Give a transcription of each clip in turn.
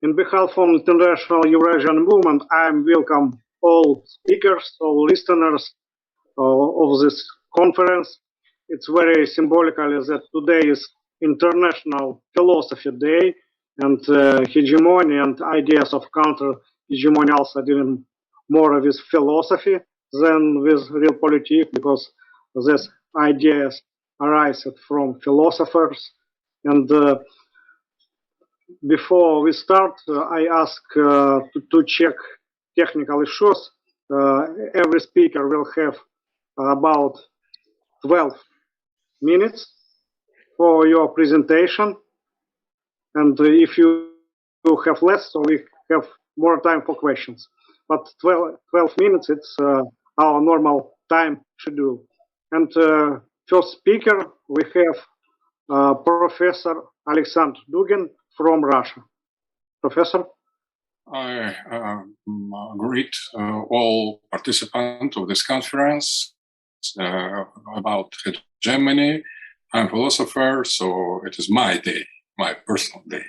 In behalf of International Eurasian Movement, I welcome all speakers, all listeners of this conference. It's very symbolical that today is International Philosophy Day, and hegemony and ideas of counter-hegemony also dealing more with philosophy than with real politics, because these ideas arise from philosophers. And before we start, I ask to check technical issues. Every speaker will have about 12 minutes for your presentation. And if you have less, so we have more time for questions. But 12 minutes, it's our normal time schedule. And first speaker, we have Professor Alexander Dugin from Russia. Professor? I greet all participants of this conference about hegemony. I'm a philosopher, so it is my day, my personal day,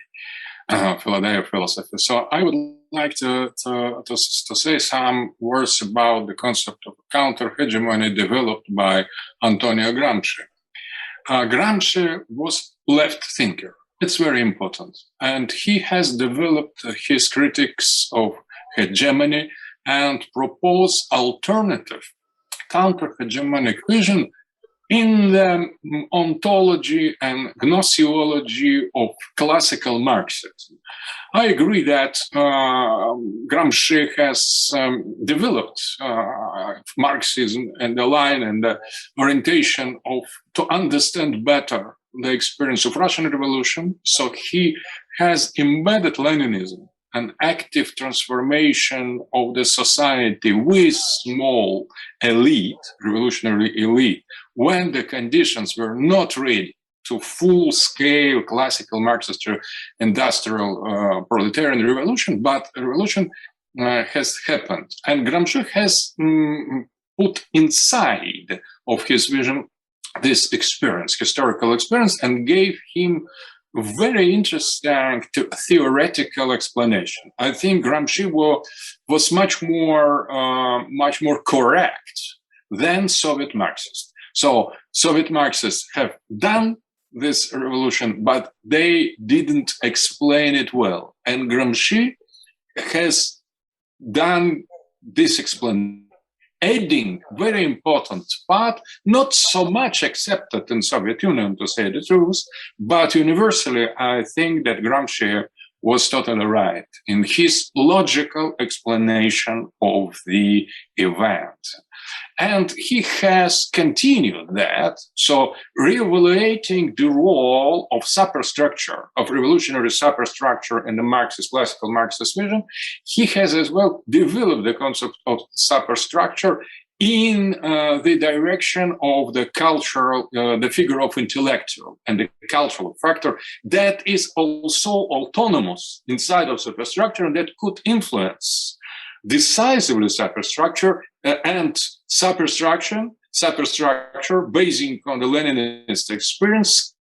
Philadelphia philosophy. So I would like to say some words about the concept of counter-hegemony developed by Antonio Gramsci. Gramsci was left thinker. It's very important. And he has developed his critiques of hegemony and proposed alternative counter-hegemonic vision in the ontology and gnoseology of classical Marxism. I agree that Gramsci has developed Marxism and the line and the orientation of to understand better the experience of Russian Revolution. So he has embedded Leninism, an active transformation of the society with small elite, revolutionary elite, when the conditions were not ready to full-scale classical Marxist industrial proletarian revolution, but a revolution has happened. And Gramsci has put inside of his vision this experience, historical experience, and gave him very interesting theoretical explanation. I think Gramsci was much more correct than Soviet Marxists. So Soviet Marxists have done this revolution, but they didn't explain it well. And Gramsci has done this explanation, adding very important part, not so much accepted in Soviet Union, to say the truth, but universally, I think that Gramsci was totally right in his logical explanation of the event. And he has continued that, so reevaluating the role of superstructure, of revolutionary superstructure in the Marxist, classical Marxist vision, he has as well developed the concept of superstructure in the direction of the cultural, the figure of intellectual and the cultural factor that is also autonomous inside of superstructure and that could influence decisively superstructure and superstructure basing on the Leninist experience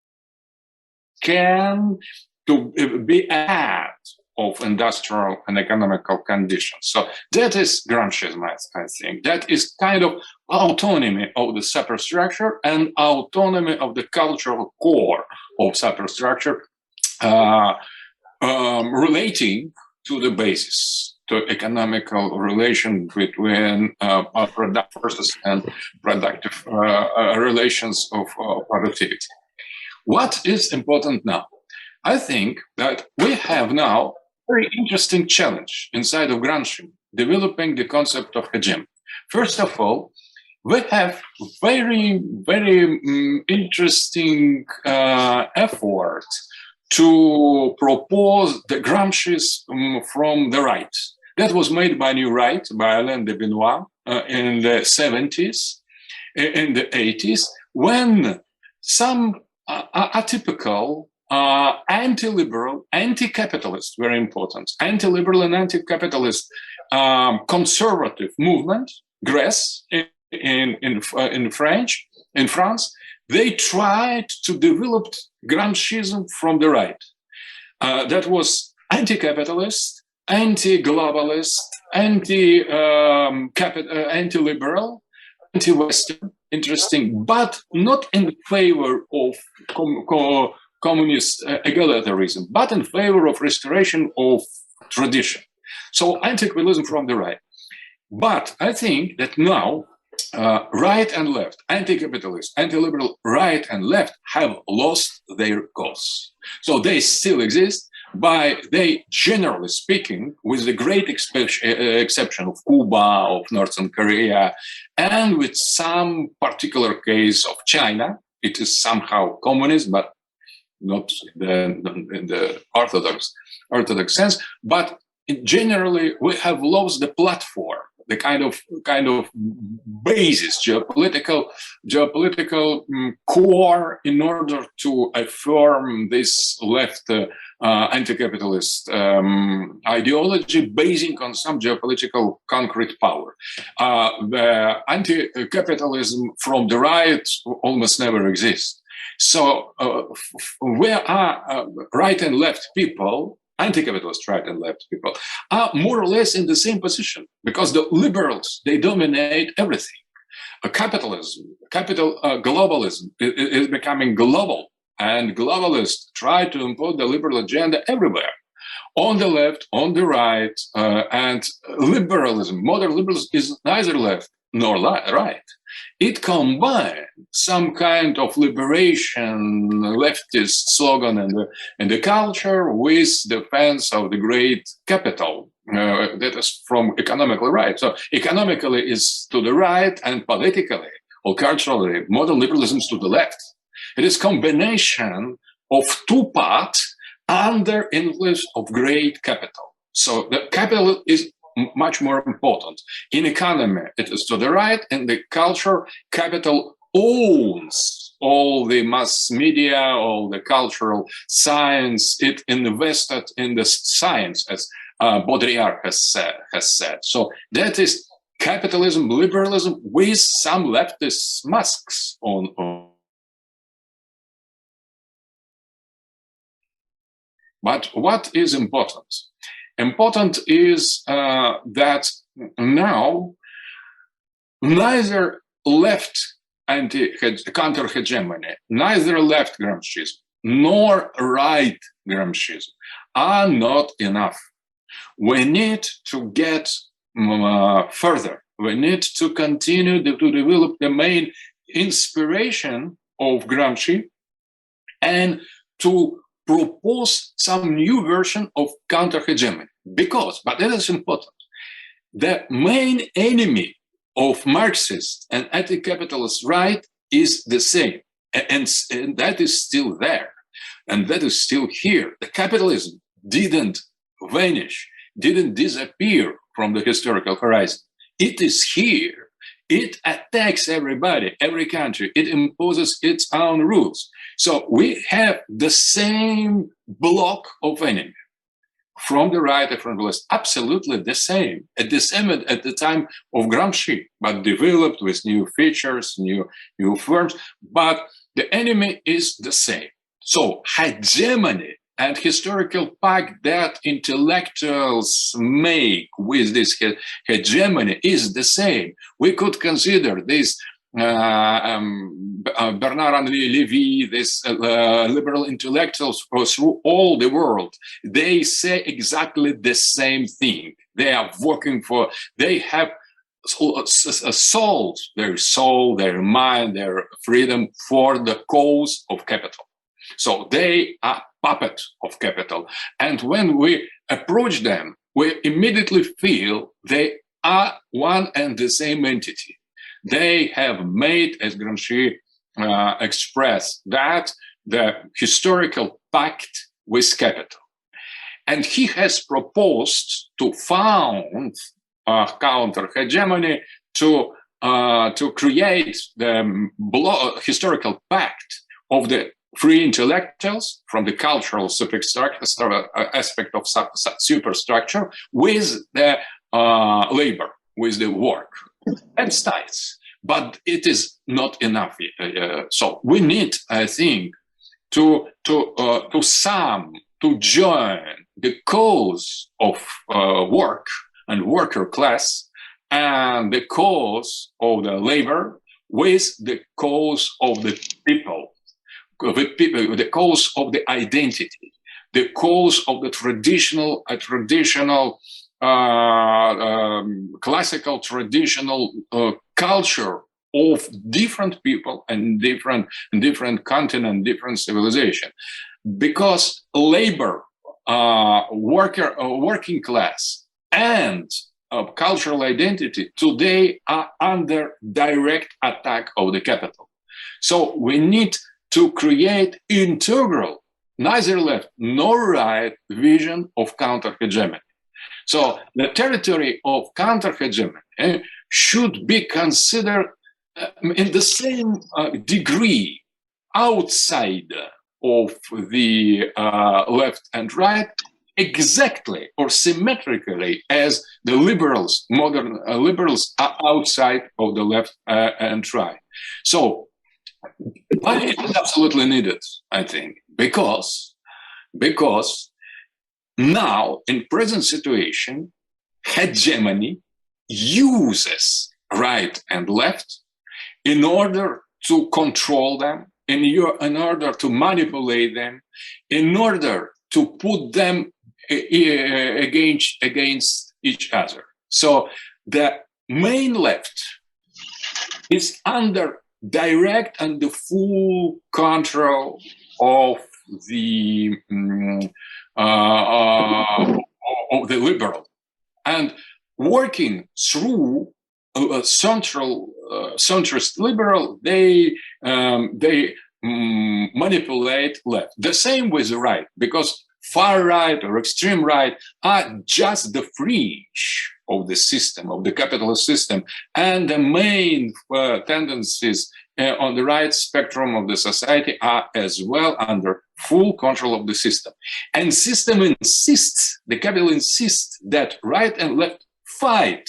can to be ahead of industrial and economical conditions. So that is Gramsci's math, I think. That is kind of autonomy of the superstructure and autonomy of the cultural core of superstructure relating to the basis, to economical relation between product forces and productive relations of productivity. What is important now? I think that we have now a very interesting challenge inside of Gramsci, developing the concept of hegemony. First of all, we have very, very interesting effort to propose the Gramsci's from the right. That was made by New Right, by Alain de Benoit in the 70s, in the 80s, when some atypical, anti-liberal, anti-capitalist, very important, anti-liberal and anti-capitalist conservative movement, Grèce in France, they tried to develop Gramscism from the right. That was anti-capitalist, anti-globalist, anti-liberal, anti-Western, interesting, but not in favor of communist egalitarianism, but in favor of restoration of tradition. So anti-capitalism from the right. But I think that now right and left, anti-capitalist, anti-liberal, right and left have lost their cause. So they still exist, but they, generally speaking, with the great exception of Cuba, of Northern Korea, and with some particular case of China, it is somehow communist, but not in the orthodox sense. But generally, we have lost the platform, the kind of basis, geopolitical core in order to affirm this left anti-capitalist ideology, basing on some geopolitical concrete power. The anti-capitalism from the right almost never exists. So where are right and left people, anti-capitalist right and left people, are more or less in the same position, because the liberals, they dominate everything. Globalism is becoming global, and globalists try to impose the liberal agenda everywhere, on the left, on the right, and liberalism, modern liberalism, is neither left nor right. It combined some kind of liberation leftist slogan and the culture with defense of the great capital that is from economically right. So economically is to the right, and politically or culturally, modern liberalism is to the left. It is combination of two parts under influence of great capital. So the capital is much more important. In economy, it is to the right. In the culture, capital owns all the mass media, all the cultural science. It invested in the science, as Baudrillard has said. So that is capitalism, liberalism, with some leftist masks on. But what is important? Important is that now neither left counter-hegemony, neither left Gramscism, nor right Gramscism are not enough. We need to get further. We need to continue to develop the main inspiration of Gramsci and to propose some new version of counter-hegemony. Because, but that is important, the main enemy of Marxist and anti-capitalist right is the same. And that is still there. And that is still here. The capitalism didn't vanish, didn't disappear from the historical horizon. It is here. It attacks everybody, every country. It imposes its own rules. So we have the same block of enemy from the right and from the left, absolutely the same. At the time of Gramsci, but developed with new features, new forms. But the enemy is the same. So hegemony and historical pact that intellectuals make with this hegemony is the same. We could consider this Bernard-Henri Lévy, these liberal intellectuals through all the world. They say exactly the same thing. They are working for, they have sold their soul, their mind, their freedom for the cause of capital. So they are puppet of capital. And when we approach them, we immediately feel they are one and the same entity. They have made, as Gramsci expressed, that the historical pact with capital. And he has proposed to found counter-hegemony to create the historical pact of the free intellectuals from the cultural aspect of superstructure with the labor, with the work. That's nice, but it is not enough. So we need, I think, to sum to join the cause of work and worker class and the cause of the labor with the cause of the people, the cause of the identity, the cause of the classical traditional culture of different people and different continent, different civilization. Because labor, working class, and cultural identity today are under direct attack of the capital. So we need to create integral, neither left nor right vision of counter-hegemony. So the territory of counter-hegemony should be considered in the same degree outside of the left and right, exactly or symmetrically as the liberals, modern liberals, are outside of the left and right. So why it is absolutely needed, I think, because now in present situation, hegemony uses right and left in order to control them, in order to manipulate them, in order to put them against each other. So the main left is under direct and the full control of the liberal, and working through a centrist liberal, they manipulate left. The same with the right, because far right or extreme right are just the fringe of the system, of the capitalist system, and the main tendencies on the right spectrum of the society are as well under full control of the system. And system insists, the capital insists that right and left fight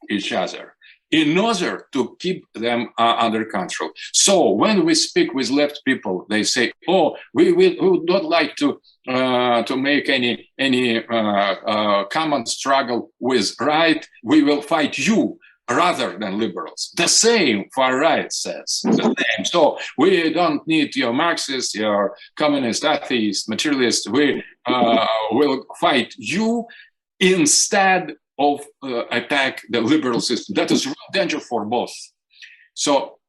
each other in order to keep them under control. So when we speak with left people, they say, "Oh, we would not like to make any common struggle with right. We will fight you rather than liberals." The same far right says the same. So we don't need your Marxist, your communist, atheist, materialist. We will fight you instead of attack the liberal system. That is a real danger for both. So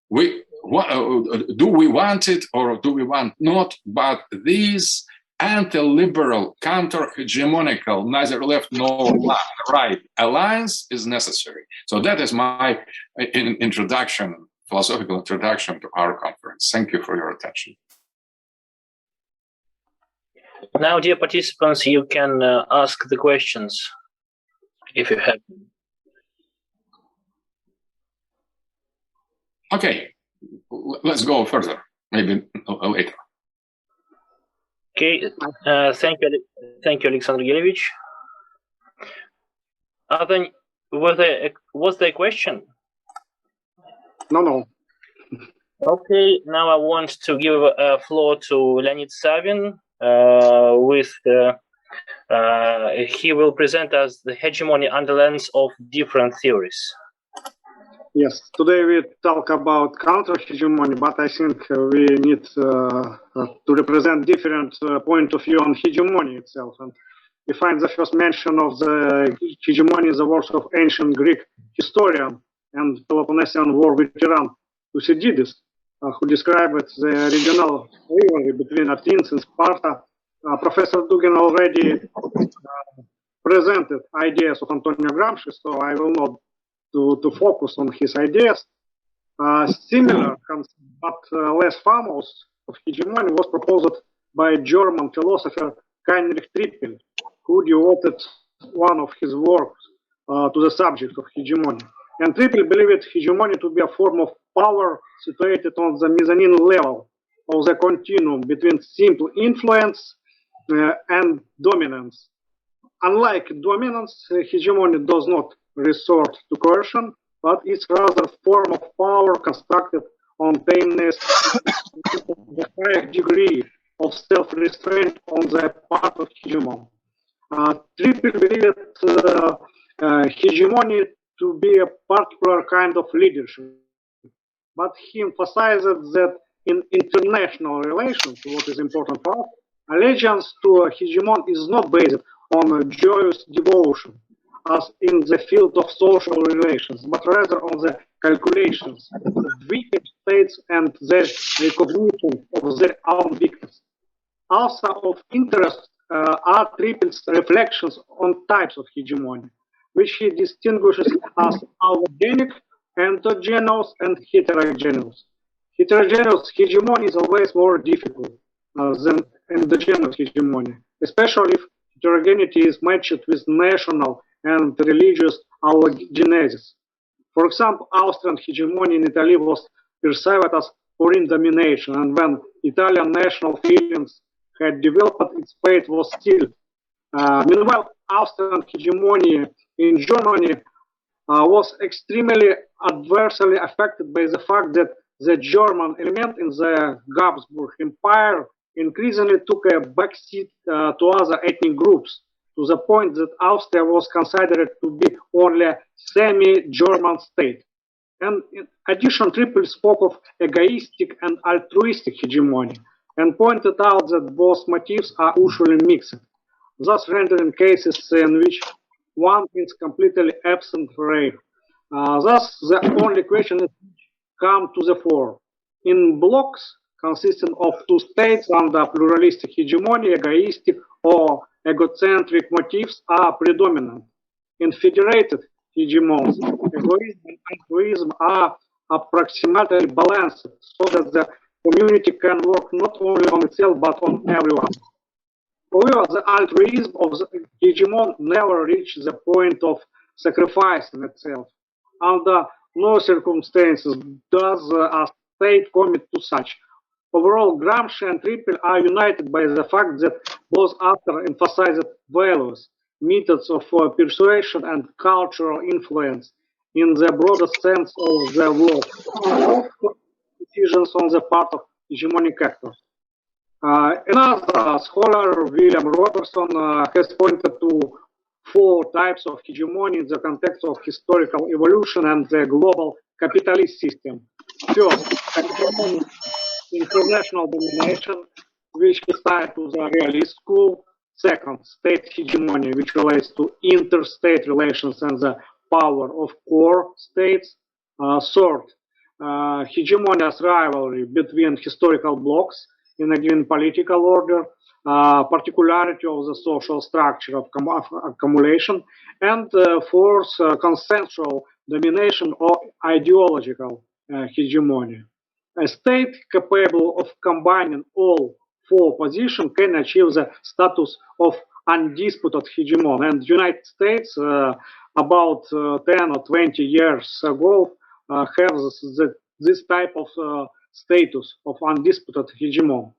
do we want it or do we want not? But these anti-liberal, counter-hegemonical, neither left nor right alliance is necessary. So that is my introduction, philosophical introduction to our conference. Thank you for your attention. Now, dear participants, you can ask the questions if you have. Okay, let's go further, maybe later. Okay, thank you, Alexander Gilevich. Was there a question? No. Okay, now I want to give a floor to Leonid Savin. He will present us the hegemony under lens of different theories. Yes, today we talk about counter-hegemony, but I think we need to represent different point of view on hegemony itself. And we find the first mention of the hegemony in the works of ancient Greek historian and Peloponnesian War veteran Thucydides, who described the regional rivalry between Athens and Sparta. Professor Dugin already presented ideas of Antonio Gramsci, so I will not to focus on his ideas. Similar, but less famous, of hegemony was proposed by German philosopher Heinrich Trippel, who devoted one of his works to the subject of hegemony. And Trippel believed hegemony to be a form of power situated on the mezzanine level of the continuum between simple influence and dominance. Unlike dominance, hegemony does not resort to coercion, but it's rather a form of power constructed on tameness, the higher degree of self-restraint on the part of hegemon. Triple believed hegemony to be a particular kind of leadership, but he emphasized that in international relations, what is important for us, allegiance to a hegemon is not based on a joyous devotion, as in the field of social relations, but rather on the calculations of weaker states and the recognition of their own weakness. Also of interest are Triple's reflections on types of hegemony, which he distinguishes as allogenic, endogenous, and heterogeneous. Heterogeneous hegemony is always more difficult than endogenous hegemony, especially if heterogeneity is matched with national and religious allogenesis. For example, Austrian hegemony in Italy was perceived as foreign domination, and when Italian national feelings had developed, its fate was sealed. Meanwhile, Austrian hegemony in Germany was extremely adversely affected by the fact that the German element in the Habsburg Empire increasingly took a backseat to other ethnic groups, to the point that Austria was considered to be only a semi-German state. And in addition, Triple spoke of egoistic and altruistic hegemony, and pointed out that both motives are usually mixed, thus rendering cases in which one is completely absent rare. Thus, the only question is come to the fore. In blocks consisting of two states under pluralistic hegemony, egoistic or egocentric motives are predominant. In federated hegemons, egoism and altruism are approximately balanced so that the community can work not only on itself but on everyone. However, the altruism of the hegemon never reaches the point of sacrificing itself. Under no circumstances does a state commit to such. Overall, Gramsci and Triple are united by the fact that both authors emphasized values, methods of persuasion, and cultural influence in the broadest sense of the word, decisions on the part of hegemonic actors. Another scholar, William Robertson, has pointed to four types of hegemony in the context of historical evolution and the global capitalist system. First, hegemony, international domination, which is tied to the realist school. Second, state hegemony, which relates to interstate relations and the power of core states. Third, hegemonious rivalry between historical blocks in a given political order, particularity of the social structure of accumulation, and fourth, consensual domination or ideological hegemony. A state capable of combining all four positions can achieve the status of undisputed hegemon. And the United States, about 10 or 20 years ago, have this type of status of undisputed hegemon.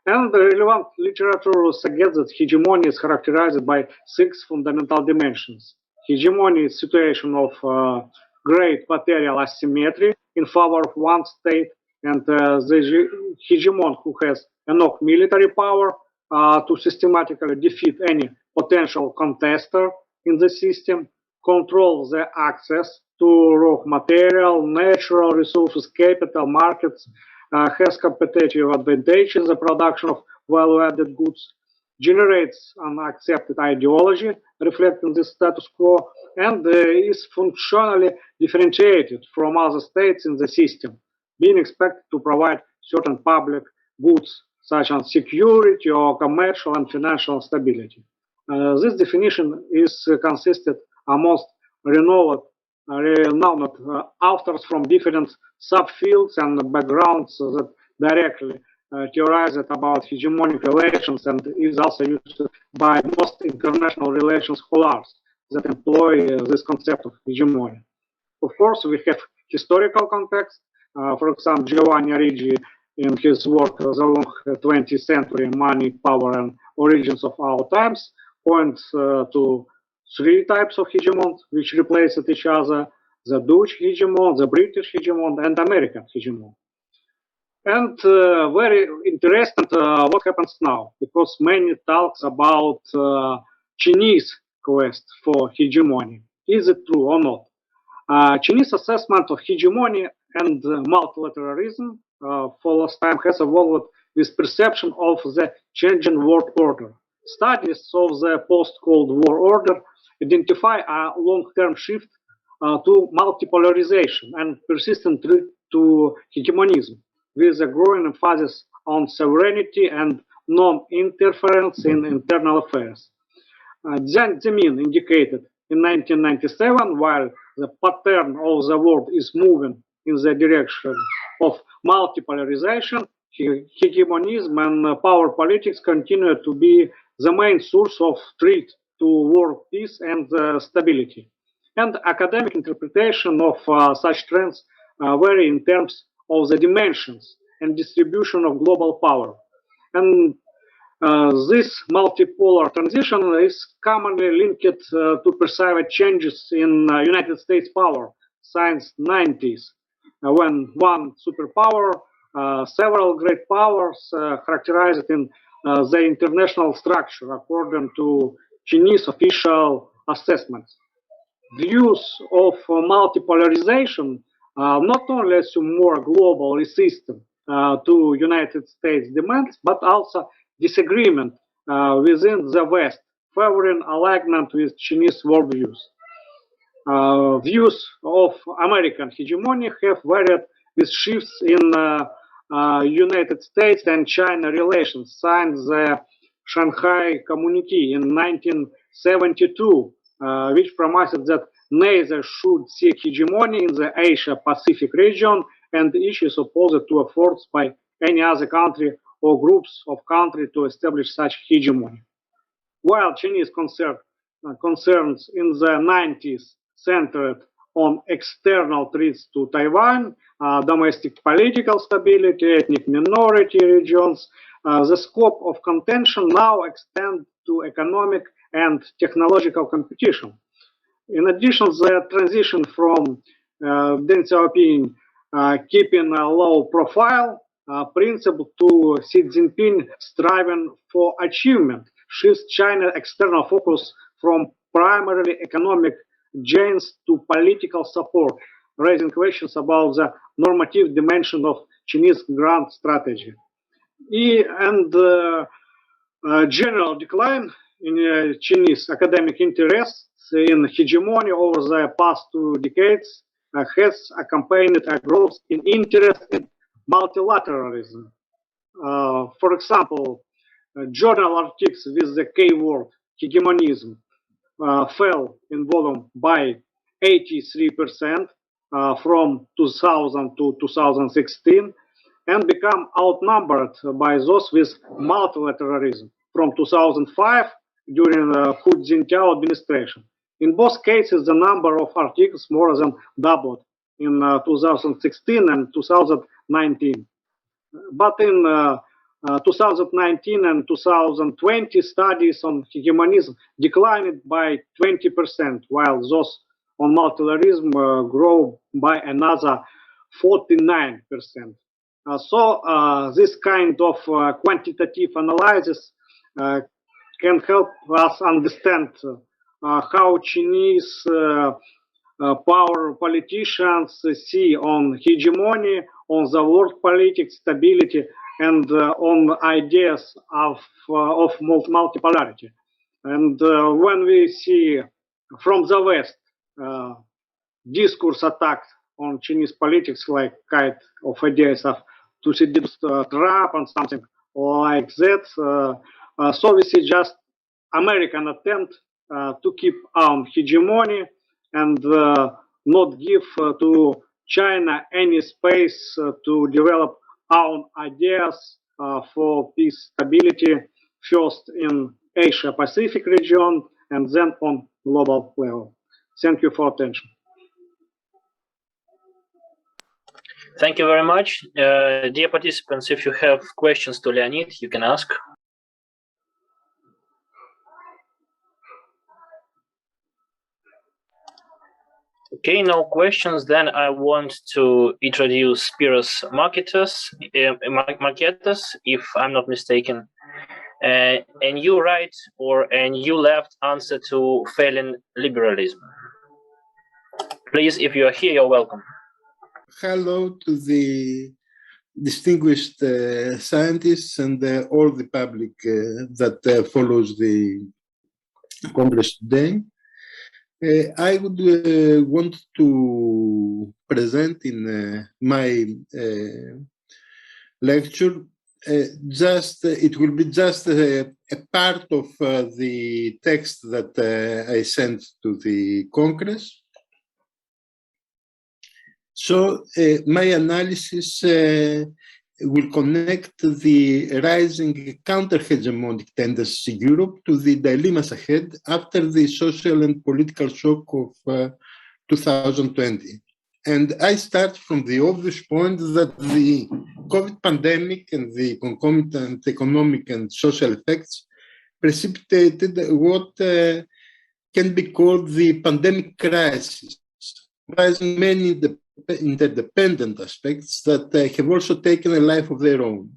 And the relevant literature suggests that hegemony is characterized by six fundamental dimensions. Hegemony is a situation of great material asymmetry in favor of one state, and the hegemon who has enough military power to systematically defeat any potential contester in the system, control the access to raw material, natural resources, capital markets, has competitive advantage in the production of value-added goods, generates an accepted ideology reflecting the status quo, and is functionally differentiated from other states in the system, being expected to provide certain public goods such as security or commercial and financial stability. This definition is consisted amongst renowned authors from different subfields and backgrounds that directly theorize about hegemonic relations, and is also used by most international relations scholars that employ this concept of hegemony. Of course, we have historical context. For example, Giovanni Arrighi, in his work The Long 20th Century, Money, Power, and Origins of Our Times, points to three types of hegemons which replaced each other: the Dutch hegemon, the British hegemon, and American hegemon. And very interesting what happens now, because many talks about Chinese quest for hegemony. Is it true or not? Chinese assessment of hegemony and multilateralism for last time has evolved with perception of the changing world order. Studies of the post-Cold War order identify a long-term shift to multipolarization and persistent threat to hegemonism, with a growing emphasis on sovereignty and non-interference in internal affairs. Jiang Zemin indicated in 1997, while the pattern of the world is moving in the direction of multipolarization, hegemonism and power politics continue to be the main source of threat to world peace and stability. And academic interpretation of such trends vary in terms of the dimensions and distribution of global power. And this multipolar transition is commonly linked to perceived changes in United States power since 90s, when one superpower, several great powers characterized in the international structure according to Chinese official assessments. Views of multipolarization not only assume more global resistance to United States demands, but also disagreement within the West, favoring alignment with Chinese worldviews. Views of American hegemony have varied with shifts in United States and China relations, signed the Shanghai Communique in 1972, which promised that neither should seek hegemony in the Asia-Pacific region and each is opposed to efforts by any other country or groups of countries to establish such hegemony. While Chinese concerns in the 90s centered on external threats to Taiwan, domestic political stability, ethnic minority regions, the scope of contention now extends to economic and technological competition. In addition, the transition from Deng Xiaoping keeping a low profile principle to Xi Jinping striving for achievement shifts China's external focus from primarily economic gains to political support, raising questions about the normative dimension of Chinese grand strategy. And general decline in Chinese academic interests in hegemony over the past 2 decades has accompanied a growth in interest in multilateralism. For example, journal articles with the keyword hegemonism fell in volume by 83% from 2000 to 2016 and become outnumbered by those with multilateralism from 2005 during the Hu Jintao administration. In both cases, the number of articles more than doubled in 2016 and 2019. But in 2019 and 2020, studies on hegemonism declined by 20%, while those on multilateralism grow by another 49%. So this kind of quantitative analysis can help us understand how Chinese power politicians see on hegemony, on the world politics, stability, and on ideas of multipolarity. And when we see from the West discourse attack on Chinese politics, like kind of ideas of to seduce Trump and something like that, so we see just American attempt to keep hegemony and not give to China any space to develop own ideas for peace stability, first in Asia Pacific region and then on global level. Thank you for attention. Thank you very much. Dear participants, if you have questions to Leonid, you can ask. Okay, no questions. Then I want to introduce Spiros Marketas, if I'm not mistaken. And you right and you left answer to failing liberalism. Please, if you are here, you're welcome. Hello to the distinguished scientists and all the public that follows the Congress today. I would want to present in my lecture it will be just a part of the text that I sent to the Congress. So my analysis will connect the rising counter-hegemonic tendencies in Europe to the dilemmas ahead after the social and political shock of 2020. And I start from the obvious point that the COVID pandemic and the concomitant economic and social effects precipitated what can be called the pandemic crisis, rising many interdependent aspects that have also taken a life of their own.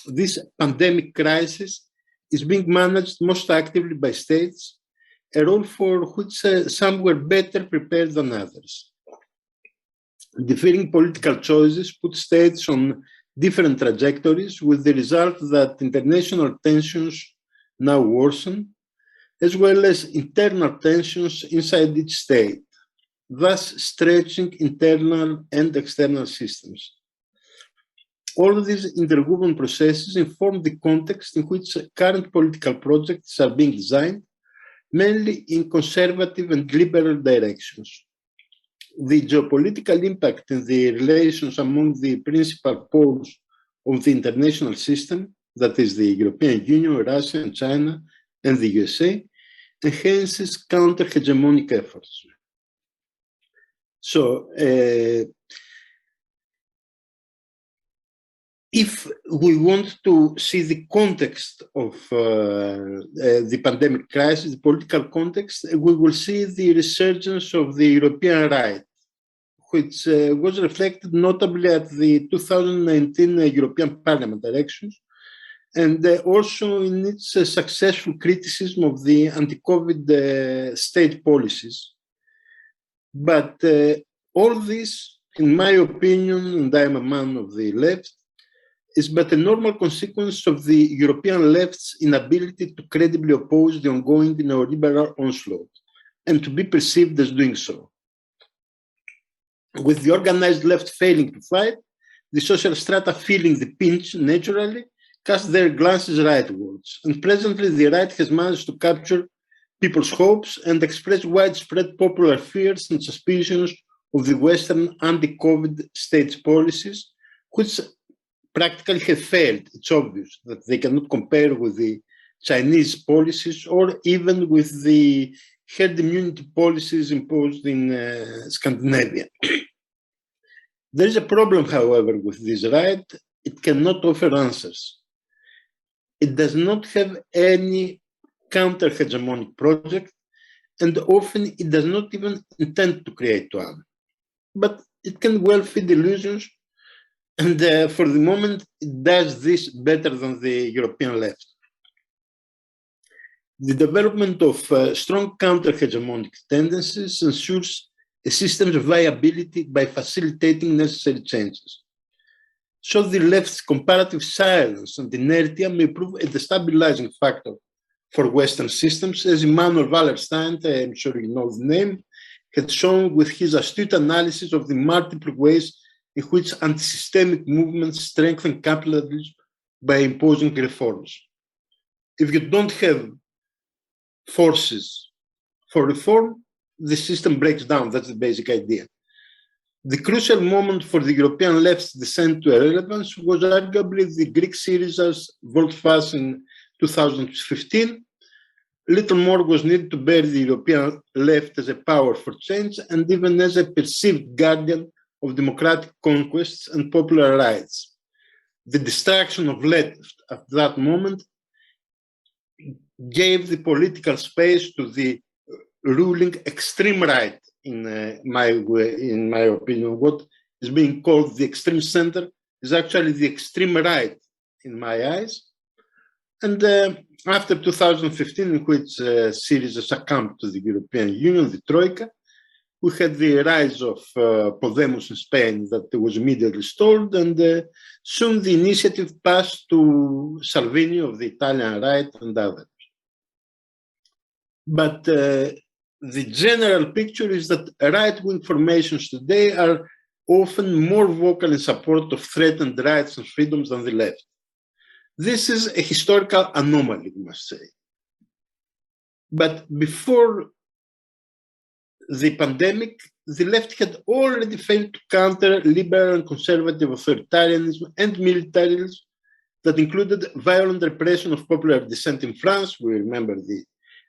This pandemic crisis is being managed most actively by states, a role for which some were better prepared than others. Differing political choices put states on different trajectories, with the result that international tensions now worsen, as well as internal tensions inside each state, thus stretching internal and external systems. All of these interwoven processes inform the context in which current political projects are being designed, mainly in conservative and liberal directions. The geopolitical impact in the relations among the principal poles of the international system, that is the European Union, Russia, and China, and the USA, enhances counter-hegemonic efforts. So, if we want to see the context of the pandemic crisis, the political context, we will see the resurgence of the European right, which was reflected notably at the 2019 European Parliament elections, and also in its successful criticism of the anti-COVID state policies. But all this, in my opinion, and I am a man of the left, is but a normal consequence of the European left's inability to credibly oppose the ongoing neoliberal onslaught and to be perceived as doing so. With the organized left failing to fight, the social strata feeling the pinch naturally cast their glances rightwards, and presently the right has managed to capture people's hopes and express widespread popular fears and suspicions of the Western anti-COVID states policies, which practically have failed. It's obvious that they cannot compare with the Chinese policies or even with the herd immunity policies imposed in Scandinavia. There is a problem, however, with this right. It cannot offer answers. It does not have any counter-hegemonic project, and often it does not even intend to create one. But it can well feed illusions, and for the moment, it does this better than the European left. The development of strong counter-hegemonic tendencies ensures a system's viability by facilitating necessary changes. So the left's comparative silence and inertia may prove a destabilizing factor for Western systems, as Immanuel Wallerstein, I'm sure you know the name, had shown with his astute analysis of the multiple ways in which anti-systemic movements strengthen capitalism by imposing reforms. If you don't have forces for reform, the system breaks down. That's the basic idea. The crucial moment for the European left's descent to irrelevance was arguably the Greek Syriza's volte-face in 2015. Little more was needed to bear the European left as a power for change and even as a perceived guardian of democratic conquests and popular rights. The distraction of left at that moment gave the political space to the ruling extreme right in my opinion. What is being called the extreme center is actually the extreme right, in my eyes. And after 2015, in which Syriza succumbed to the European Union, the Troika, we had the rise of Podemos in Spain that was immediately stalled, and soon the initiative passed to Salvini of the Italian right and others. But the general picture is that right-wing formations today are often more vocal in support of threatened rights and freedoms than the left. This is a historical anomaly, we must say. But before the pandemic, the left had already failed to counter liberal and conservative authoritarianism and militarism that included violent repression of popular dissent in France. We remember the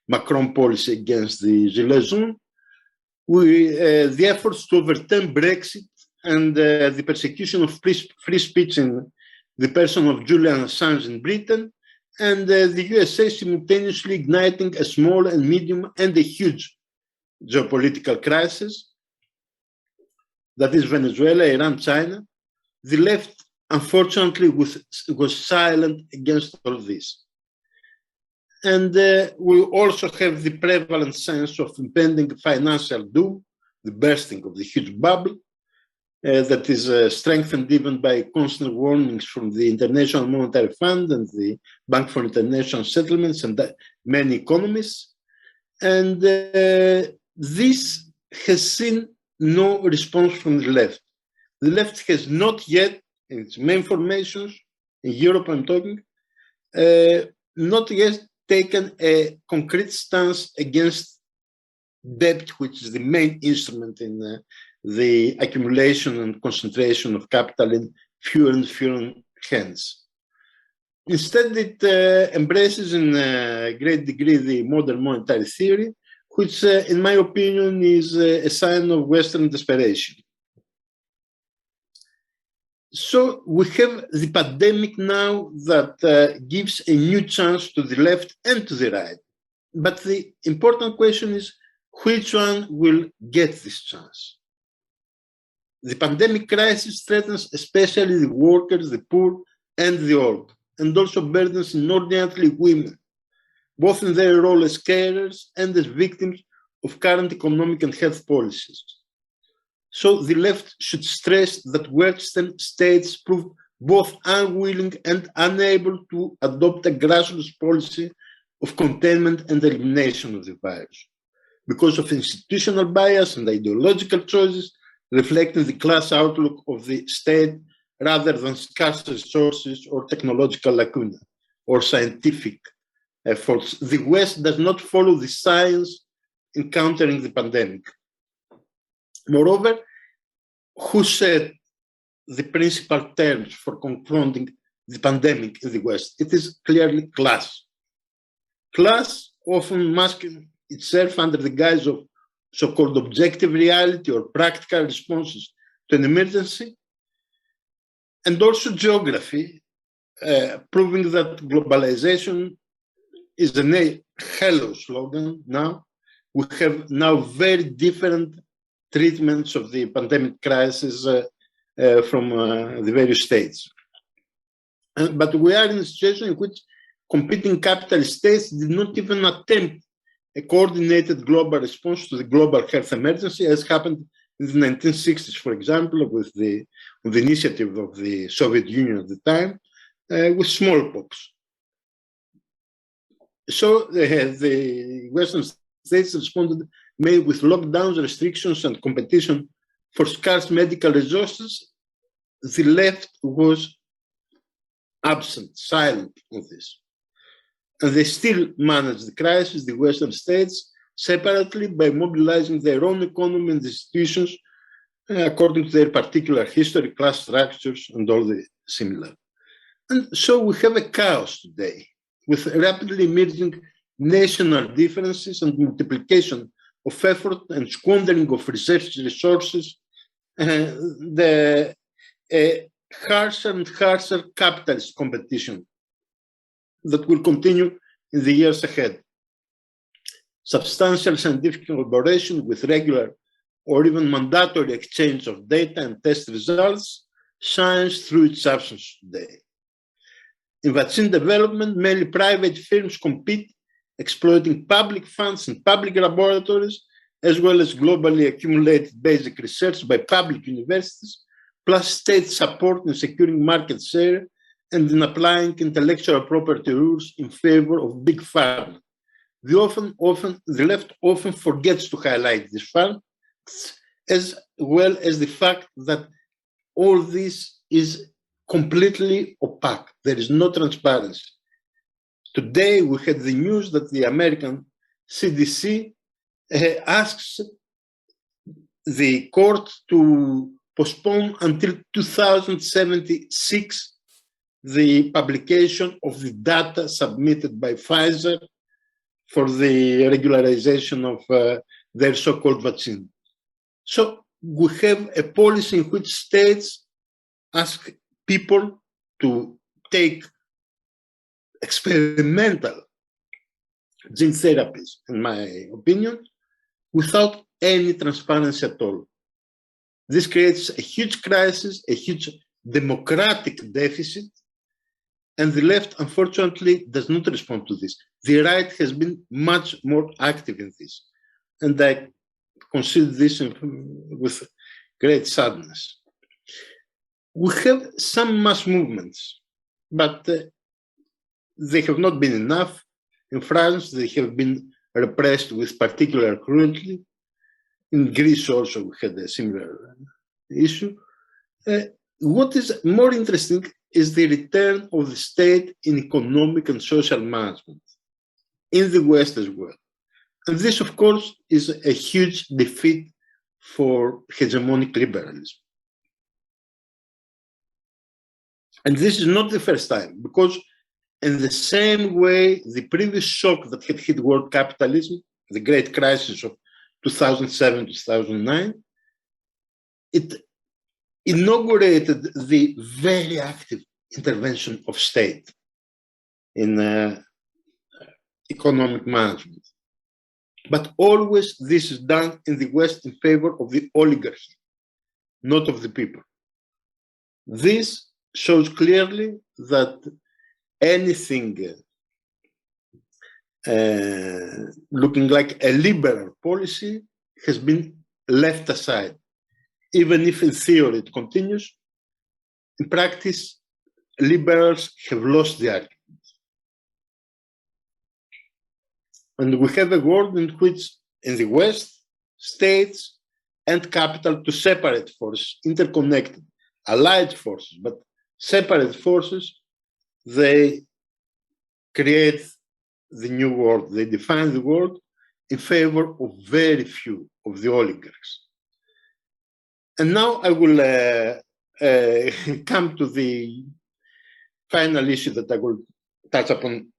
Macron policy against the Gilets jaunes, the efforts to overturn Brexit, and the persecution of free speech in the person of Julian Assange in Britain, and the USA simultaneously igniting a small and medium and a huge geopolitical crisis, that is Venezuela, Iran, China. The left, unfortunately, was silent against all this. And we also have the prevalent sense of impending financial doom, the bursting of the huge bubble, that is strengthened even by constant warnings from the International Monetary Fund and the Bank for International Settlements and many economists. And this has seen no response from the left. The left has not yet, in its main formations, in Europe I'm talking, not yet taken a concrete stance against debt, which is the main instrument in the accumulation and concentration of capital in fewer and fewer hands. Instead, it embraces in a great degree the modern monetary theory, which, in my opinion, is a sign of Western desperation. So we have the pandemic now that gives a new chance to the left and to the right. But the important question is, which one will get this chance? The pandemic crisis threatens especially the workers, the poor, and the old, and also burdens inordinately women, both in their role as carers and as victims of current economic and health policies. So the left should stress that Western states prove both unwilling and unable to adopt a grassroots policy of containment and elimination of the virus, because of institutional bias and ideological choices reflecting the class outlook of the state rather than scarce resources or technological lacuna or scientific efforts. The West does not follow the science in countering the pandemic. Moreover, who set the principal terms for confronting the pandemic in the West? It is clearly class. Class, often masking itself under the guise of so-called objective reality or practical responses to an emergency, and also geography, proving that globalization is a hello slogan now. We have now very different treatments of the pandemic crisis from the various states. But we are in a situation in which competing capitalist states did not even attempt a coordinated global response to the global health emergency, as happened in the 1960s, for example, with the initiative of the Soviet Union at the time, with smallpox. So the Western states responded made with lockdowns, restrictions, and competition for scarce medical resources. The left was absent, silent on this. And they still manage the crisis, the Western states, separately by mobilizing their own economy and institutions according to their particular history, class structures, and all the similar. And so we have a chaos today with rapidly emerging national differences and multiplication of effort and squandering of research resources, the harsher and harsher capitalist competition that will continue in the years ahead. Substantial scientific collaboration with regular or even mandatory exchange of data and test results shines through its absence today. In vaccine development, mainly private firms compete, exploiting public funds in public laboratories, as well as globally accumulated basic research by public universities, plus state support in securing market share and in applying intellectual property rules in favor of big pharma. The left often forgets to highlight this fact, as well as the fact that all this is completely opaque. There is no transparency. Today, we had the news that the American CDC asks the court to postpone until 2076 the publication of the data submitted by Pfizer for the regularization of their so-called vaccine. So we have a policy in which states ask people to take experimental gene therapies, in my opinion, without any transparency at all. This creates a huge crisis, a huge democratic deficit, and the left, unfortunately, does not respond to this. The right has been much more active in this, and I consider this with great sadness. We have some mass movements, but they have not been enough. In France, they have been repressed with particular cruelty. In Greece also, we had a similar issue. What is more interesting is the return of the state in economic and social management in the West as well. And this, of course, is a huge defeat for hegemonic liberalism. And this is not the first time, because in the same way, the previous shock that had hit world capitalism, the great crisis of 2007, 2009, it inaugurated the very active intervention of state in economic management. But always this is done in the West in favor of the oligarchy, not of the people. This shows clearly that anything looking like a liberal policy has been left aside. Even if in theory it continues, in practice, liberals have lost the argument. And we have a world in which, in the West, states and capital, to separate forces, interconnected, allied forces, but separate forces, they create the new world. They define the world in favor of very few of the oligarchs. And now I will come to the final issue that I will touch upon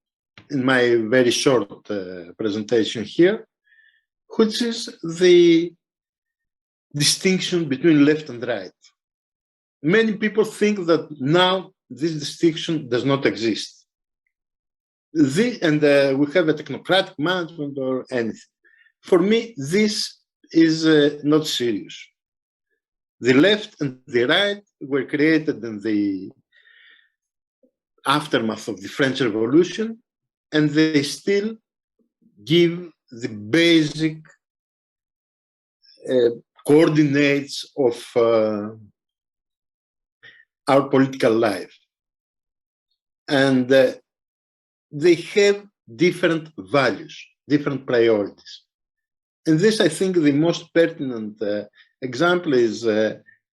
in my very short presentation here, which is the distinction between left and right. Many people think that now this distinction does not exist. We have a technocratic management or anything. For me, this is not serious. The left and the right were created in the aftermath of the French Revolution, and they still give the basic coordinates of our political life. And they have different values, different priorities. And this, I think, the most pertinent example is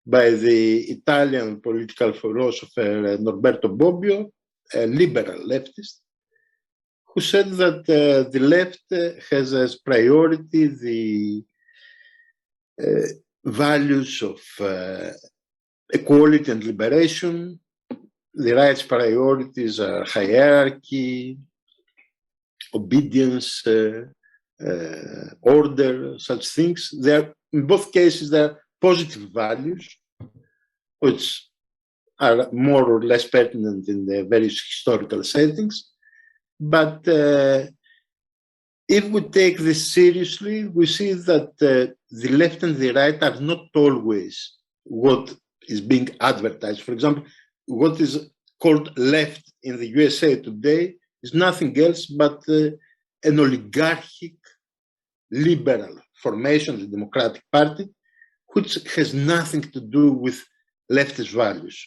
by the Italian political philosopher Norberto Bobbio, a liberal leftist, who said that the left has as priority the values of equality and liberation. The right's priorities are hierarchy, obedience, order, such things. They are, in both cases, they are positive values, which are more or less pertinent in the various historical settings. But if we take this seriously, we see that the left and the right are not always what is being advertised. For example, what is called left in the USA today is nothing else but an oligarchic liberal formation, the Democratic Party, which has nothing to do with leftist values.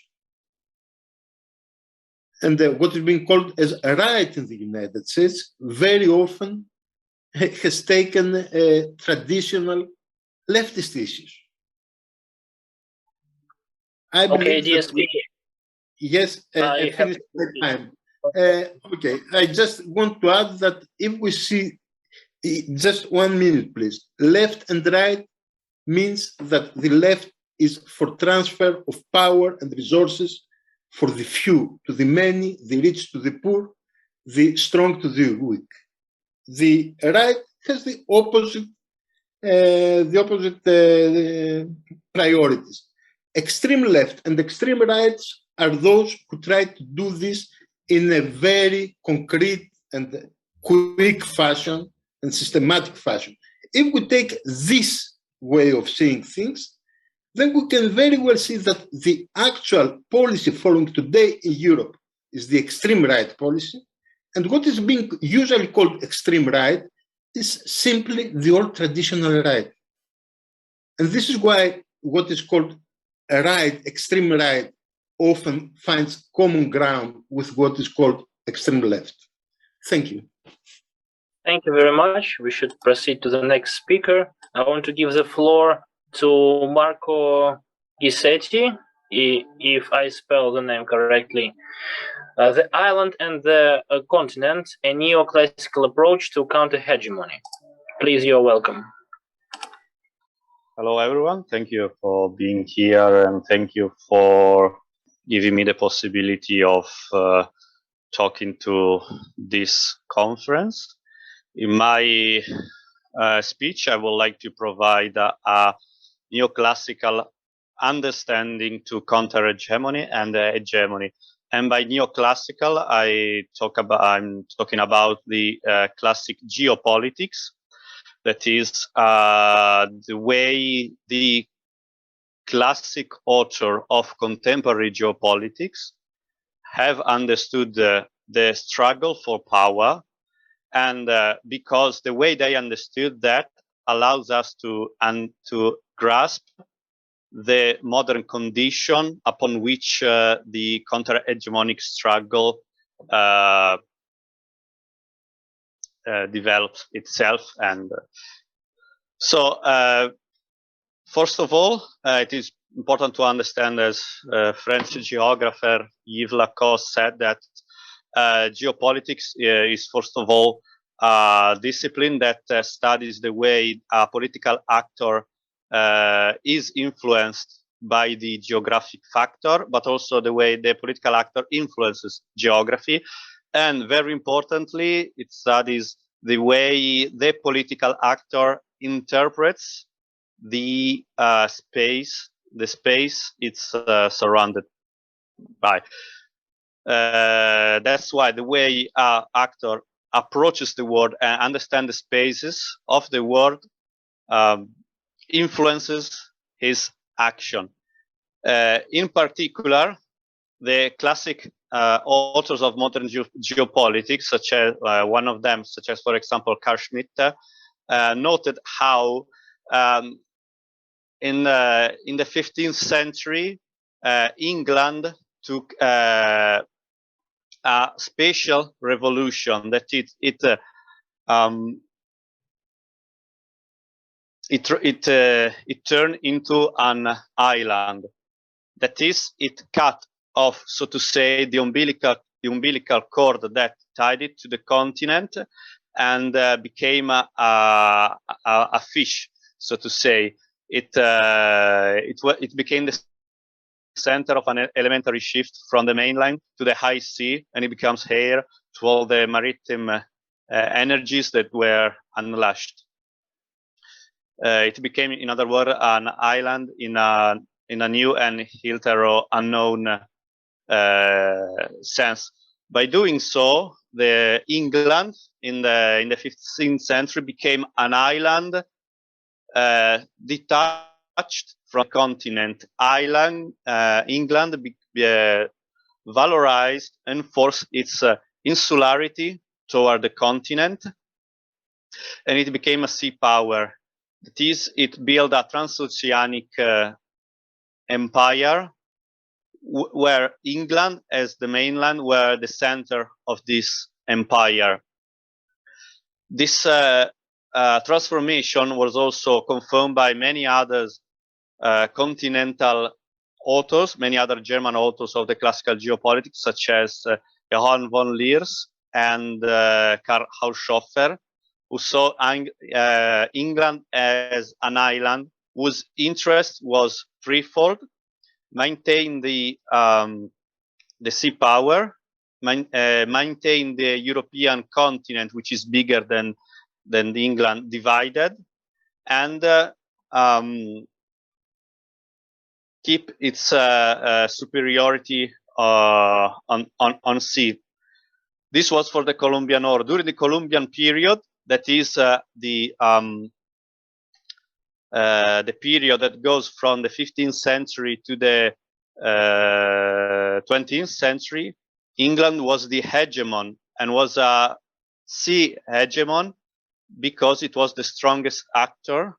And what is being called as a right in the United States very often has taken traditional leftist issues. I Okay, believe DSP. yes, I finished my time. Okay, I just want to add that if we see, just 1 minute, please. Left and right means that the left is for transfer of power and resources for the few to the many, the rich to the poor, the strong to the weak. The right has the opposite priorities. Extreme left and extreme rights are those who try to do this in a very concrete and quick fashion and systematic fashion. If we take this way of seeing things, then we can very well see that the actual policy following today in Europe is the extreme right policy, and what is being usually called extreme right is simply the old traditional right. And this is why what is called a right, extreme right, often finds common ground with what is called extreme left. Thank you. Thank you very much. We should proceed to the next speaker. I want to give the floor to Marco Ghisetti, if I spell the name correctly. The Island and the Continent, a neoclassical approach to counter-hegemony. Please, you're welcome. Hello, everyone. Thank you for being here, and thank you for giving me the possibility of talking to this conference. In my speech, I would like to provide a neoclassical understanding to counter-hegemony and hegemony. And by neoclassical, I'm talking about the classic geopolitics. That is the way the classic author of contemporary geopolitics have understood the struggle for power, and because the way they understood that allows us to grasp the modern condition upon which the counter-hegemonic struggle develops itself. And so, first of all, it is important to understand, as French geographer Yves Lacoste said, that geopolitics is first of all a discipline that studies the way a political actor is influenced by the geographic factor, but also the way the political actor influences geography. And very importantly, it studies the way the political actor interprets the space it's surrounded by. That's why the way an actor approaches the world and understands the spaces of the world influences his action. In particular, the classic authors of modern geopolitics, such as one of them, such as, for example, Carl Schmitt, noted how in the 15th century, England took a spatial revolution, that it turned into an island. That is, it cut off, so to say, the umbilical cord that tied it to the continent, and became a fish, so to say. It became the center of an elementary shift from the mainland to the high sea, and it becomes heir to all the maritime energies that were unlashed. It became, in other words, an island in a new and hitherto unknown sense. By doing so, the England in the 15th century became an island detached from the continent. England valorized, enforced its insularity toward the continent, and it became a sea power. That is, it built a transoceanic empire where England as the mainland were the center of this empire. This transformation was also confirmed by many others continental authors, many other German authors of the classical geopolitics, such as Johann von Leers and Karl Haushofer, who saw England as an island whose interest was threefold: maintain the sea power, maintain the European continent, which is bigger than the England divided, and keep its superiority on sea. This was for the Columbian War. During the Columbian period, that is the period that goes from the 15th century to the 20th century, England was the hegemon and was a sea hegemon because it was the strongest actor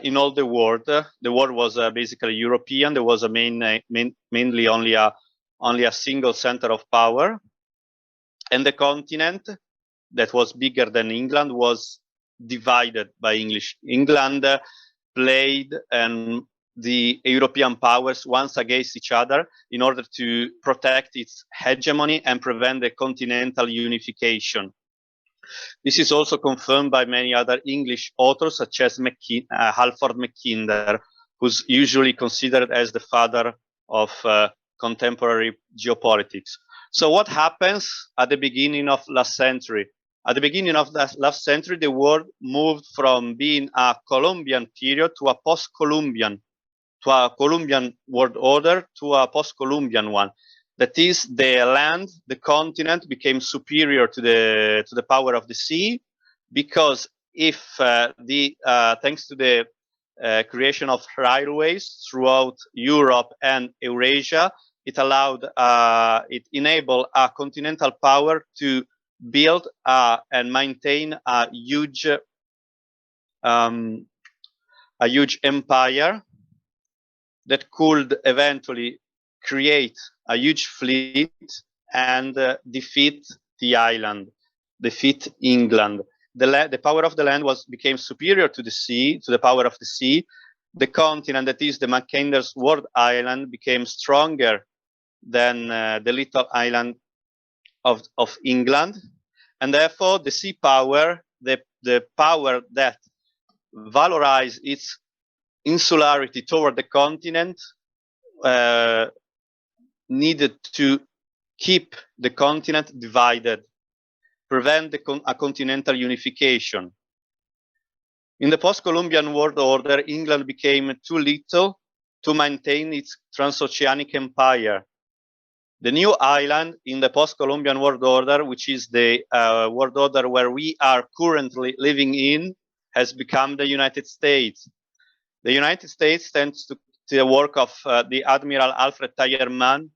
in all the world. The world was basically European. There was mainly only a single center of power, and the continent that was bigger than England was divided by England played the European powers once against each other in order to protect its hegemony and prevent the continental unification. This is also confirmed by many other English authors, such as Halford Mackinder, who's usually considered as the father of contemporary geopolitics. So what happens at the beginning of last century? At the beginning of the last century, the world moved from being a Columbian period to a post-Columbian, to a Columbian world order to a post-Columbian one. That is, the land, the continent became superior to the power of the sea, because if thanks to the creation of railways throughout Europe and Eurasia, it enabled a continental power to build and maintain a huge empire that could eventually create a huge fleet and defeat the island, defeat England. The power of the land became superior to the sea, to the power of the sea. The continent, that is the Mackinders World Island, became stronger than the little island of England, and therefore the sea power, the power that valorized its insularity toward the continent, needed to keep the continent divided, prevent a continental unification. In the post-Columbian world order, England became too little to maintain its transoceanic empire. The new island in the post-Columbian world order, which is the world order where we are currently living in, has become the United States. The United States, thanks to the work of the Admiral Alfred Tyerman,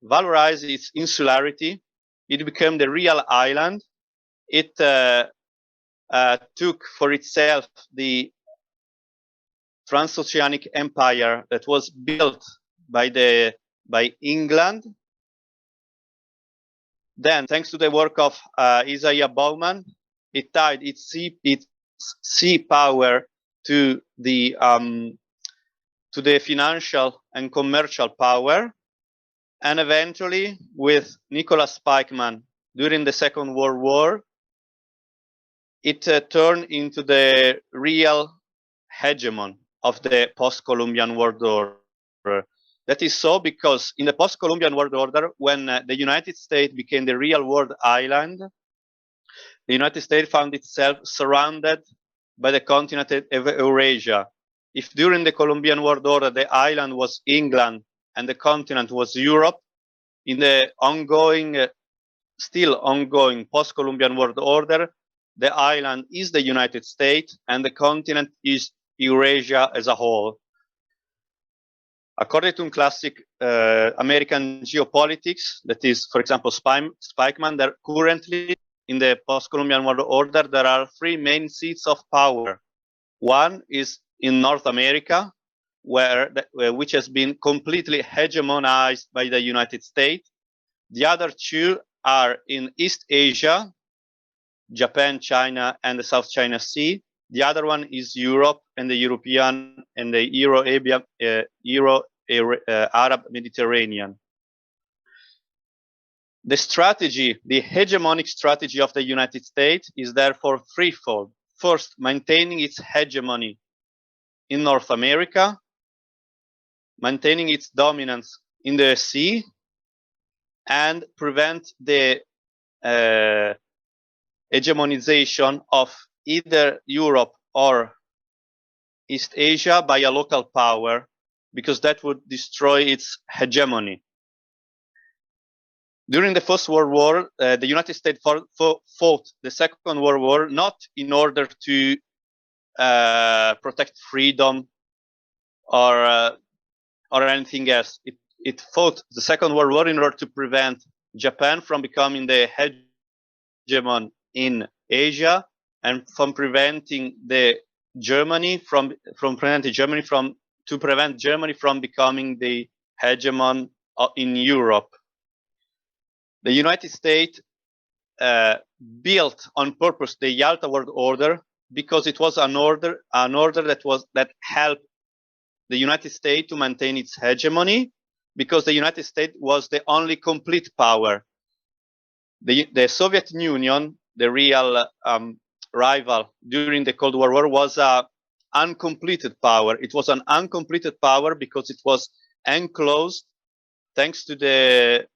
valorized its insularity. It became the real island. It took for itself the transoceanic empire that was built by England. Then, thanks to the work of Isaiah Bowman, it tied its sea power to the financial and commercial power, and eventually, with Nicholas Spikeman during the Second World War, it turned into the real hegemon of the post-Columbian world order. That is so because in the post-Columbian world order, when the United States became the real world island, the United States found itself surrounded by the continent of Eurasia. If during the Columbian world order the island was England and the continent was Europe, in the ongoing still ongoing post-Columbian world order, the island is the United States and the continent is Eurasia as a whole. According to classic American geopolitics, that is, for example, Spikeman, there currently in the post-Columbian world order, there are three main seats of power. One is in North America, which has been completely hegemonized by the United States. The other two are in East Asia, Japan, China, and the South China Sea. The other one is Europe and the European and the Euro-Arab Mediterranean. The strategy, the hegemonic strategy of the United States is therefore threefold. First, maintaining its hegemony in North America, maintaining its dominance in the sea, and prevent the hegemonization of either Europe or East Asia by a local power, because that would destroy its hegemony. During the First World War, the United States fought the Second World War not in order to protect freedom or anything else. It fought the Second World War in order to prevent Japan from becoming the hegemon in Asia, and from preventing Germany from becoming the hegemon in Europe. The United States built on purpose the Yalta World Order because it was an order that helped the United States to maintain its hegemony, because the United States was the only complete power. The Soviet Union, the real rival during the Cold War, was an uncompleted power. It was an uncompleted power because it was enclosed, thanks to the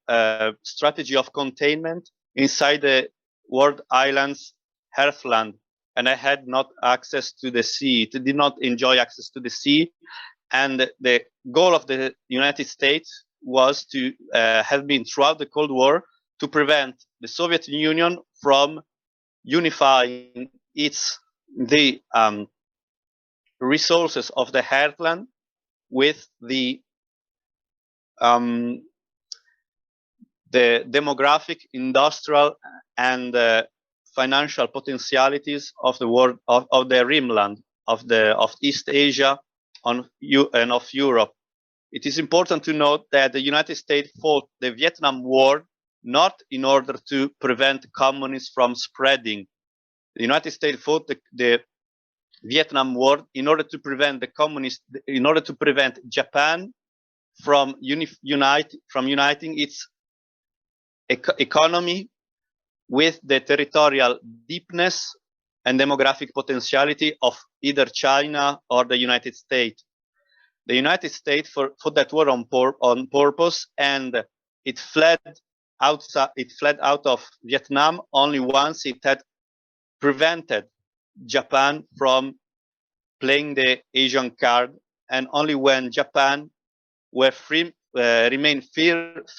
strategy of containment, inside the world island's heartland, and I had not access to the sea. It did not enjoy access to the sea, and the goal of the United States was to have been throughout the Cold War to prevent the Soviet Union from unifying the resources of the heartland with the demographic, industrial, and financial potentialities of the world, of the rimland of East Asia and of Europe. It is important to note that the United States fought the Vietnam War not in order to prevent communists from spreading. The United States fought the Vietnam War in order to prevent the communists, in order to prevent Japan from uniting its economy with the territorial deepness and demographic potentiality of either China or the United States. The United States fought that war on purpose, and it fled out of Vietnam only once it had prevented Japan from playing the Asian card, and only when Japan remained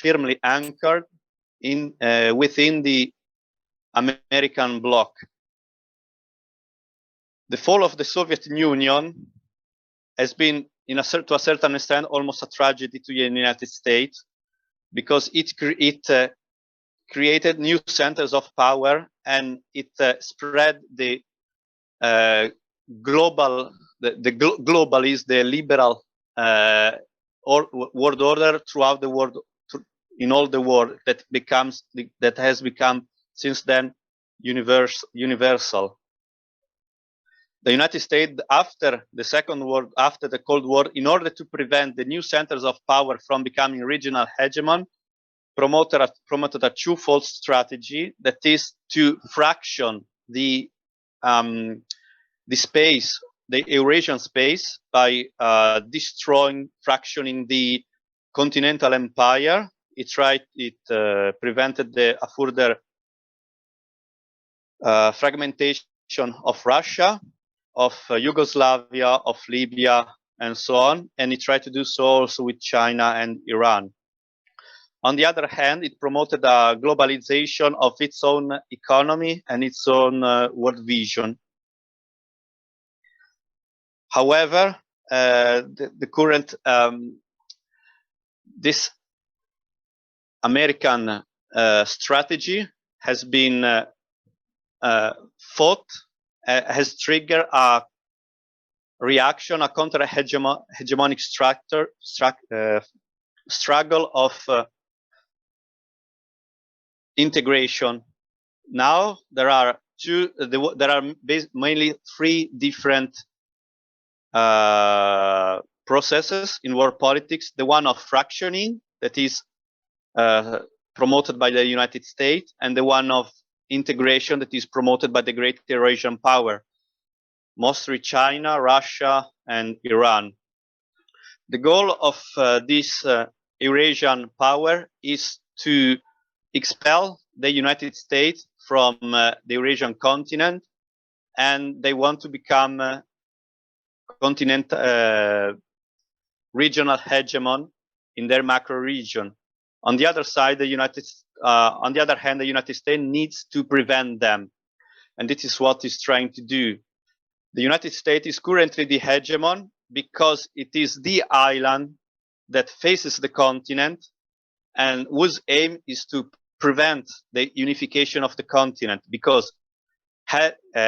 firmly anchored within the American bloc. The fall of the Soviet Union has been, to a certain extent, almost a tragedy to the United States, because it created new centers of power, and it spread the global is the liberal world order throughout the world, in all the world, that has become since then universal. The United States, after the Cold War, in order to prevent the new centers of power from becoming regional hegemon, promoted a twofold strategy, that is to fraction the space, the Eurasian space, by fractioning the continental empire. It prevented a further fragmentation of Russia, of Yugoslavia, of Libya, and so on. And it tried to do so also with China and Iran. On the other hand, it promoted a globalization of its own economy and its own world vision. However, the current this American strategy has been has triggered a reaction, a counter-hegemonic struggle of integration. Now there are mainly three different processes in world politics. The one of fractioning, that is promoted by the United States, and the one of integration that is promoted by the great Eurasian power, mostly China, Russia, and Iran. The goal of this Eurasian power is to expel the United States from the Eurasian continent, and they want to become regional hegemon in their macro region. On the other side, on the other hand, the United States needs to prevent them, and this is what it's trying to do. The United States is currently the hegemon because it is the island that faces the continent and whose aim is to prevent the unification of the continent, because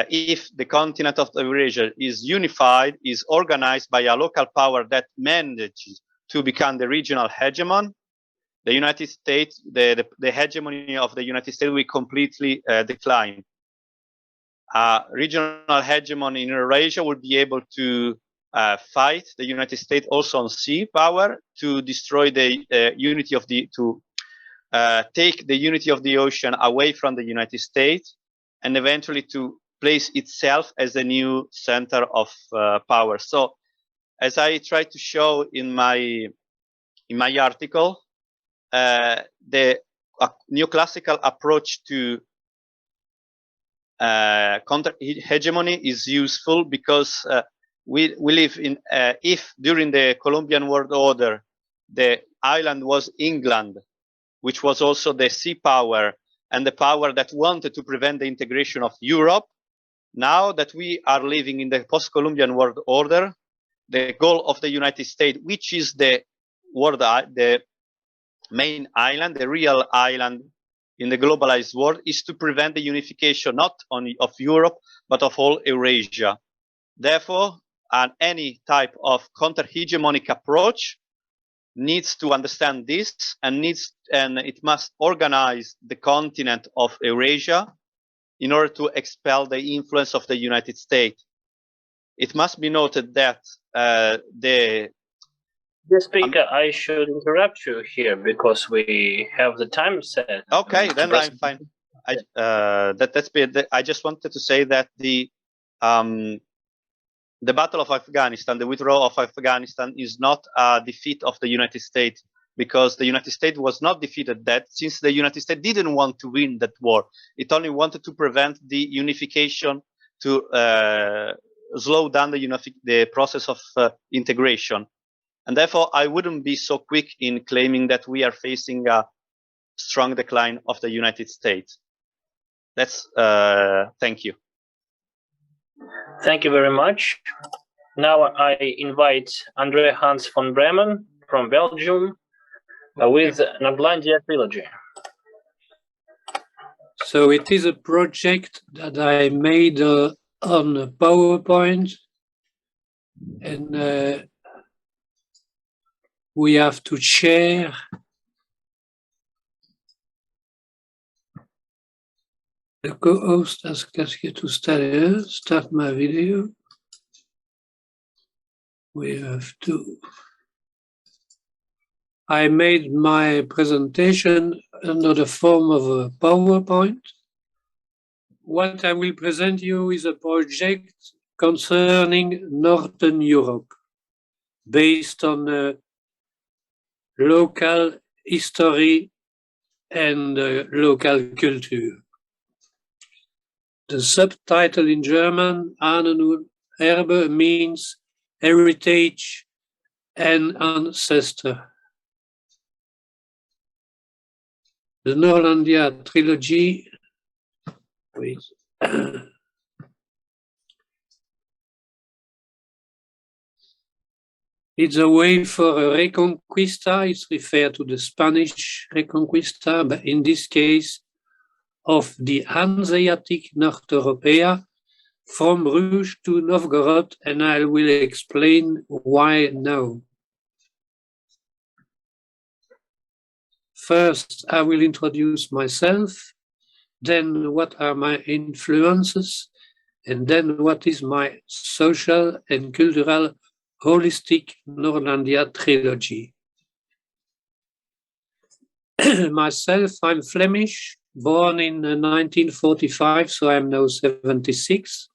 if the continent of Eurasia is unified, is organized by a local power that manages to become the regional hegemon, the United States, the hegemony of the United States will completely decline. Regional hegemon in Eurasia will be able to fight the United States also on sea power to destroy the unity of take the unity of the ocean away from the United States, and eventually to place itself as a new center of power. So, as I try to show in my article, the neoclassical approach to counter-hegemony is useful because we live in, if during the Columbian world order, the island was England, which was also the sea power and the power that wanted to prevent the integration of Europe. Now that we are living in the post-Columbian world order, the goal of the United States, which is the main island, the real island in the globalized world, is to prevent the unification not only of Europe, but of all Eurasia. Therefore, any type of counter-hegemonic approach needs to understand this and it must organize the continent of Eurasia in order to expel the influence of the United States. It must be noted that the speaker, I should interrupt you here because we have the time set. Okay, then I'm fine. I just wanted to say that the Battle of Afghanistan, the withdrawal of Afghanistan, is not a defeat of the United States, because the United States was not defeated that, since the United States didn't want to win that war. It only wanted to prevent the unification, to slow down the process of integration. And therefore, I wouldn't be so quick in claiming that we are facing a strong decline of the United States. That's thank you. Thank you very much. Now I invite Andre Hans von Bremen from Belgium with Nordlandia trilogy. So it is a project that I made on a PowerPoint, and we have to share the co-host has casqué to start my video. We have to. I made my presentation under the form of a PowerPoint. What I will present you is a project concerning Northern Europe, based on local history and local culture. The subtitle in German, Ahnen und Erbe, means heritage and ancestor. The Norlandia trilogy, wait. It's a way for a reconquista. It's referred to the Spanish reconquista, but in this case, of the Hanseatic North Europea from Bruges to Novgorod, and I will explain why now. First, I will introduce myself, then what are my influences, and then what is my social and cultural holistic Norlandia trilogy. Myself, I'm Flemish, born in 1945, so I'm now 76.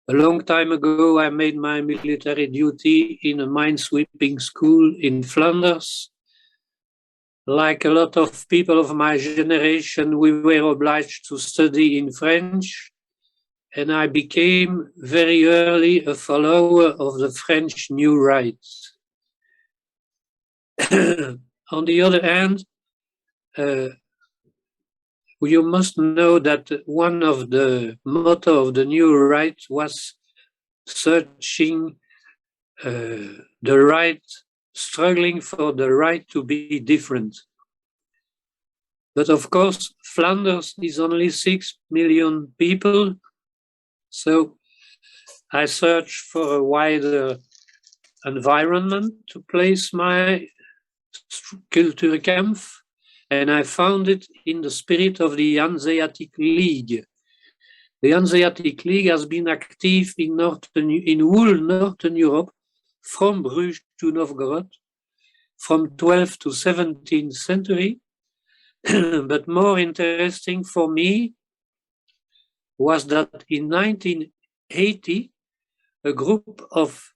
A long time ago, I made my military duty in a minesweeping school in Flanders. Like a lot of people of my generation, we were obliged to study in French, and I became very early a follower of the French New Right. On the other hand, you must know that one of the motto of the New Right was searching the right, struggling for the right to be different. But of course, Flanders is only 6 million people, so I searched for a wider environment to place my Kulturkampf, and I found it in the spirit of the Hanseatic League. The Hanseatic League has been active in whole Northern Europe from Bruges to Novgorod from 12th to 17th century. But more interesting for me was that in 1980, a group of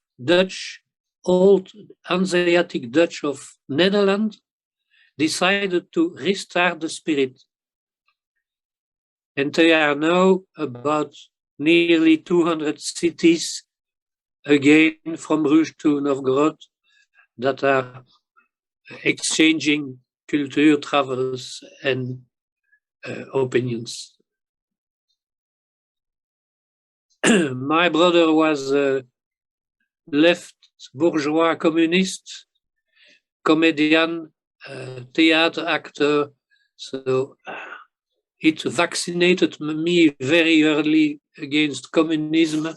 old Hanseatic Dutch of Netherlands decided to restart the spirit. And there are now about nearly 200 cities, again from Bruges to Novgorod, that are exchanging culture, travels, and opinions. My brother was a left bourgeois communist, comedian, theater actor, so it vaccinated me very early against communism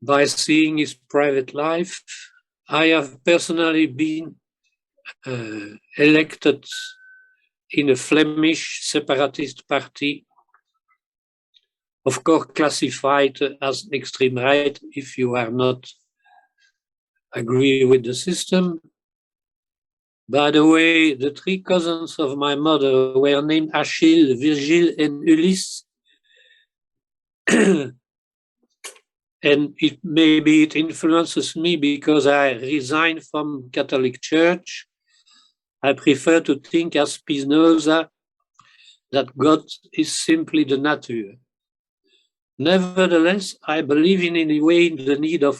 by seeing his private life. I have personally been elected in a Flemish separatist party, of course classified as extreme right if you are not agree with the system. By the way, the 3 cousins of my mother were named Achille, Virgile, and Ulysse. And maybe it influences me because I resigned from Catholic Church. I prefer to think as Spinoza that God is simply the nature. Nevertheless, I believe in a way in the need of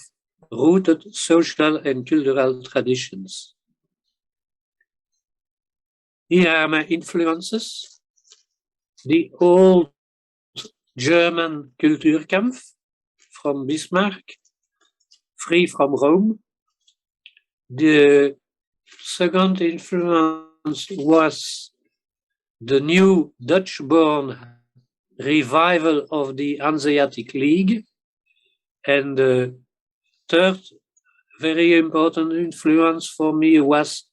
rooted social and cultural traditions. Here are my influences. The old German Kulturkampf from Bismarck, free from Rome. The second influence was the new Dutch-born revival of the Hanseatic League. And the third very important influence for me was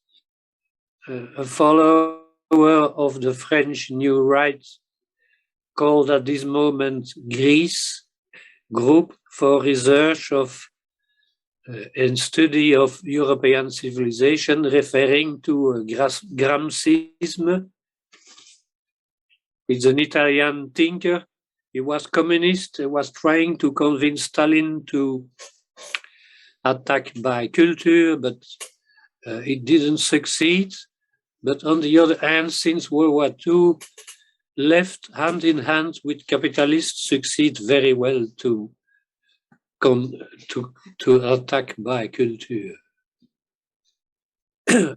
a follower of the French New Right, called at this moment GRIS, Group for Research of and Study of European Civilization, referring to Gramscism. It's an Italian thinker. He was communist. He was trying to convince Stalin to attack by culture, but it didn't succeed. But on the other hand, since World War II, left hand in hand with capitalists succeed very well to attack by culture.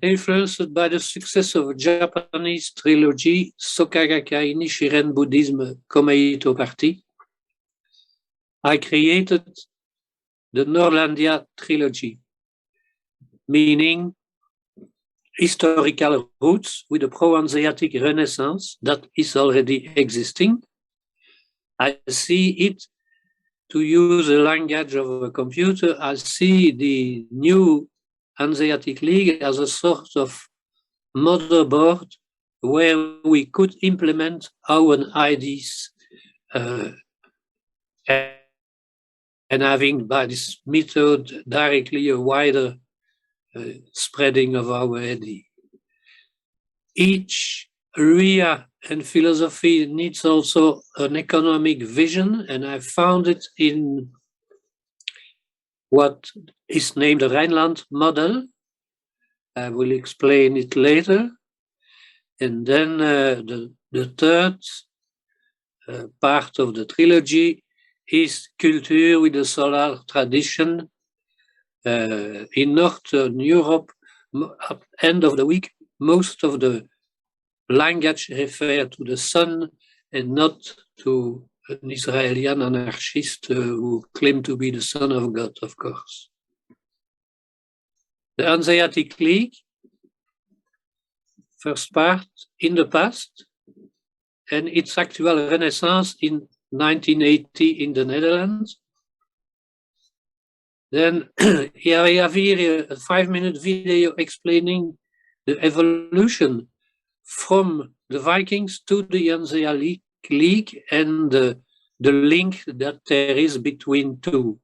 influenced by the success of Japanese trilogy Sokagakai Nichiren Buddhism Komeito Party, I created the Norlandia trilogy, meaning historical roots with a pro-Hanseatic renaissance that is already existing. I see it, to use the language of a computer, I see the new Hanseatic League as a sort of motherboard where we could implement our ideas and having by this method directly a wider spreading of our idea. Each area and philosophy needs also an economic vision, and I found it in what is named the Rhineland model. I will explain it later. And then the third part of the trilogy is culture with the solar tradition. In Northern Europe, at the end of the week, most of the language refer to the sun and not to an Israeli anarchist who claimed to be the son of God, of course. The Hanseatic League, first part, in the past, and its actual renaissance in 1980 in the Netherlands. Then here we have here a 5-minute video explaining the evolution from the Vikings to the Hanseatic League and the link that there is between two.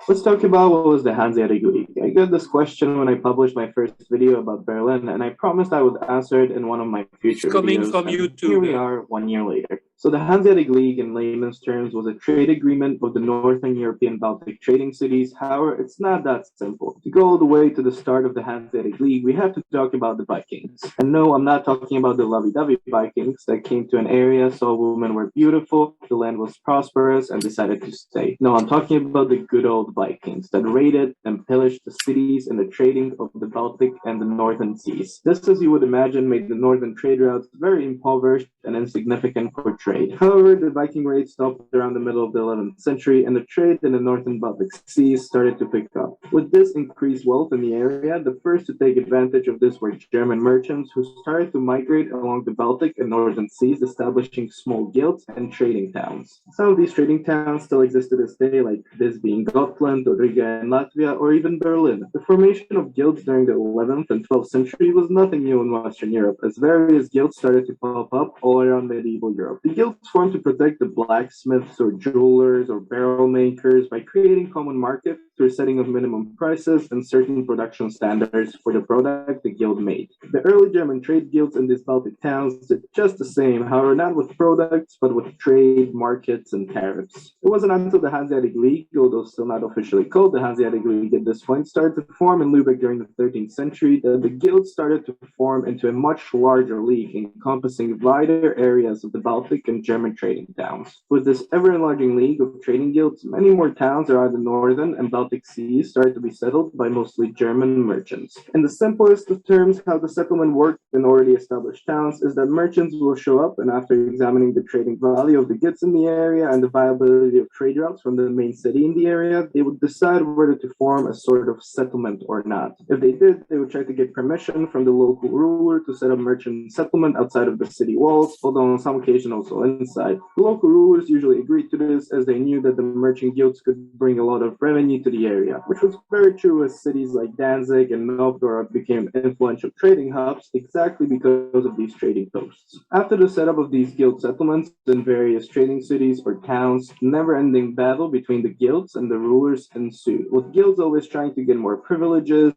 Let's talk about what was the Hanseatic League. I got this question when I published my first video about Berlin, and I promised I would answer it in one of my future It's coming videos. from YouTube. Here we are 1 year later. So the Hanseatic League, in layman's terms, was a trade agreement of the Northern European Baltic trading cities. However, it's not that simple. To go all the way to the start of the Hanseatic League, we have to talk about the Vikings. And no, I'm not talking about the lovey-dovey Vikings that came to an area, saw women were beautiful, the land was prosperous, and decided to stay. No, I'm talking about the good old Vikings that raided and pillaged the cities and the trading of the Baltic and the Northern Seas. This, as you would imagine, made the northern trade routes very impoverished and insignificant for trade. However, the Viking raids stopped around the middle of the 11th century, and the trade in the northern Baltic seas started to pick up. With this increased wealth in the area, the first to take advantage of this were German merchants who started to migrate along the Baltic and northern seas, establishing small guilds and trading towns. Some of these trading towns still exist to this day, like this being Gotland, Riga in Latvia, or even Berlin. The formation of guilds during the 11th and 12th century was nothing new in Western Europe, as various guilds started to pop up all around medieval Europe. The guilds formed to protect the blacksmiths or jewelers or barrel makers by creating common markets through setting of minimum prices and certain production standards for the product the guild made. The early German trade guilds in these Baltic towns did just the same, however not with products, but with trade, markets, and tariffs. It wasn't until the Hanseatic League, although still not officially called the Hanseatic League at this point, started to form in Lübeck during the 13th century that the guilds started to form into a much larger league encompassing wider areas of the Baltic and German trading towns. With this ever-enlarging league of trading guilds, many more towns around the northern and Baltic seas started to be settled by mostly German merchants. In the simplest of terms, how the settlement worked in already established towns is that merchants will show up, and after examining the trading value of the goods in the area and the viability of trade routes from the main city in the area, they would decide whether to form a sort of settlement or not. If they did, they would try to get permission from the local ruler to set up merchant settlement outside of the city walls, although on some occasions also inside. The local rulers usually agreed to this as they knew that the merchant guilds could bring a lot of revenue to the area, which was very true as cities like Danzig and Novgorod became influential trading hubs exactly because of these trading posts. After the setup of these guild settlements in various trading cities or towns, never-ending battle between the guilds and the rulers ensued, with guilds always trying to get more privileges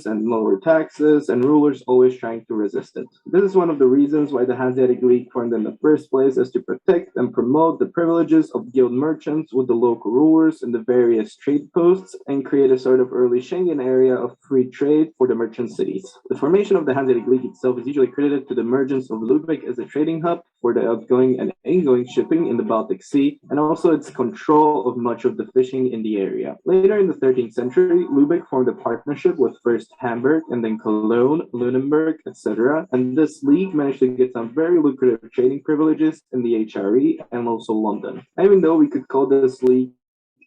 and lower taxes, and rulers always trying to resist it. This is one of the reasons why the Hanseatic League formed in the first place, is to protect and promote the privileges of guild merchants with the local rulers in the various trade posts and create a sort of early Schengen area of free trade for the merchant cities. The formation of the Hanseatic League itself is usually credited to the emergence of Lübeck as a trading hub for the outgoing and ingoing shipping in the Baltic Sea, and also its control of much of the fishing in the area. Later in the 13th century, Lübeck formed a partnership with first first Hamburg and then Cologne, Lunenburg, etc. And this league managed to get some very lucrative trading privileges in the HRE and also London. Even though we could call this league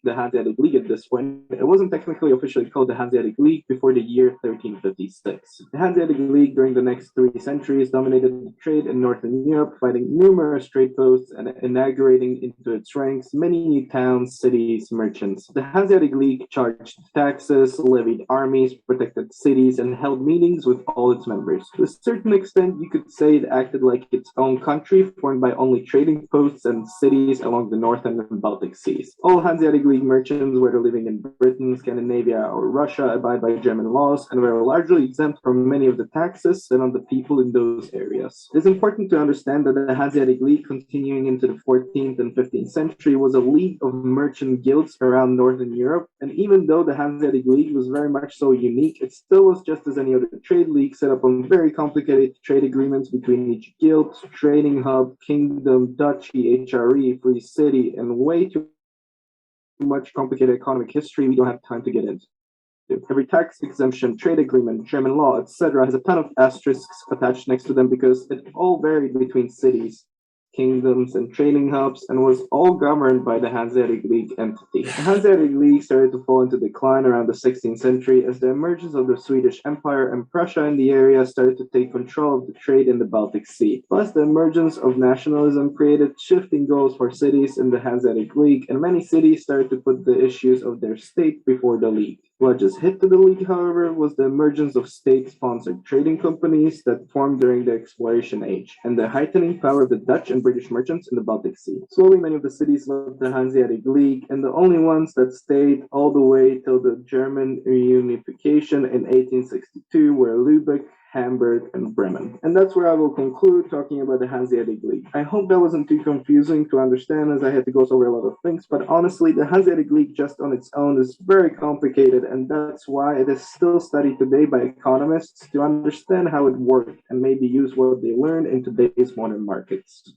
the Hanseatic League at this point, it wasn't technically officially called the Hanseatic League before the year 1356. The Hanseatic League during the next 3 centuries dominated the trade in Northern Europe, fighting numerous trade posts and inaugurating into its ranks many new towns, cities, merchants. The Hanseatic League charged taxes, levied armies, protected cities, and held meetings with all its members. To a certain extent, you could say it acted like its own country, formed by only trading posts and cities along the Northern and Baltic seas. All Hanseatic League merchants, whether living in Britain, Scandinavia, or Russia, abide by German laws and were largely exempt from many of the taxes set on the people in those areas. It is important to understand that the Hanseatic League, continuing into the 14th and 15th century, was a league of merchant guilds around Northern Europe, and even though the Hanseatic League was very much so unique, it still was just as any other trade league set up on very complicated trade agreements between each guild, trading hub, kingdom, duchy, HRE, free city, and way too much complicated economic history we don't have time to get into. Every tax exemption, trade agreement, German law, etc. has a ton of asterisks attached next to them because it all varied between cities, kingdoms, and trading hubs, and was all governed by the Hanseatic League entity. The Hanseatic League started to fall into decline around the 16th century as the emergence of the Swedish Empire and Prussia in the area started to take control of the trade in the Baltic Sea. Plus, the emergence of nationalism created shifting goals for cities in the Hanseatic League, and many cities started to put the issues of their state before the League. What just hit to the League, however, was the emergence of state-sponsored trading companies that formed during the exploration age, and the heightening power of the Dutch and British merchants in the Baltic Sea. Slowly, many of the cities left the Hanseatic League, and the only ones that stayed all the way till the German reunification in 1862 were Lübeck, Hamburg, and Bremen. And that's where I will conclude talking about the Hanseatic League. I hope that wasn't too confusing to understand as I had to go over a lot of things, but honestly, the Hanseatic League just on its own is very complicated, and that's why it is still studied today by economists to understand how it worked and maybe use what they learned in today's modern markets.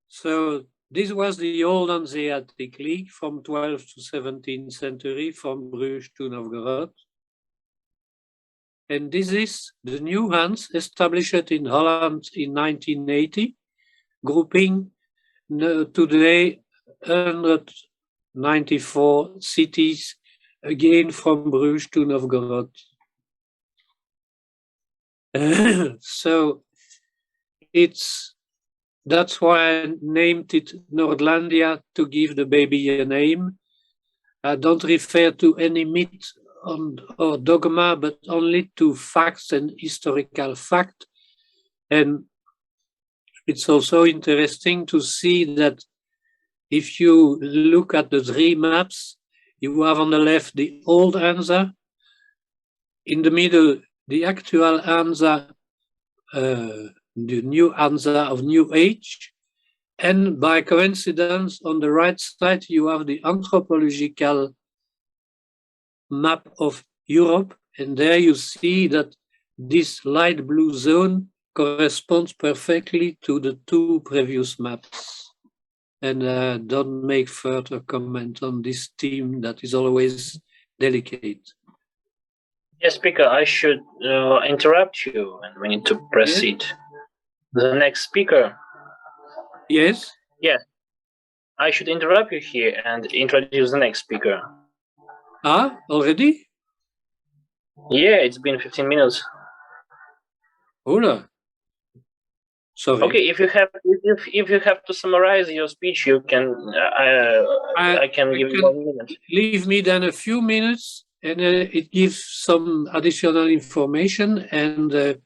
So this was the old Hanseatic League from 12th to 17th century, from Bruges to Novgorod. And this is the new Hanse established in Holland in 1980, grouping today 194 cities, again from Bruges to Novgorod. So that's why I named it Nordlandia, to give the baby a name. I don't refer to any myth or dogma, but only to facts and historical fact. And it's also interesting to see that if you look at the 3 maps, you have on the left the old Hansa, in the middle the actual Hansa, the new Hansa of New Age, and by coincidence on the right side you have the anthropological map of Europe, and there you see that this light blue zone corresponds perfectly to the 2 previous maps. And don't make further comment on this theme that is always delicate. Yes, speaker, I should interrupt you, and we need to proceed. Yes. The next speaker. Yes? Yes. I should interrupt you here and introduce the next speaker. Ah, already? Yeah, it's been 15 minutes. Hola. Sorry. Okay, if you have to summarize your speech, you can. I can give you 1 minute. Leave me then a few minutes, and it gives some additional information, and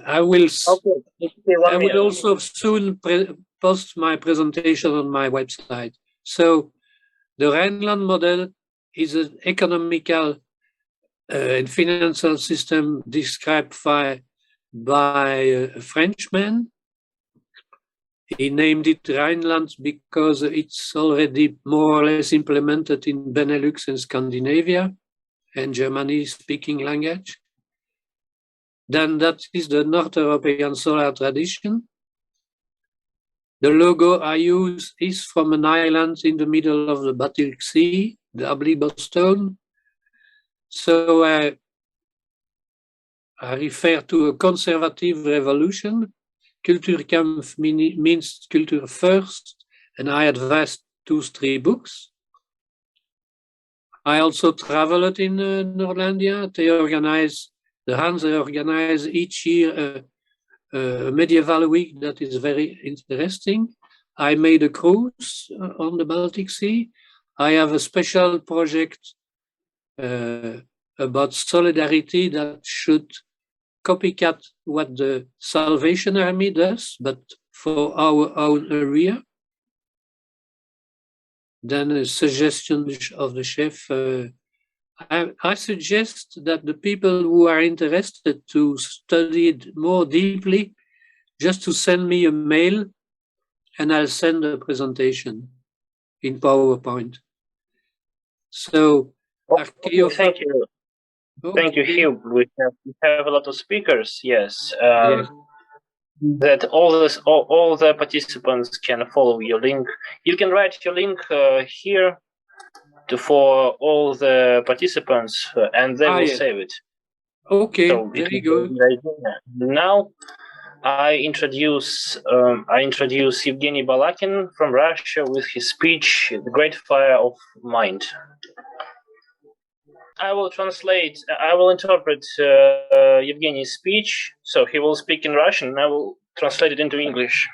I will. Okay, I will also soon post my presentation on my website. So, the Rhineland model is an economical and financial system described by a Frenchman. He named it Rhineland because it's already more or less implemented in Benelux and Scandinavia and Germany-speaking language. then that is the North European solar tradition. The logo I use is from an island in the middle of the Baltic Sea, the Ablibo stone. So I refer to a conservative revolution. Cultuurkampf means culture first, and I advised 2-3 books. I also traveled in Norlandia. The Hanse organize each year a medieval week that is very interesting. I made a cruise on the Baltic Sea. I have a special project about solidarity that should copycat what the Salvation Army does, but for our own area. Then a suggestion of the chef. I suggest that the people who are interested to study it more deeply, just to send me a mail and I'll send a presentation in PowerPoint. So, thank you. Okay. Thank you, Hugh. We have a lot of speakers, yes. Yes. That all the participants can follow your link. You can write your link here for all the participants, and they will save it. Okay, So very good. Now, I introduce Evgeny Balakin from Russia with his speech, "The Great Fire of Mind." I will interpret Evgeny's speech, so he will speak in Russian, and I will translate it into English.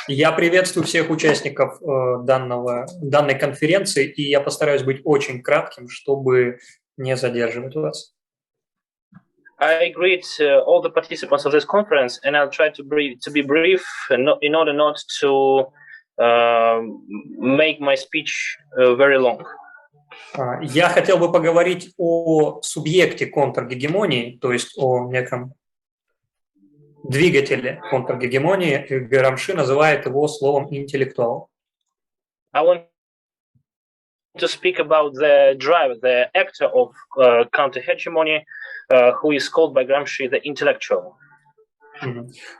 Я приветствую всех участников данной конференции, и я постараюсь быть очень кратким, чтобы не задерживать вас. I greet all the participants of this conference, and I'll try to be brief in order not to make my speech very long. Я хотел бы поговорить о субъекте контргегемонии, то есть о неком двигателе контргегемонии. Грамши называет его словом «интеллектуал». I want to speak about the driver, the actor of counter-hegemony, who is called by Gramsci the intellectual.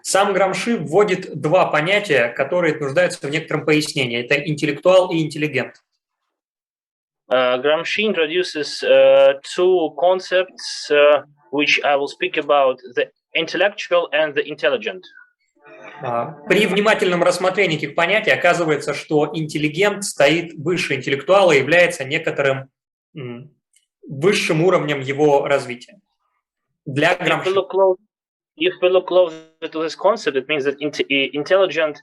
Сам Грамши вводит два понятия, которые нуждаются в некотором пояснении. Это интеллектуал и интеллигент. Gramsci introduces two concepts which I will speak about: the intellectual and the intelligent. При внимательном рассмотрении этих понятий оказывается, что интеллигент стоит выше интеллектуала и является некоторым высшим уровнем его развития. Для Грамши. If we look closer to this concept, it means that intelligent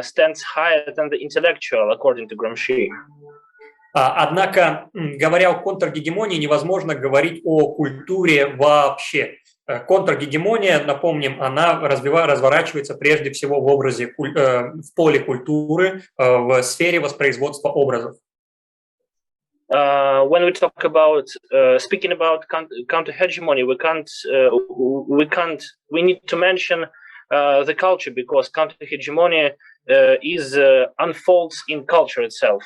stands higher than the intellectual, according to Gramsci. Однако, говоря о контргегемонии, невозможно говорить о культуре вообще. Контргегемония, напомним, она разворачивается прежде всего в поле культуры, в сфере воспроизводства образов. When we talk about speaking about counter-hegemony, we need to mention the culture, because counter-hegemony unfolds in culture itself.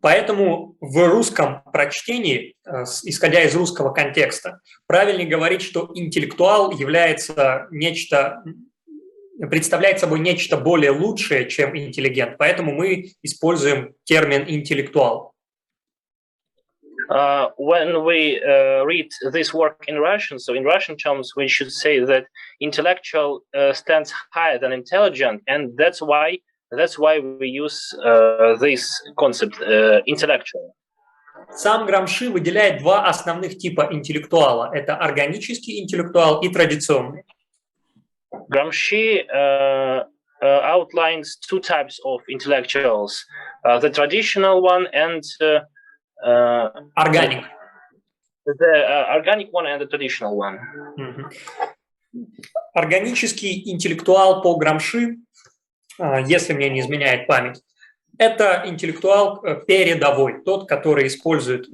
Поэтому в русском прочтении, исходя из русского контекста, правильнее говорить, что интеллектуал представляет собой нечто более лучшее, чем интеллигент. Поэтому мы используем термин «интеллектуал». When we read this work in Russian, so in Russian terms, we should say that intellectual stands higher than intelligent, and that's why we use this concept, intellectual. Сам Грамши выделяет два основных типа интеллектуала. Это органический интеллектуал и традиционный. Gramsci outlines two types of intellectuals, the traditional one and Органик. The organic one and the traditional one. Органический интеллектуал по Грамши, если мне не изменяет память, это интеллектуал передовой, тот, который использует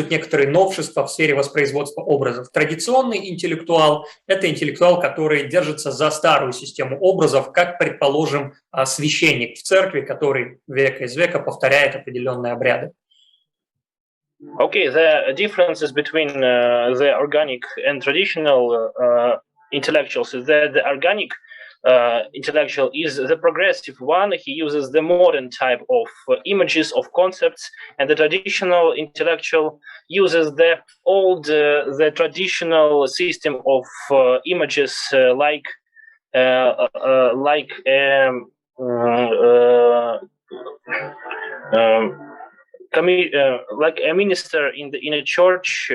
некоторые новшества в сфере воспроизводства образов. Традиционный интеллектуал – это интеллектуал, который держится за старую систему образов, как, предположим, священник в церкви, который век из века повторяет определенные обряды. Okay, the differences between the organic and traditional intellectuals is that the organic intellectual is the progressive one. He uses the modern type of images, of concepts, and the traditional intellectual uses the old, the traditional system of images like like a minister in a church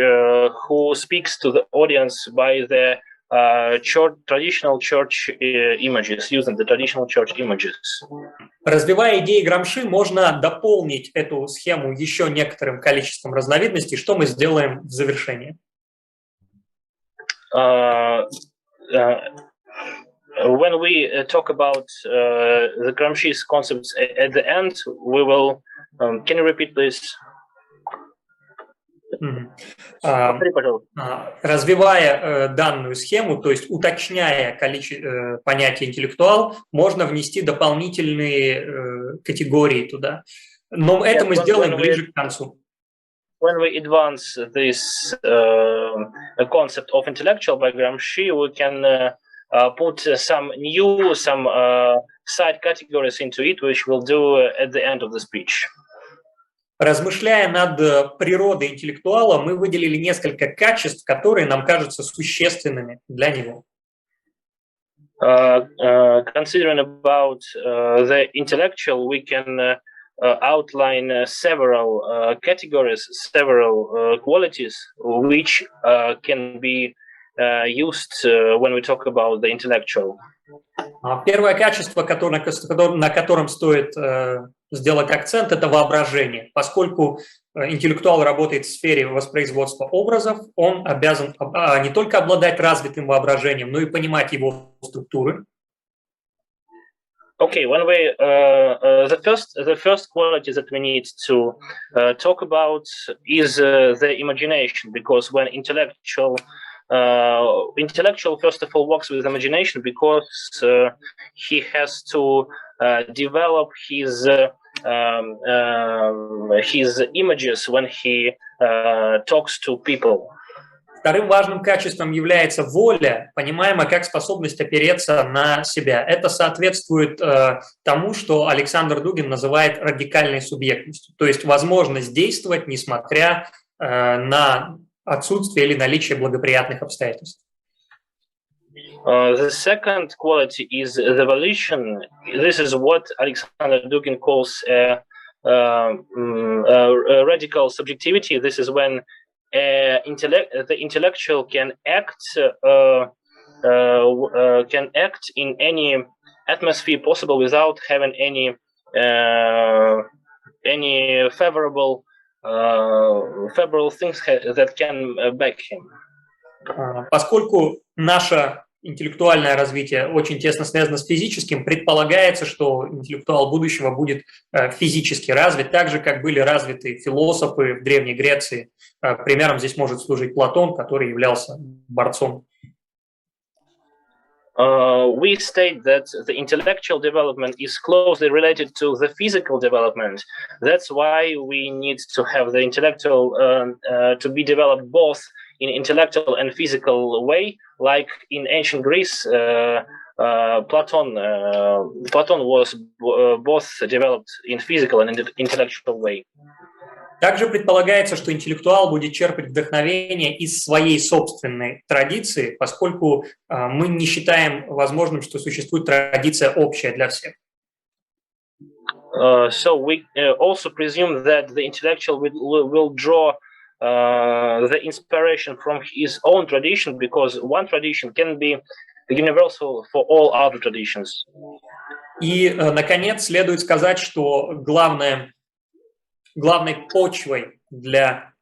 who speaks to the audience by the traditional church images, using the traditional church images. Развивая идеи Грамши, можно дополнить эту схему еще некоторым количеством разновидностей. Что мы сделаем в завершении? When we talk about the Gramsci's concepts at the end, we will. Can you repeat, please? Развивая данную схему, то есть уточняя понятие интеллектуал, можно внести дополнительные категории туда. Но это мы сделаем ближе к концу. When we advance this concept of intellectual by Gramsci, we can put some side categories into it, which we'll do at the end of the speech. Размышляя над природой интеллектуала, мы выделили несколько качеств, которые нам кажутся существенными для него. Considering about the intellectual, we can outline several categories, several qualities, which can be used when we talk about the intellectual. Первое качество, на котором стоит сделать акцент, это воображение. Поскольку интеллектуал работает в сфере воспроизводства образов, он обязан не только обладать развитым воображением, но и понимать его структуры. Okay, when we the first quality that we need to talk about is the imagination, because when intellectual first of all works with imagination, because he has to develop his images when he talks to people. Вторым важным качеством является воля, понимаемая как способность опереться на себя. Это соответствует тому, что Александр Дугин называет радикальной субъектностью, то есть возможность действовать, несмотря на отсутствие или наличие благоприятных обстоятельств. The second quality is the volition. This is what Alexander Dugin calls radical subjectivity. This is when the intellectual can act in any atmosphere possible without having any favorable things that can back him. Поскольку наше интеллектуальное развитие очень тесно связано с физическим, предполагается, что интеллектуал будущего будет физически развит, так же, как были развиты философы в Древней Греции. Примером здесь может служить Платон, который являлся борцом. We state that the intellectual development is closely related to the physical development. That's why we need to have the intellectual to be developed both in intellectual and physical way, like in ancient Greece. Platon was both developed in physical and intellectual way. Также предполагается, что интеллектуал будет черпать вдохновение из своей собственной традиции, поскольку мы не считаем возможным, что существует традиция общая для всех. So we also presume that the intellectual will draw the inspiration from his own tradition, because one tradition can be universal for all other traditions. И, наконец, следует сказать, что главной почвой для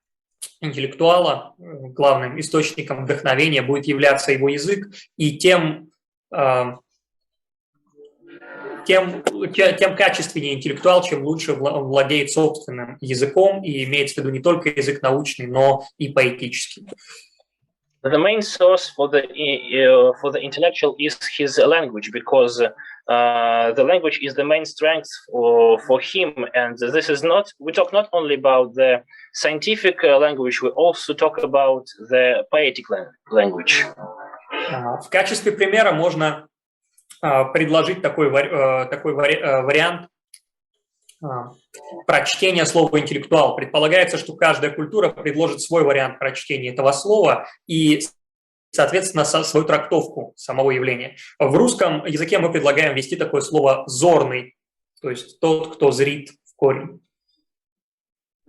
интеллектуала, главным источником вдохновения будет являться его язык, и тем качественнее интеллектуал, чем лучше владеет собственным языком, и имеется в виду не только язык научный, но и поэтический. The main source for the intellectual is his language, because the language is the main strength for him. And this is not, we talk not only about the scientific language, we also talk about the poetic language. В качестве примера можно предложить такой вариант прочтения слова «интеллектуал». Предполагается, что каждая культура предложит свой вариант прочтения этого слова и, соответственно, свою трактовку самого явления. В русском языке мы предлагаем ввести такое слово «зорный», то есть тот, кто зрит в корень.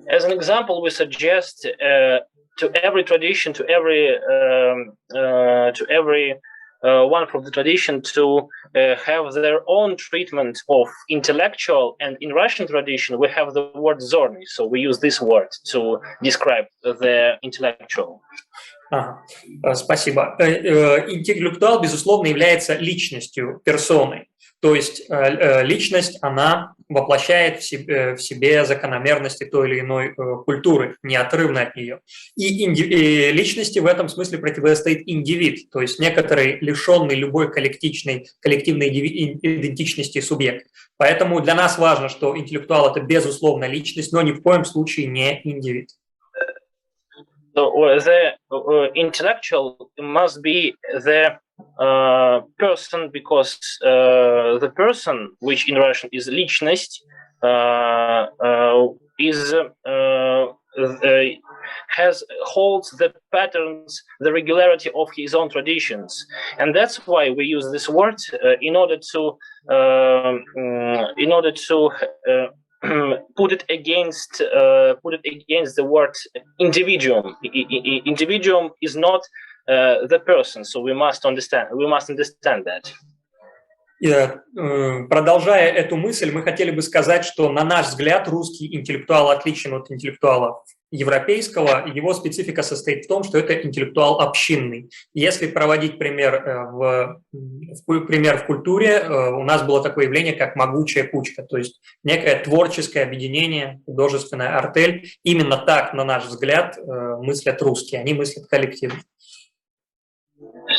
As an example, we suggest to every tradition, to every one from the tradition to have their own treatment of intellectual, and in Russian tradition we have the word zorny, so we use this word to describe the intellectual. Спасибо. Интеллектуал, безусловно, является личностью, персоной. То есть личность, она воплощает в себе закономерности той или иной культуры, неотрывно от нее. И личности в этом смысле противостоит индивид, то есть некоторый лишенный любой коллективной идентичности субъект. Поэтому для нас важно, что интеллектуал – это безусловно личность, но ни в коем случае не индивид. So the intellectual must be the person, because the person, which in Russian is личность, holds the patterns, the regularity of his own traditions, and that's why we use this word in order to put it against the word individuum. Individuum is not the person, so we must understand that. Продолжая эту мысль, мы хотели бы сказать, что, на наш взгляд, русский интеллектуал отличен от интеллектуала европейского. Его специфика состоит в том, что это интеллектуал общинный. Если проводить пример в культуре, у нас было такое явление, как могучая кучка, то есть некое творческое объединение, художественная артель. Именно так, на наш взгляд, мыслят русские, они мыслят коллективно.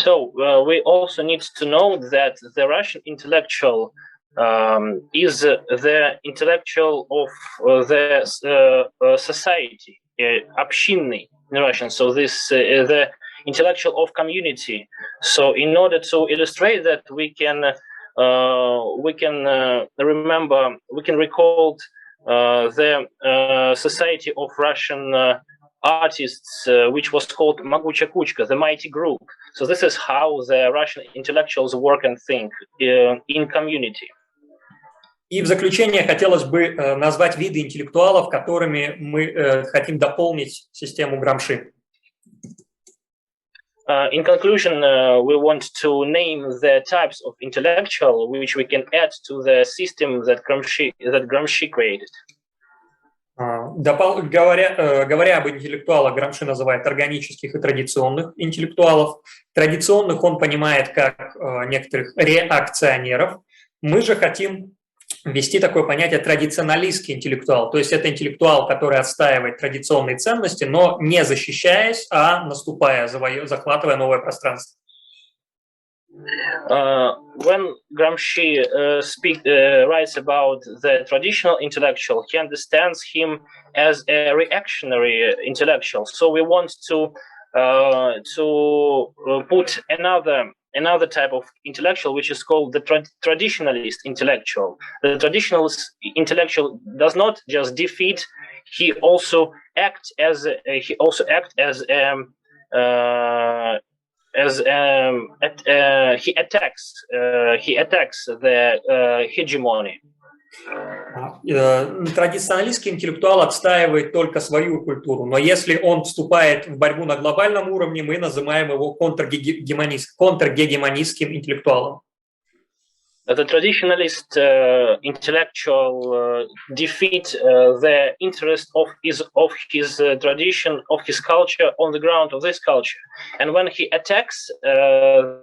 So we also need to know that the Russian intellectual is the intellectual of the society, общинный in Russian. So this the intellectual of community. So in order to illustrate that, we can recall the society of Russian artists, which was called Могучая кучка, the mighty group. So this is how the Russian intellectuals work and think in community. И в заключение хотелось бы назвать виды интеллектуалов, которыми мы хотим дополнить систему Грамши. In conclusion, we want to name the types of intellectual which we can add to the system that Gramsci created. Говоря об интеллектуалах, Грамши называет органических и традиционных интеллектуалов. Традиционных он понимает как некоторых реакционеров. Мы же хотим ввести такое понятие традиционалистский интеллектуал. То есть это интеллектуал, который отстаивает традиционные ценности, но не защищаясь, а наступая, захватывая новое пространство. When Gramsci writes about the traditional intellectual, he understands him as a reactionary intellectual. So we want to put another type of intellectual, which is called the traditionalist intellectual. The traditionalist intellectual does not just defeat; he also acts as he attacks the hegemony. Традиционалистский интеллектуал отстаивает только свою культуру, но если он вступает в борьбу на глобальном уровне, мы называем его контргегемонистским интеллектуалом. The traditionalist intellectual defeat the interest of his tradition, of his culture on the ground of this culture, and when he attacks the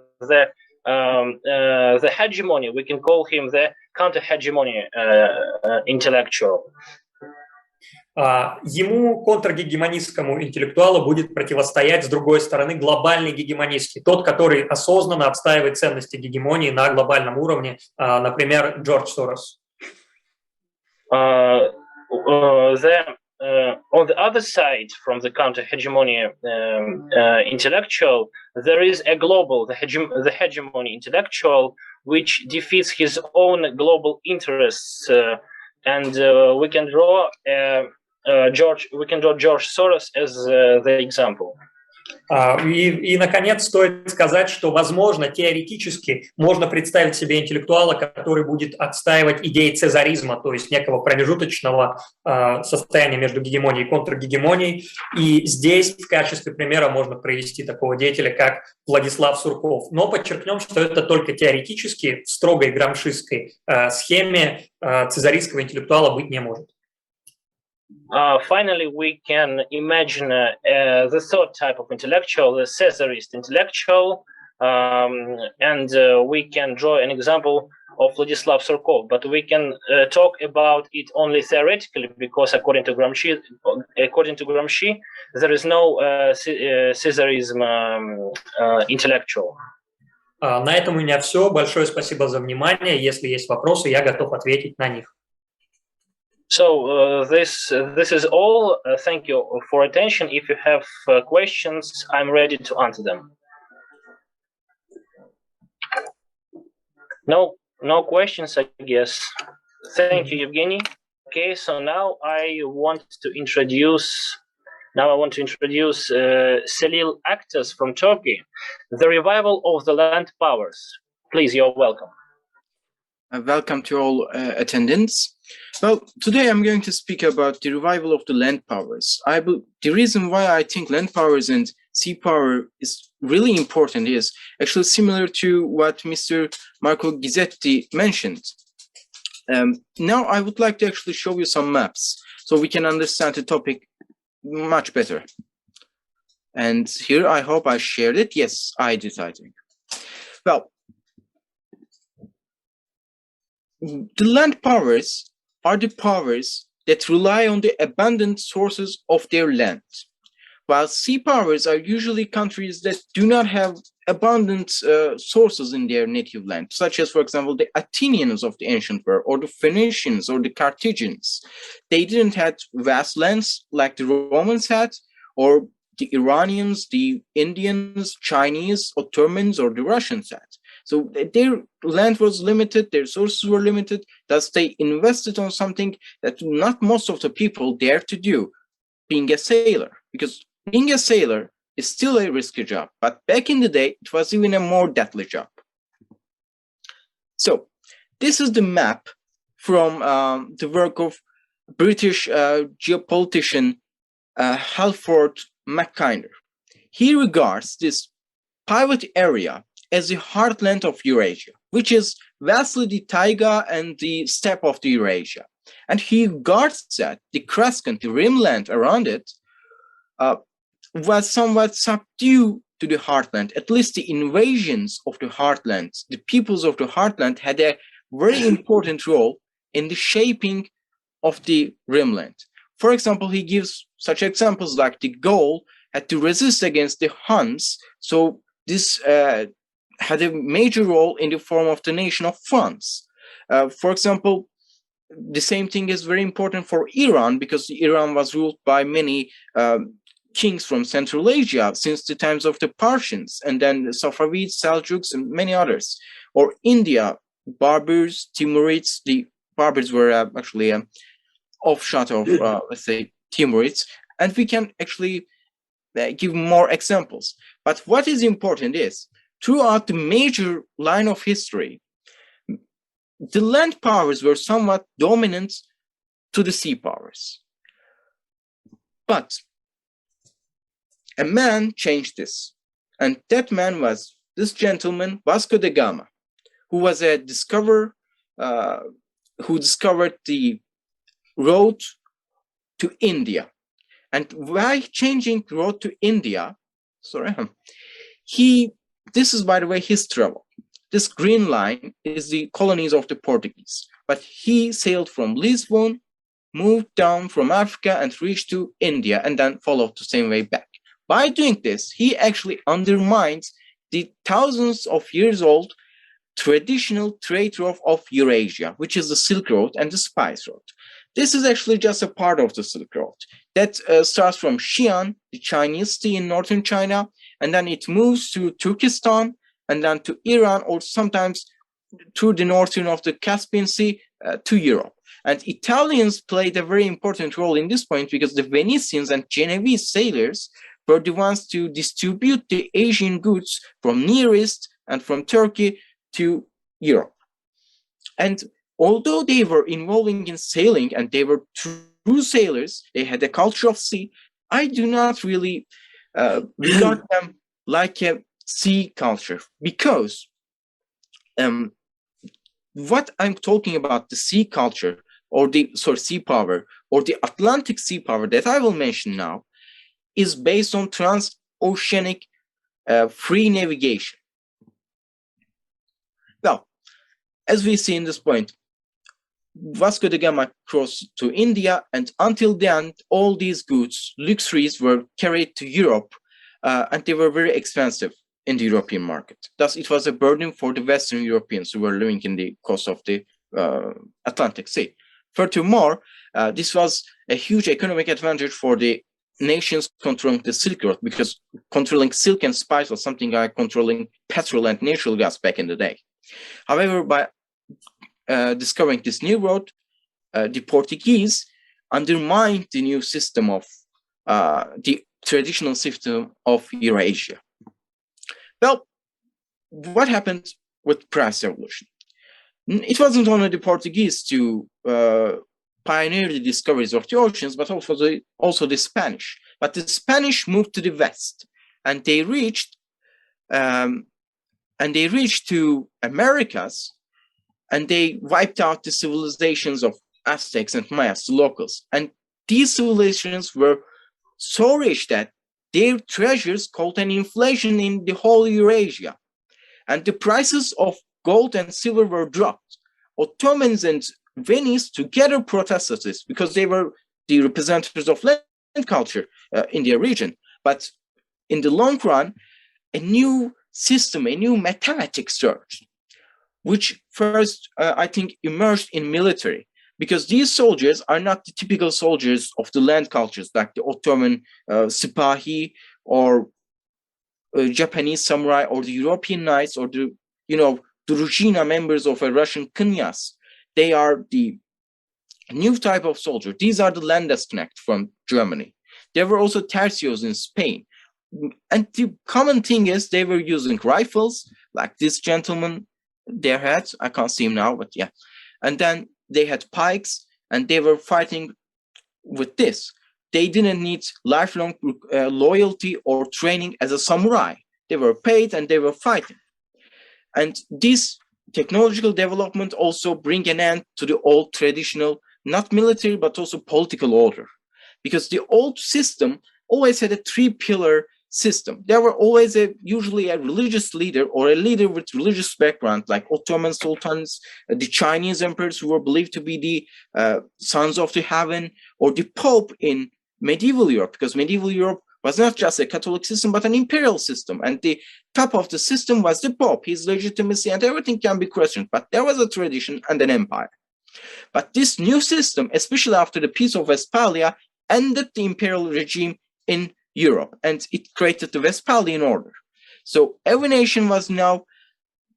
hegemony, we can call him the Conter-Hegemony intellectual. Ему, контргегемонистскому интеллектуалу, будет противостоять с другой стороны глобальный гегемонистский, тот, который осознанно отстаивает ценности гегемонии на глобальном уровне, например, Джордж Сорос. On the other side, from the counter-hegemony intellectual, there is a global, the hegemony intellectual, which defeats his own global interests, and we can draw George Soros as the example. И, наконец, стоит сказать, что, возможно, теоретически можно представить себе интеллектуала, который будет отстаивать идеи цезаризма, то есть некого промежуточного состояния между гегемонией и контргегемонией. И здесь в качестве примера можно привести такого деятеля, как Владислав Сурков. Но подчеркнем, что это только теоретически в строгой грамшистской схеме цезаристского интеллектуала быть не может. Finally, we can imagine the third type of intellectual, the Caesarist intellectual, and we can draw an example of Vladislav Surkov, but we can talk about it only theoretically, because according to Gramsci, there is no Caesarism intellectual. На этом у меня все. Большое спасибо за внимание. Если есть вопросы, я готов ответить на них. So this is all. Thank you for attention. If you have questions, I'm ready to answer them. No questions, I guess. Thank you, Evgeny. Okay, so now I want to introduce Celil Aktas from Turkey, the revival of the land powers. Please, you're welcome. Welcome to all attendants. Well, today I'm going to speak about the revival of the land powers. The reason why I think land powers and sea power is really important is actually similar to what Mr. Marco Ghisetti mentioned. Now I would like to actually show you some maps so we can understand the topic much better. And here I hope I shared it. Yes, I did, I think. Well, the land powers are the powers that rely on the abundant sources of their land, while sea powers are usually countries that do not have abundant sources in their native land, such as, for example, the Athenians of the ancient world, or the Phoenicians, or the Carthaginians. They didn't have vast lands like the Romans had, or the Iranians, the Indians, Chinese, Ottomans, or the Russians had. So their land was limited, their sources were limited, thus they invested on something that not most of the people dare to do, being a sailor. Because being a sailor is still a risky job, but back in the day, it was even a more deadly job. So this is the map from the work of British geopolitician Halford Mackinder. He regards this pivot area as the heartland of Eurasia, which is vastly the taiga and the steppe of the Eurasia. And he regards that the crescent, the rimland around it, was somewhat subdued to the heartland. At least the invasions of the heartland, the peoples of the heartland had a very important role in the shaping of the rimland. For example, he gives such examples like the Gaul had to resist against the Huns, so this had a major role in the form of the nation of France. For example, the same thing is very important for Iran, because Iran was ruled by many kings from Central Asia since the times of the Persians, and then the Safavids, Seljuks, and many others. Or India, Barbars, Timurids. The Barbars were actually an offshoot of, let's say, Timurids. And we can actually give more examples. But what is important is, throughout the major line of history, the land powers were somewhat dominant to the sea powers. But a man changed this, and that man was this gentleman, Vasco da Gama, who was a discoverer, who discovered the road to India. And by changing the road to India, this is, by the way, his travel. This green line is the colonies of the Portuguese. But he sailed from Lisbon moved down from Africa and reached to India and then followed the same way back. By doing this, he actually undermines the thousands of years old traditional trade route of Eurasia, which is the Silk Road and the Spice Road. This is actually just a part of the Silk Road that starts from Xi'an, the Chinese city in northern China, and then it moves to Turkestan and then to Iran, or sometimes through the northern of the Caspian Sea to Europe. And Italians played a very important role in this point because the Venetians and Genoese sailors were the ones to distribute the Asian goods from Near East and from Turkey to Europe. And although they were involving in sailing and they were true sailors, they had a culture of sea, I do not really regard them like a sea culture, because what I'm talking about, the sea culture or the sea power or the Atlantic sea power that I will mention now, is based on transoceanic free navigation. Well, as we see in this point, Vasco da Gama crossed to India, and until then, all these goods, luxuries, were carried to Europe, and they were very expensive in the European market. Thus, it was a burden for the Western Europeans who were living in the coast of the Atlantic Sea. Furthermore, this was a huge economic advantage for the nations controlling the Silk Road, because controlling silk and spice was something like controlling petrol and natural gas back in the day. However, by discovering this new road, the Portuguese undermined the new system of the traditional system of Eurasia. Well, what happened with price revolution? It wasn't only the Portuguese to pioneer the discoveries of the oceans, but also the Spanish. But the Spanish moved to the west, and they reached to Americas, and they wiped out the civilizations of Aztecs and Mayas, the locals. And these civilizations were so rich that their treasures caused an inflation in the whole Eurasia, and the prices of gold and silver were dropped. Ottomans and Venice together protested this because they were the representatives of land culture in their region. But in the long run, a new system, a new mathematics surged, which first, I think, emerged in military, because these soldiers are not the typical soldiers of the land cultures like the Ottoman Sipahi or Japanese samurai or the European knights or the Druzhina members of a Russian knyaz. They are the new type of soldier. These are the Landesknecht from Germany. There were also tercios in Spain. And the common thing is they were using rifles, like this gentleman there had. I can't see him now, but yeah. And then they had pikes, and they were fighting with this. They didn't need lifelong loyalty or training as a samurai. They were paid and they were fighting. And this technological development also bring an end to the old traditional, not military, but also political order. Because the old system always had a three-pillar system. There were always usually a religious leader or a leader with religious background, like Ottoman sultans, the Chinese emperors who were believed to be the sons of the heaven, or the Pope in medieval Europe, because medieval Europe was not just a Catholic system, but an imperial system. And the top of the system was the Pope, his legitimacy, and everything can be questioned. But there was a tradition and an empire. But this new system, especially after the Peace of Westphalia, ended the imperial regime in Europe, and it created the Westphalian order. So every nation was now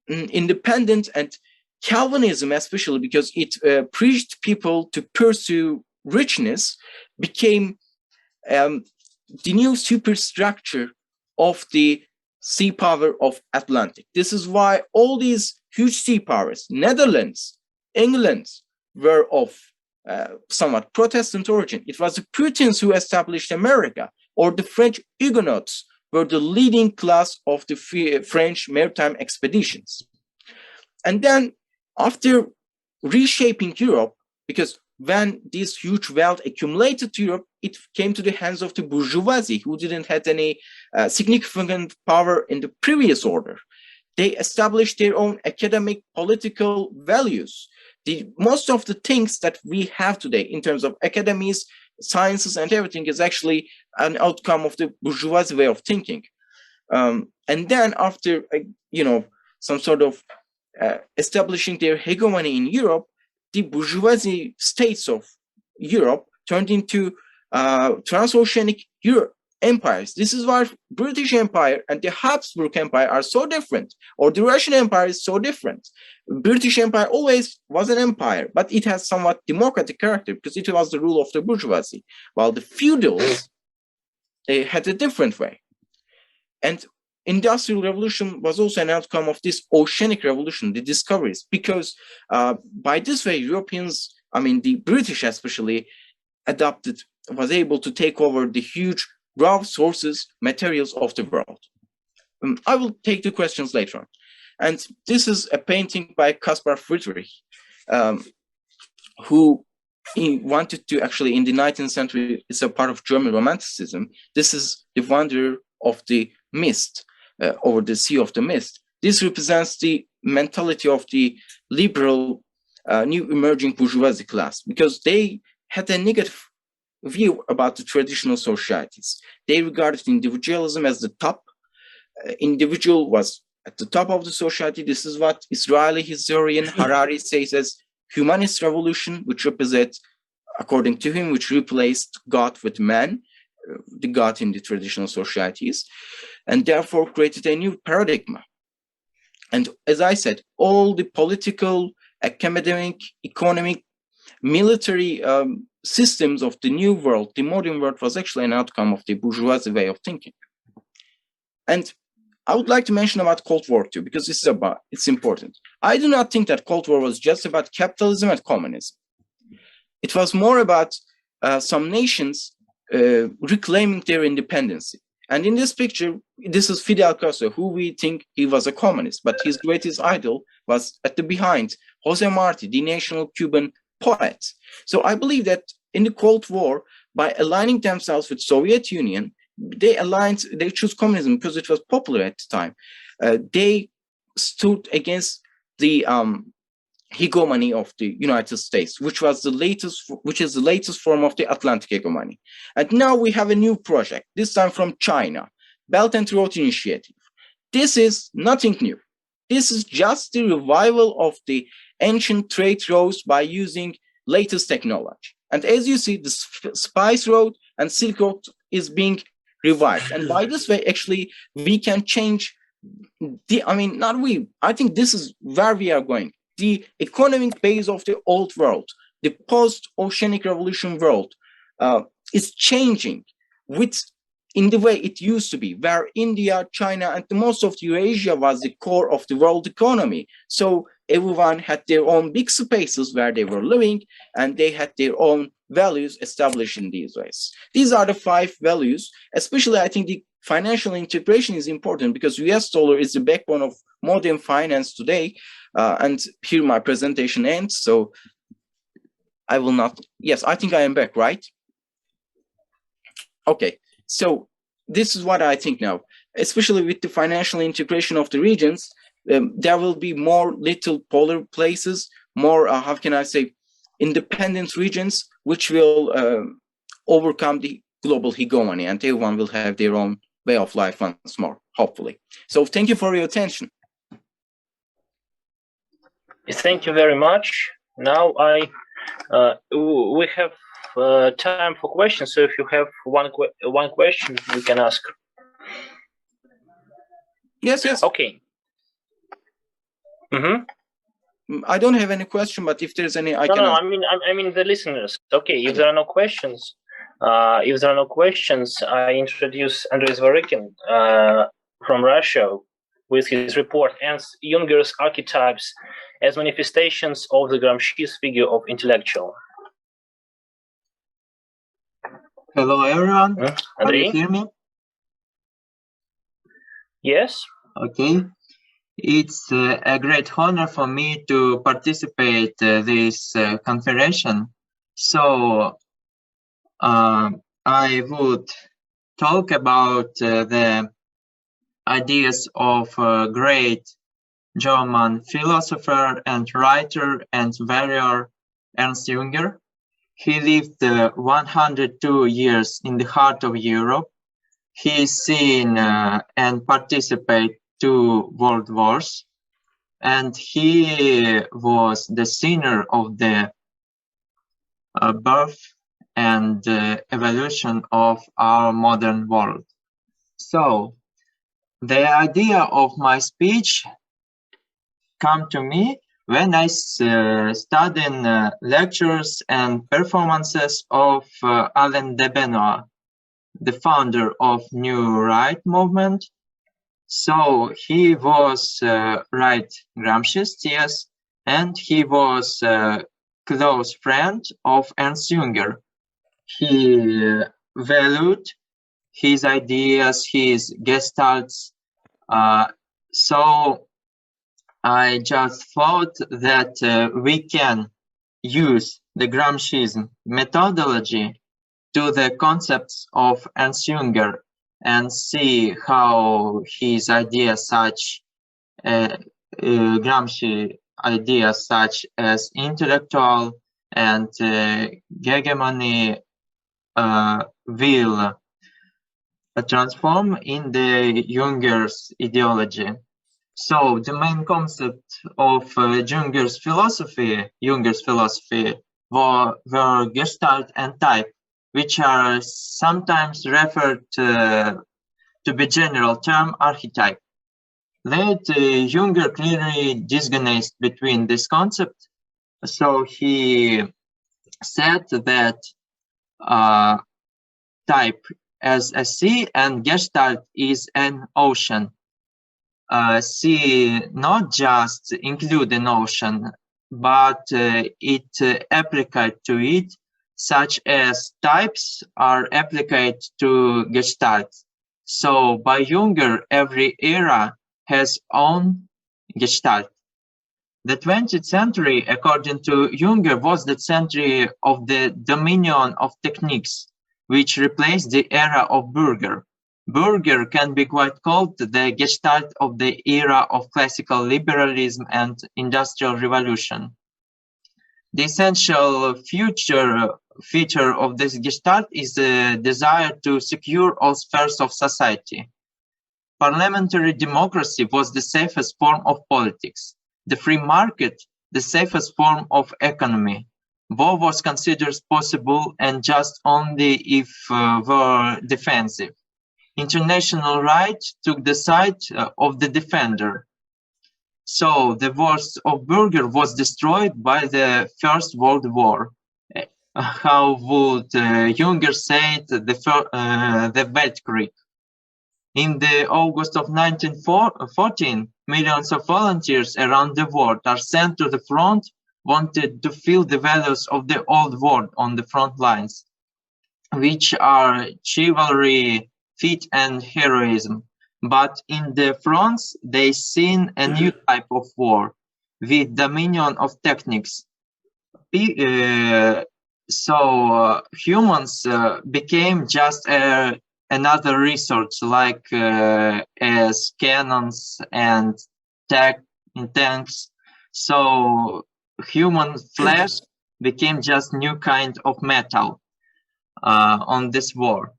independent, and Calvinism, especially because it preached people to pursue richness, became the new superstructure of the sea power of Atlantic. This is why all these huge sea powers, Netherlands, England, were of somewhat Protestant origin. It was the Puritans who established America, or the French Huguenots were the leading class of the French maritime expeditions. And then after reshaping Europe, because when this huge wealth accumulated to Europe, it came to the hands of the bourgeoisie, who didn't have any significant power in the previous order. They established their own academic political values. most of the things that we have today in terms of academies, sciences, and everything is actually an outcome of the bourgeoisie way of thinking. And then after, some sort of establishing their hegemony in Europe, the bourgeoisie states of Europe turned into transoceanic empires. This is why British Empire and the Habsburg Empire are so different, or the Russian Empire is so different. British Empire always was an empire, but it has somewhat democratic character because it was the rule of the bourgeoisie, while the feudals had a different way. And Industrial Revolution was also an outcome of this oceanic revolution, the discoveries, because by this way, Europeans, the British especially, was able to take over the huge raw sources, materials of the world. I will take the questions later on. And this is a painting by Caspar Friedrich, who wanted to actually, in the 19th century, it's a part of German Romanticism. This is the wonder of the mist, over the sea of the mist. This represents the mentality of the liberal, new emerging bourgeoisie class, because they had a negative view about the traditional societies. They regarded individualism as the top. Individual was at the top of the society. This is what Israeli historian Harari says as humanist revolution, which represents, according to him, which replaced God with man, the God in the traditional societies, and therefore created a new paradigm. And as I said, all the political, academic, economic, military systems of the new world, the modern world, was actually an outcome of the bourgeoisie way of thinking. And I would like to mention about Cold War too, because it's important. I do not think that Cold War was just about capitalism and communism. It was more about some nations reclaiming their independence. And in this picture, this is Fidel Castro, who we think he was a communist, but his greatest idol was at the behind, Jose Marti, the national Cuban poet. So I believe that in the Cold War, by aligning themselves with Soviet Union, they chose communism because it was popular at the time. They stood against the hegemony of the United States, which is the latest form of the Atlantic hegemony. And now we have a new project, this time from China, Belt and Road Initiative. This is nothing new. This is just the revival of the ancient trade routes by using latest technology. And as you see, the Spice Road and Silk Road is being revived. And by this way, actually, we can change I think this is where we are going. The economic base of the old world, the post-oceanic revolution world, is changing in the way it used to be, where India, China, and most of Eurasia was the core of the world economy. So everyone had their own big spaces where they were living, and they had their own values established in these ways. These are the 5 values. Especially, I think the financial integration is important because US dollar is the backbone of modern finance today. And here my presentation ends. So I will not. Yes, I think I am back, right? Okay. So this is what I think now, especially with the financial integration of the regions, there will be more little polar places, more, how can I say, independent regions, which will overcome the global hegemony, and everyone will have their own way of life once more, hopefully. So thank you for your attention. Thank you very much. Now we have time for questions. So if you have one question, you can ask. Yes. Okay. I don't have any question, but if there's any, I can. No. I mean the listeners. Okay. If there are no questions, I introduce Andrei Zvorykin from Russia with his report "Ernst Junger's Archetypes as Manifestations of the Gramsci's Figure of Intellectual." Hello, everyone. Can Andrei? you hear me? Yes. Okay. It's a great honor for me to participate this conference. So I would talk about the ideas of great German philosopher and writer and warrior Ernst Jünger. He lived 102 years in the heart of Europe. He seen and participated 2 world wars, and he was the sinner of the birth and evolution of our modern world. So the idea of my speech come to me when I studying lectures and performances of Alain de Benoit, the founder of New Right movement. So he was right Gramscist, yes, and he was close friend of Ernst Jünger. He valued his ideas, his gestalts. So I just thought that we can use the Gramscian methodology to the concepts of Ernst Jünger and see how his ideas such Gramsci ideas such as intellectual and hegemony will transform in the Jünger's ideology. So the main concept of Jünger's philosophy were Gestalt and type, which are sometimes referred to be general term archetype. Later, Jünger clearly distinguished between this concept. So he said that type as a sea and Gestalt is an ocean. Sea not just include an ocean, but it applied to it, such as types are applied to Gestalt. So by Jünger, every era has own Gestalt. The 20th century, according to Jünger, was the century of the dominion of techniques, which replaced the era of Burger. Burger can be quite called the Gestalt of the era of classical liberalism and industrial revolution. The essential feature of this Gestalt is the desire to secure all spheres of society. Parliamentary democracy was the safest form of politics. The free market, the safest form of economy. War was considered possible and just only if were defensive. International right took the side of the defender. So the worst of Burger was destroyed by the First World War. How would Jünger say it, the Weltkrieg? In the August of 1914, millions of volunteers around the world are sent to the front, wanted to feel the values of the old world on the front lines, which are chivalry, feat, and heroism. But in the fronts, they seen a new type of war with dominion of techniques. So humans became just another resource, like as cannons and tanks. So human flesh became just new kind of metal on this war.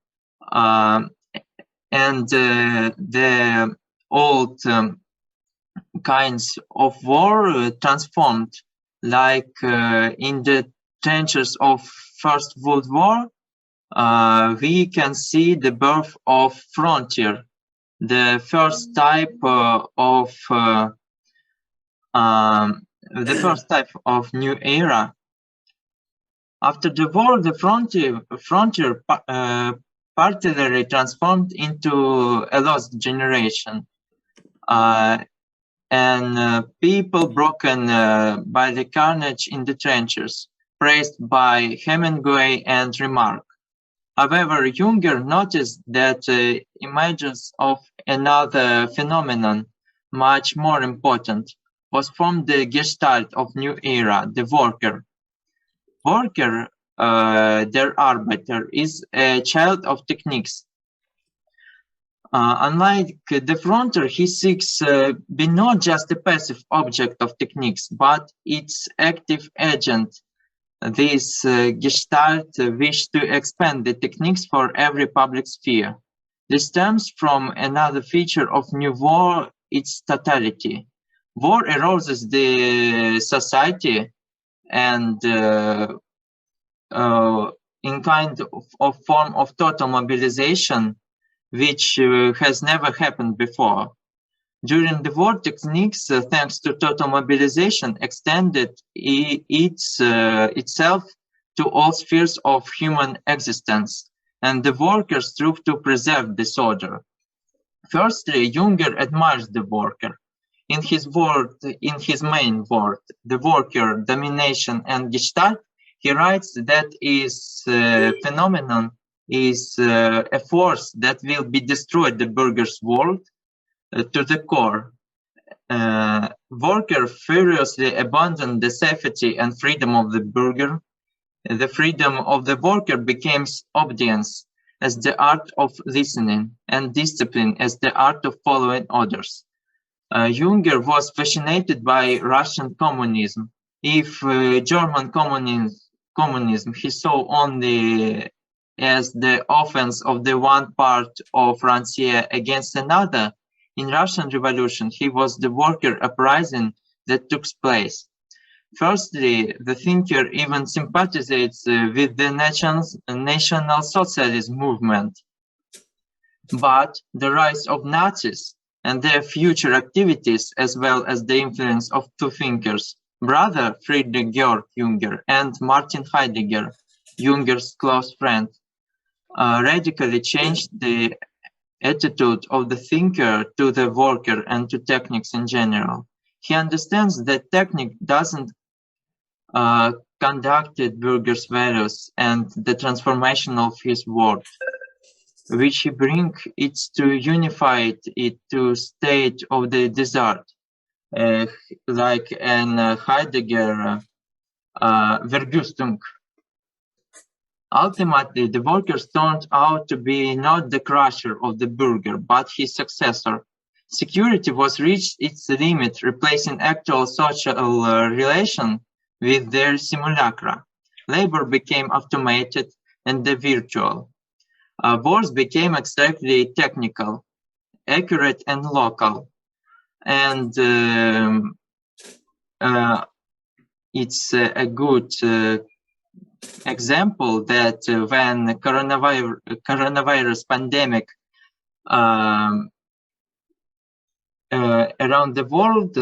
And the old kinds of war transformed, like in the trenches of First World War, we can see the birth of frontier, the first type of new era. After the war, the frontier partly transformed into a lost generation, and people broken by the carnage in the trenches, praised by Hemingway and Remarque. However, Jünger noticed that images of another phenomenon, much more important, was from the Gestalt of new era, the worker. Worker, der Arbeiter, is a child of techniques. Unlike the fronter, he seeks be not just a passive object of techniques, but its active agent. This Gestalt wished to expand the techniques for every public sphere. This stems from another feature of new war, its totality. War erodes the society and in kind of form of total mobilization, which has never happened before. During the war, techniques, thanks to total mobilization, extended itself to all spheres of human existence, and the workers strove to preserve this order. Firstly, Junger admires the worker. In his main word, The Worker, Domination and Gestalt, he writes that is phenomenon is a force that will be destroyed the burger's world to the core. Worker furiously abandoned the safety and freedom of the burger. The freedom of the worker became obedience as the art of listening and discipline as the art of following orders. Junger was fascinated by Russian communism. If German communism he saw only as the offense of the one part of Francia against another, in Russian Revolution he was the worker uprising that took place. Firstly, the thinker even sympathizes with the National Socialist movement. But the rise of Nazis and their future activities, as well as the influence of two thinkers, brother Friedrich Georg Junger and Martin Heidegger, Junger's close friend, radically changed the attitude of the thinker to the worker and to techniques in general. He understands that technique doesn't conduct burger's values and the transformation of his world, which he brings it to unify it to state of the desert, like an Heidegger Verwüstung. Ultimately, the workers turned out to be not the crusher of the burger, but his successor. Security was reached its limit, replacing actual social relation with their simulacra. Labor became automated and the virtual. Wars became extremely technical, accurate and local. And it's a good example that when coronavirus pandemic around the world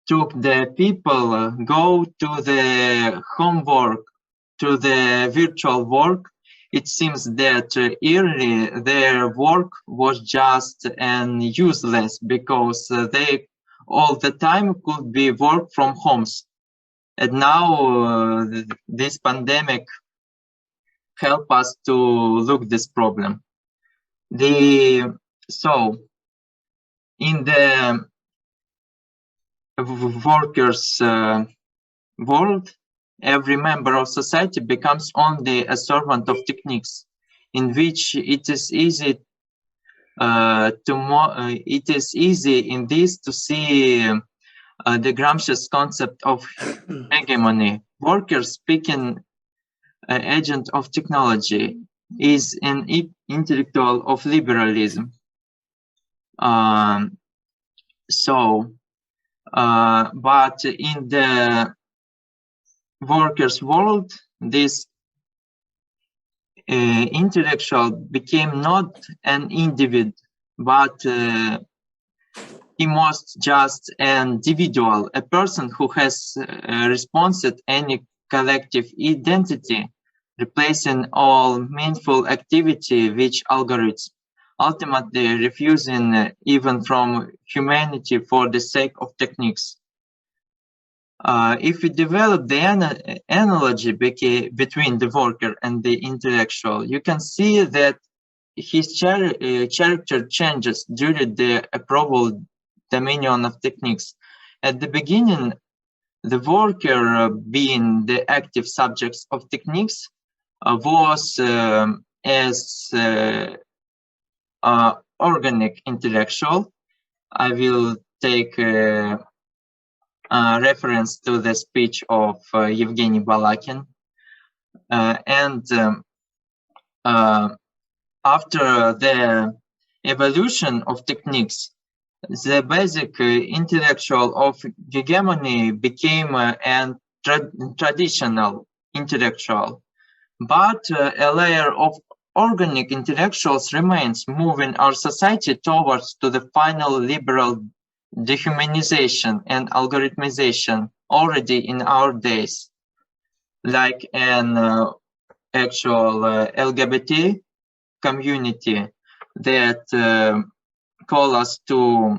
took the people go to the homework, to the virtual work, it seems that early their work was just and useless because they all the time could be work from homes. And now this pandemic help us to look this problem. So in the workers' world, every member of society becomes only a servant of techniques, in which it is easy in this to see the Gramsci's concept of hegemony. Workers speaking agent of technology is an intellectual of liberalism. But in the workers' world, this intellectual became not an individual, but he was just an individual, a person who has responded any collective identity, replacing all meaningful activity with algorithms, ultimately refusing even from humanity for the sake of techniques. If we develop the analogy between the worker and the intellectual, you can see that his character changes during the approval dominion of techniques. At the beginning, the worker, being the active subjects of techniques, was as organic intellectual. I will take reference to the speech of Evgeny Balakin. After the evolution of techniques, the basic intellectual of hegemony became an traditional intellectual, but a layer of organic intellectuals remains, moving our society towards to the final liberal dehumanization and algorithmization already in our days, like an actual LGBT community that call us to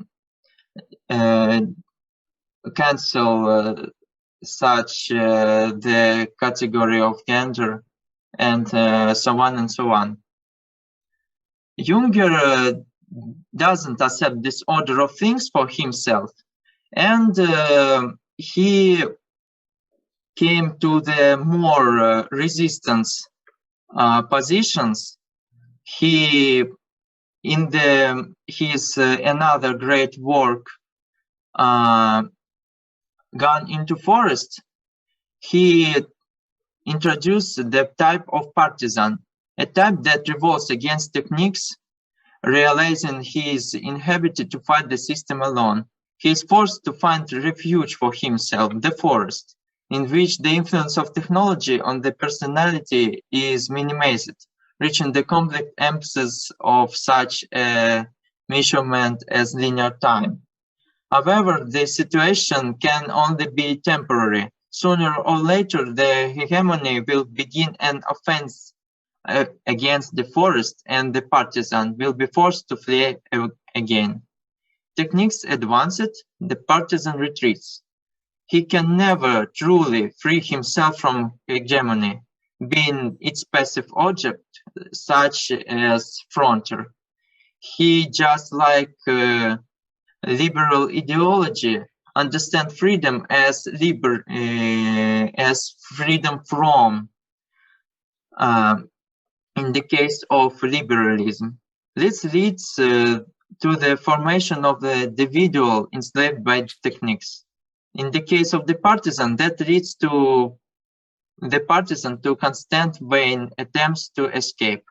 cancel such the category of gender and so on and so on. Junger doesn't accept this order of things for himself, and he came to the more resistance positions. He, in his another great work, Gone into Forest, he introduced the type of partisan, a type that revolts against techniques, realizing he is inhibited to fight the system alone. He is forced to find refuge for himself, the forest, in which the influence of technology on the personality is minimized, reaching the complex emphasis of such a measurement as linear time. However, the situation can only be temporary. Sooner or later, the hegemony will begin an offense against the forest, and the partisan will be forced to flee again. Techniques advanced, the partisan retreats. He can never truly free himself from hegemony, being its passive object, such as frontier. He, just like liberal ideology, understand freedom as freedom from, in the case of liberalism. This leads to the formation of the individual enslaved by techniques. In the case of the partisan, that leads to the partisan to constant vain attempts to escape.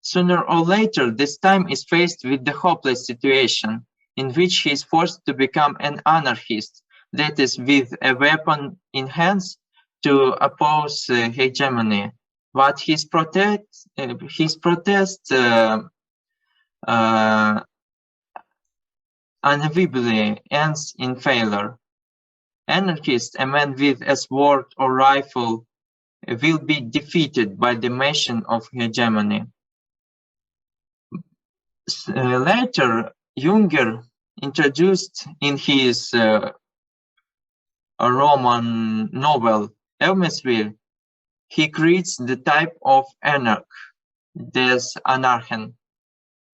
Sooner or later, this time is faced with the hopeless situation in which he is forced to become an anarchist, that is, with a weapon in hands to oppose hegemony. But his protest inevitably ends in failure. Anarchist, a man with a sword or rifle, will be defeated by the machine of hegemony. Later, Junger introduced in his Roman novel Hermesville, he creates the type of anarch, des Anarchen.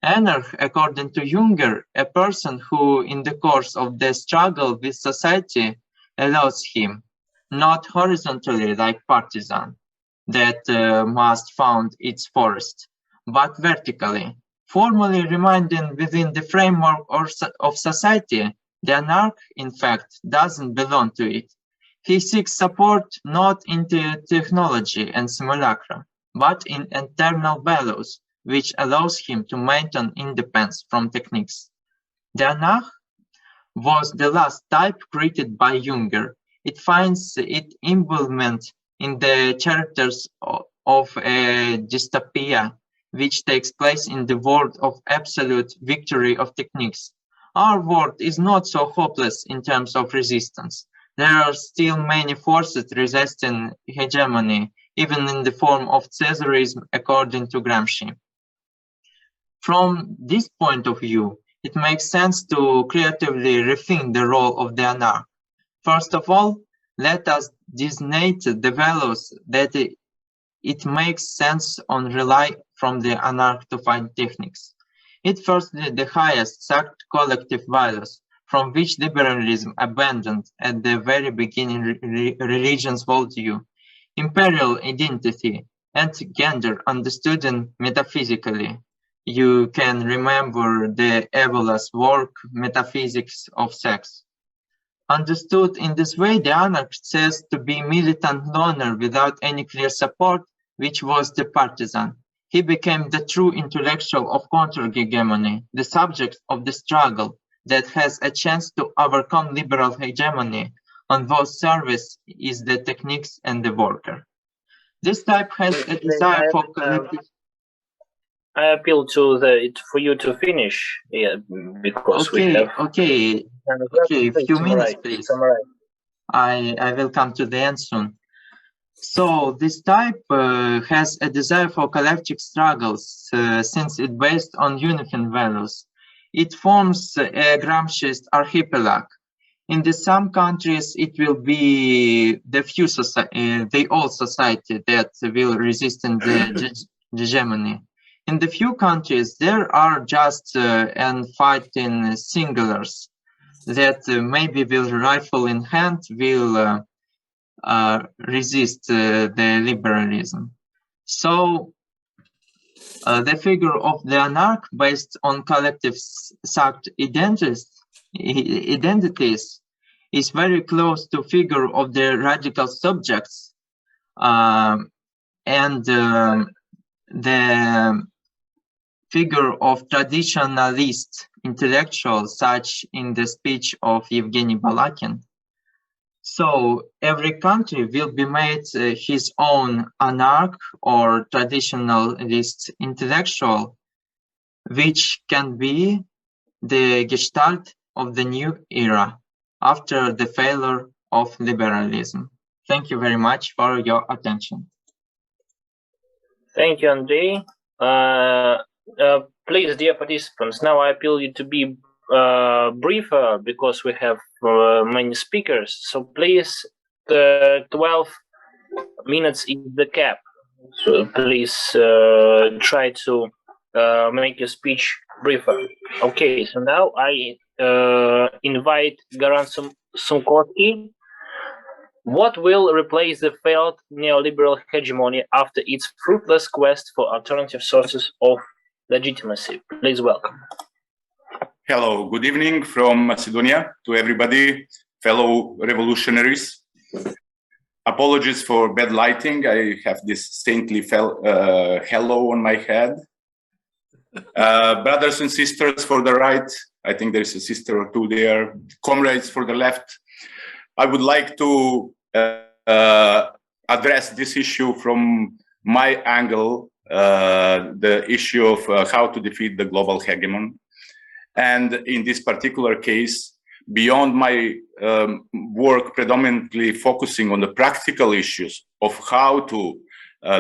Anarch, according to Junger, a person who, in the course of the struggle with society, allows him, not horizontally like partisan, that must found its forest, but vertically, formally reminding within the framework of society, the anarch, in fact, doesn't belong to it. He seeks support not in the technology and simulacra, but in internal values, which allows him to maintain independence from techniques. The anarch was the last type created by Junger. It finds its embodiment in the characters of a dystopia, which takes place in the world of absolute victory of techniques. Our world is not so hopeless in terms of resistance. There are still many forces resisting hegemony, even in the form of Caesarism, according to Gramsci. From this point of view, it makes sense to creatively rethink the role of the anarch. First of all, let us designate the values that it makes sense on rely from the anarch to find techniques. It firstly the highest sucked collective values, from which liberalism abandoned at the very beginning religion's worldview, imperial identity, and gender understood metaphysically. you can remember the Ebola's work, Metaphysics of Sex. Understood in this way, the anarchist says to be militant loner without any clear support, which was the partisan. He became the true intellectual of Conter-Hegemony, the subject of the struggle that has a chance to overcome liberal hegemony on whose service is the techniques and the worker. This type has a desire for collective. I appeal to for you to finish, because we have a few minutes, please. I will come to the end soon. So this type has a desire for collective struggles since it's based on unifying values. It forms a Gramsciist archipelago. In some countries, it will be the old society that will resist the hegemony. In the few countries, there are just and fighting singulars that maybe will rifle in hand will resist the liberalism. So the figure of the anarch based on collective sucked identities is very close to figure of the radical subjects and the figure of traditionalist intellectuals, such in the speech of Evgeny Balakin. So every country will be made his own anarch or traditionalist intellectual, which can be the gestalt of the new era after the failure of liberalism. Thank you very much for your attention. Thank you, Andrei. Please, dear participants, now I appeal you to be briefer because we have many speakers. So please, 12 minutes is the cap. So please try to make your speech briefer. Okay, so now I invite Goran Sumkovsky. What will replace the failed neoliberal hegemony after its fruitless quest for alternative sources of legitimacy? Please welcome. Hello, good evening from Macedonia to everybody, fellow revolutionaries. Apologies for bad lighting. I have this saintly halo on my head. Brothers and sisters for the right, I think there's a sister or two there. Comrades for the left. I would like to address this issue from my angle, the issue of how to defeat the global hegemon. And in this particular case, beyond my work predominantly focusing on the practical issues of how to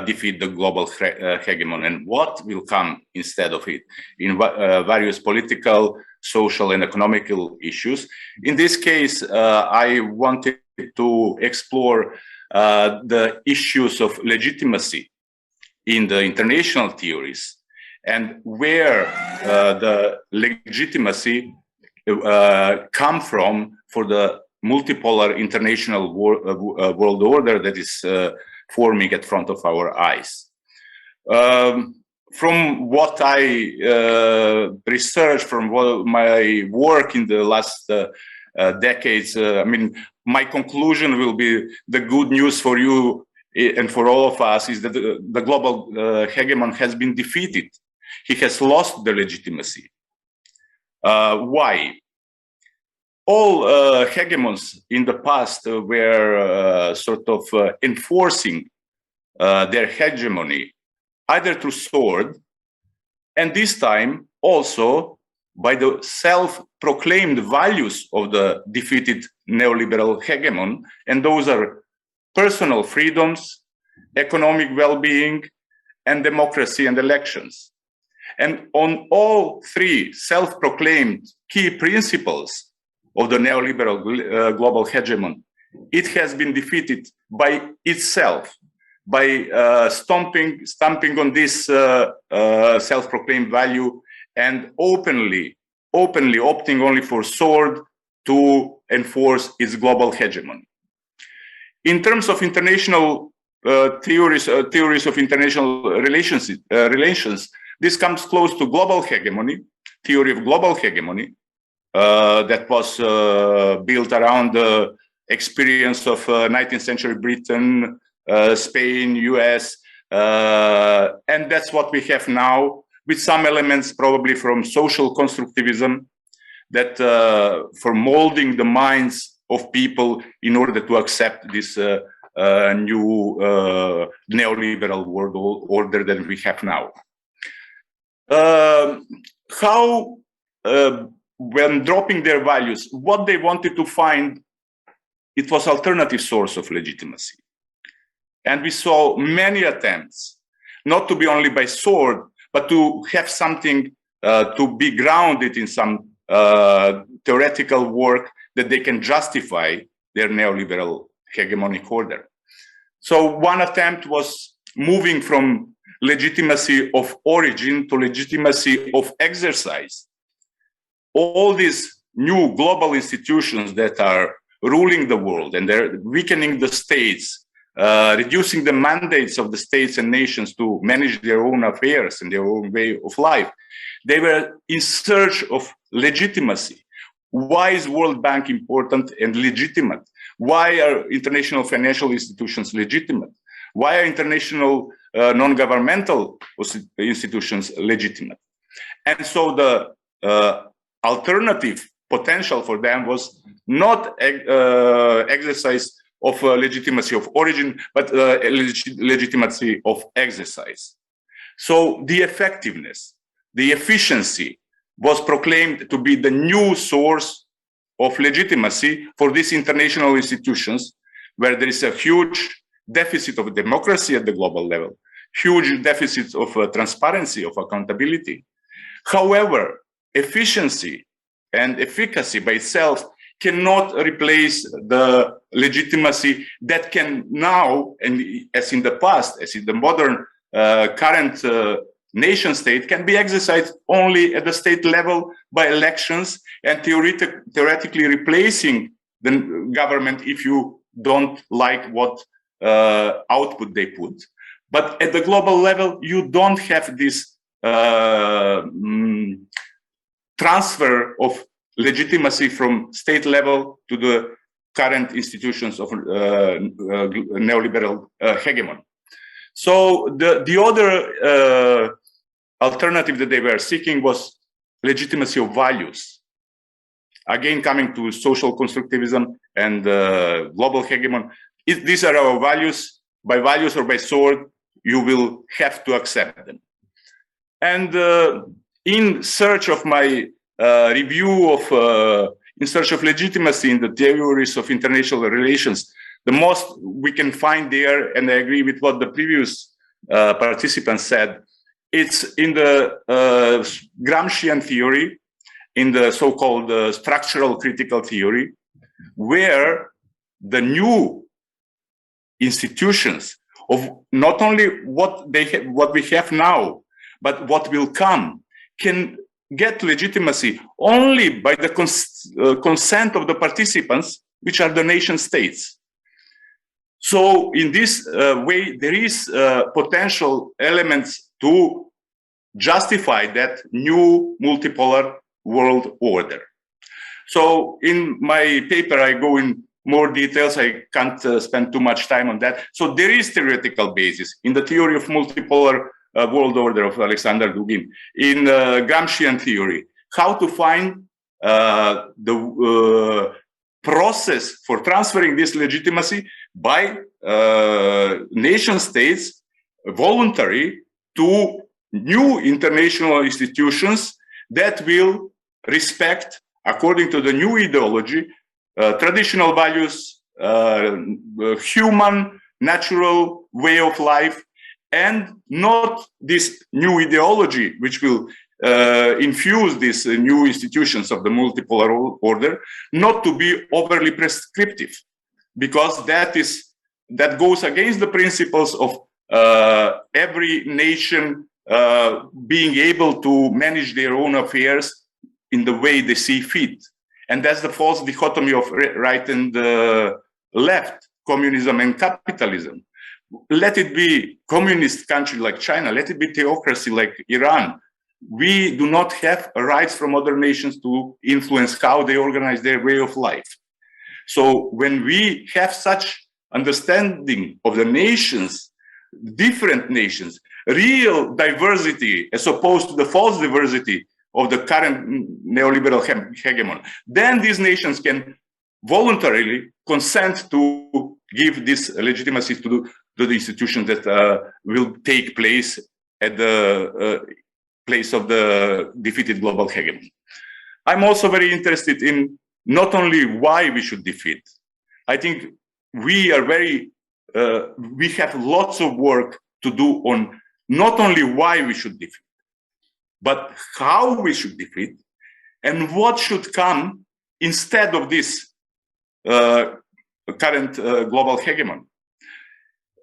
defeat the global hegemon and what will come instead of it in various political, social, and economical issues. In this case, I wanted to explore the issues of legitimacy in the international theories and where the legitimacy come from for the multipolar international world order that is forming at front of our eyes. From what I researched, from my work in the last decades, I mean, my conclusion will be the good news for you and for all of us is that the global hegemon has been defeated. He has lost the legitimacy. Why? All hegemons in the past were sort of enforcing their hegemony either through sword, and this time also by the self-proclaimed values of the defeated neoliberal hegemon, and those are personal freedoms, economic well-being, and democracy and elections. And on all three self-proclaimed key principles of the neoliberal global hegemon, it has been defeated by itself, by stamping on this self-proclaimed value and openly opting only for sword to enforce its global hegemony. In terms of international theories of international relations, This comes close to global hegemony, theory of global hegemony, that was built around the experience of 19th century Britain, Spain, US, and that's what we have now, with some elements probably from social constructivism, that for molding the minds of people in order to accept this new neoliberal world order that we have now. How, when dropping their values, what they wanted to find, it was alternative source of legitimacy. And we saw many attempts, not to be only by sword, but to have something to be grounded in some theoretical work that they can justify their neoliberal hegemonic order. So one attempt was moving from legitimacy of origin to legitimacy of exercise. All these new global institutions that are ruling the world and they're weakening the states, reducing the mandates of the states and nations to manage their own affairs and their own way of life. They were in search of legitimacy. Why is World Bank important and legitimate? Why are international financial institutions legitimate? Why are international non-governmental institutions legitimate? And so the alternative potential for them was not exercise of legitimacy of origin, but legitimacy of exercise. So the effectiveness, the efficiency was proclaimed to be the new source of legitimacy for these international institutions, where there is a huge deficit of democracy at the global level, huge deficit of transparency, of accountability. However, efficiency and efficacy by itself cannot replace the legitimacy that can now, and as in the past, as in the modern current nation state, can be exercised only at the state level by elections and theoretically replacing the government if you don't like what output they put. But at the global level, you don't have this transfer of legitimacy from state level to the current institutions of neoliberal hegemony. So the other alternative that they were seeking was legitimacy of values. Again, coming to social constructivism and global hegemony, these are our values. By values or by sword, you will have to accept them. And in search of my review of in search of legitimacy in the theories of international relations, the most we can find there, and I agree with what the previous participants said, it's in the Gramscian theory, in the so-called structural critical theory, where the new institutions of not only what we have now, but what will come, can get legitimacy only by the consent of the participants, which are the nation states. So in this way, there is potential elements to justify that new multipolar world order. So in my paper, I go in more details. I can't spend too much time on that. So there is theoretical basis in the theory of multipolar world order of Alexander Dugin, in Gramscian theory, how to find the process for transferring this legitimacy by nation states voluntary to new international institutions that will respect, according to the new ideology, traditional values, human, natural way of life, and not this new ideology, which will infuse these new institutions of the multipolar order, not to be overly prescriptive, because that goes against the principles of every nation being able to manage their own affairs in the way they see fit. And that's the false dichotomy of right and left, communism and capitalism. let it be communist country like China, let it be theocracy like Iran. We do not have rights from other nations to influence how they organize their way of life. So when we have such understanding of the nations, different nations, real diversity as opposed to the false diversity of the current neoliberal hegemon, then these nations can voluntarily consent to give this legitimacy to the institutions that will take place at the place of the defeated global hegemon. I'm also very interested in not only why we should defeat. I think we are we have lots of work to do on not only why we should defeat, but how we should defeat and what should come instead of this current global hegemon.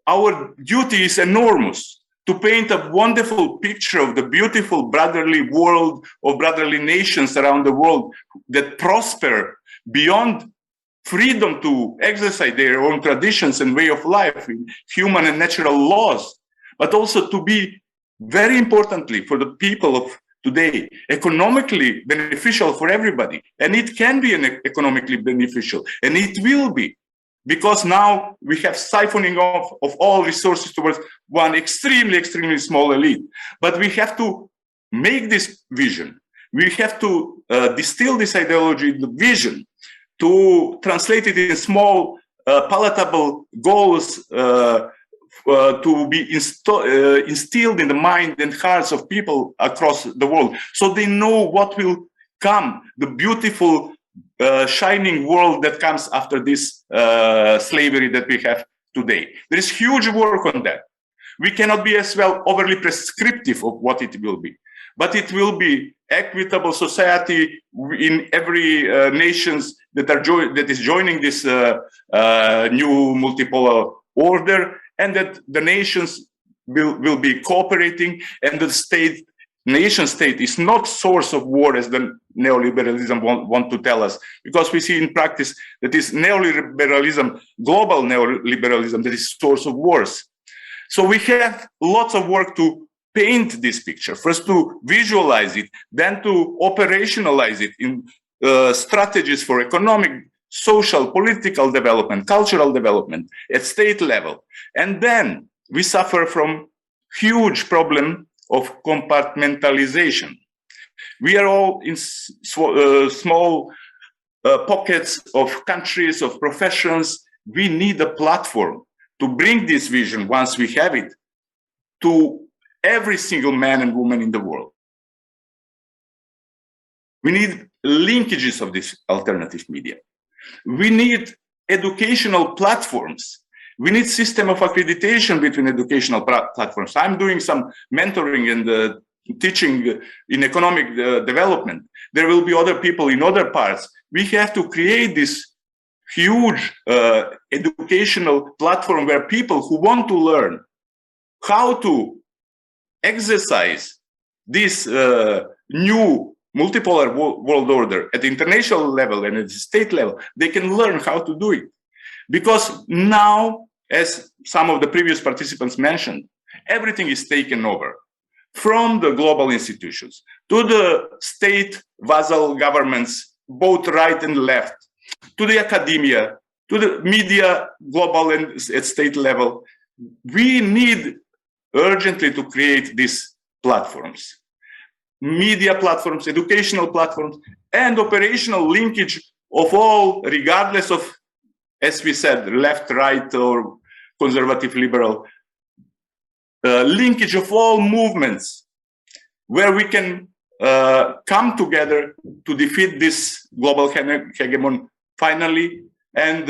Our duty is enormous to paint a wonderful picture of the beautiful brotherly world of brotherly nations around the world that prosper beyond freedom to exercise their own traditions and way of life, human and natural laws, but also to be, very importantly, for the people of today, economically beneficial for everybody. And it can be economically beneficial, and it will be, because now we have siphoning off of all resources towards one extremely, extremely small elite. But we have to make this vision. We have to distill this ideology in the vision, to translate it in small, palatable goals to be instilled in the mind and hearts of people across the world, so they know what will come, the beautiful, shining world that comes after this slavery that we have today. There is huge work on that. We cannot be as well overly prescriptive of what it will be, but it will be equitable society in every nations that is joining this new multipolar order, and that the nations will be cooperating, and the nation state is not source of war, as the neoliberalism want to tell us, because we see in practice that is neoliberalism, global neoliberalism, that is source of wars. So we have lots of work to paint this picture, first to visualize it, then to operationalize it in strategies for economic, social, political development, cultural development at state level. And then we suffer from huge problem of compartmentalization. We are all in small pockets of countries, of professions. We need a platform to bring this vision, once we have it, to every single man and woman in the world. We need linkages of this alternative media. We need educational platforms. We need system of accreditation between educational platforms. I'm doing some mentoring and teaching in economic development. There will be other people in other parts. We have to create this huge educational platform where people who want to learn how to exercise this new multipolar world order at the international level and at the state level, they can learn how to do it. Because now, as some of the previous participants mentioned, everything is taken over, from the global institutions to the state vassal governments, both right and left, to the academia, to the media, global and at state level. We need urgently to create these platforms, media platforms, educational platforms, and operational linkage of all, regardless of, as we said, left, right, or conservative, liberal, linkage of all movements, where we can come together to defeat this global hegemon finally, and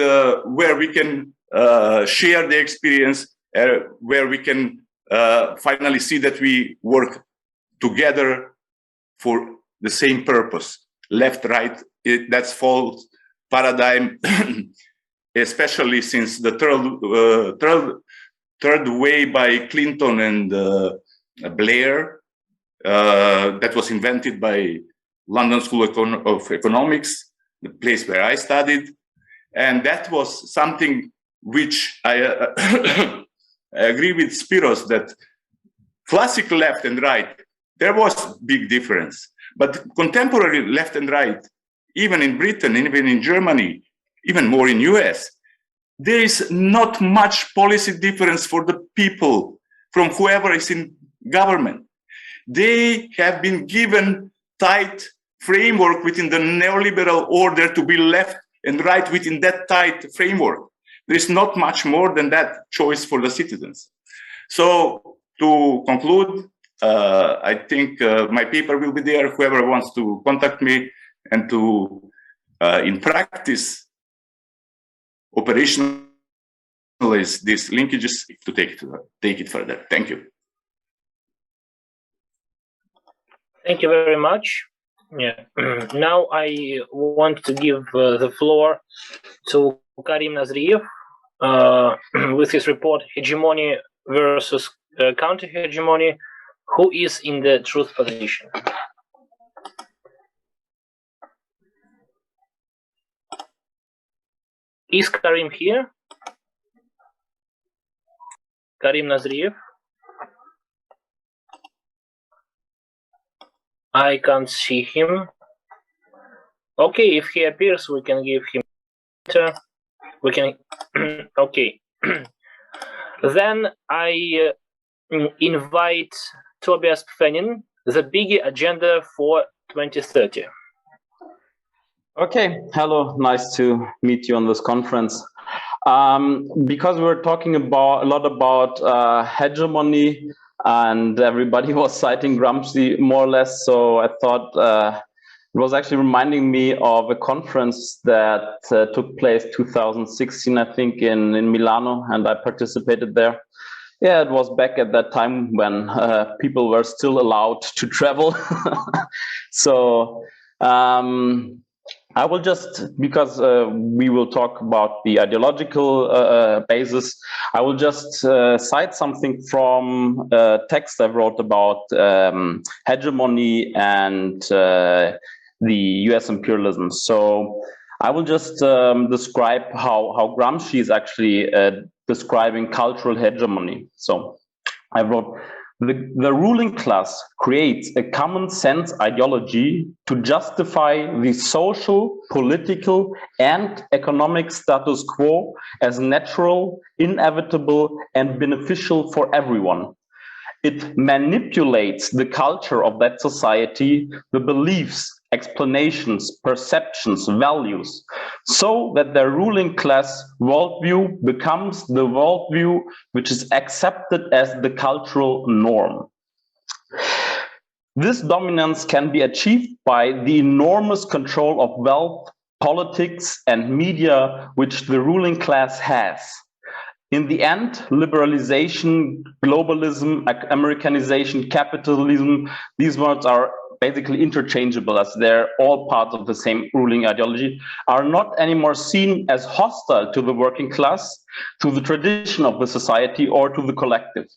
where we can share the experience, where we can finally see that we work together for the same purpose. Left, right, that's false paradigm, especially since the third way by Clinton and Blair, that was invented by London School of Economics, the place where I studied. And that was something which I I agree with Spiros that classic left and right, there was big difference. But contemporary left and right, even in Britain, even in Germany, even more in US, there is not much policy difference for the people from whoever is in government. They have been given tight framework within the neoliberal order to be left and right within that tight framework. There is not much more than that choice for the citizens. So to conclude, I think my paper will be there. Whoever wants to contact me and to, in practice, operationalize these linkages to take it further. Thank you. Thank you very much. Yeah. Now I want to give the floor to Karim Nazriev with his report Hegemony versus Counter-Hegemony, who is in the truth position. Is Karim here? Karim Nazriev? I can't see him. Okay, if he appears, we can give him. We can. Okay. Then I invite Tobias Pfenin, the biggie agenda for 2030. Okay, hello, nice to meet you on this conference. Because we're talking a lot about hegemony, and everybody was citing Gramsci more or less, so I thought it was actually reminding me of a conference that took place 2016, I think, in Milano, and I participated there. Yeah, it was back at that time when people were still allowed to travel. So I will just, because we will talk about the ideological basis, I will just cite something from a text I wrote about hegemony and the US imperialism. So I will just describe how Gramsci is actually describing cultural hegemony. So I wrote, the ruling class creates a common sense ideology to justify the social, political, and economic status quo as natural, inevitable, and beneficial for everyone. It manipulates the culture of that society, the beliefs, explanations, perceptions, values, so that the ruling class worldview becomes the worldview which is accepted as the cultural norm. This dominance can be achieved by the enormous control of wealth, politics, and media which the ruling class has. In the end, liberalization, globalism, Americanization, capitalism, these words are basically interchangeable as they're all part of the same ruling ideology, are not anymore seen as hostile to the working class, to the tradition of the society, or to the collective.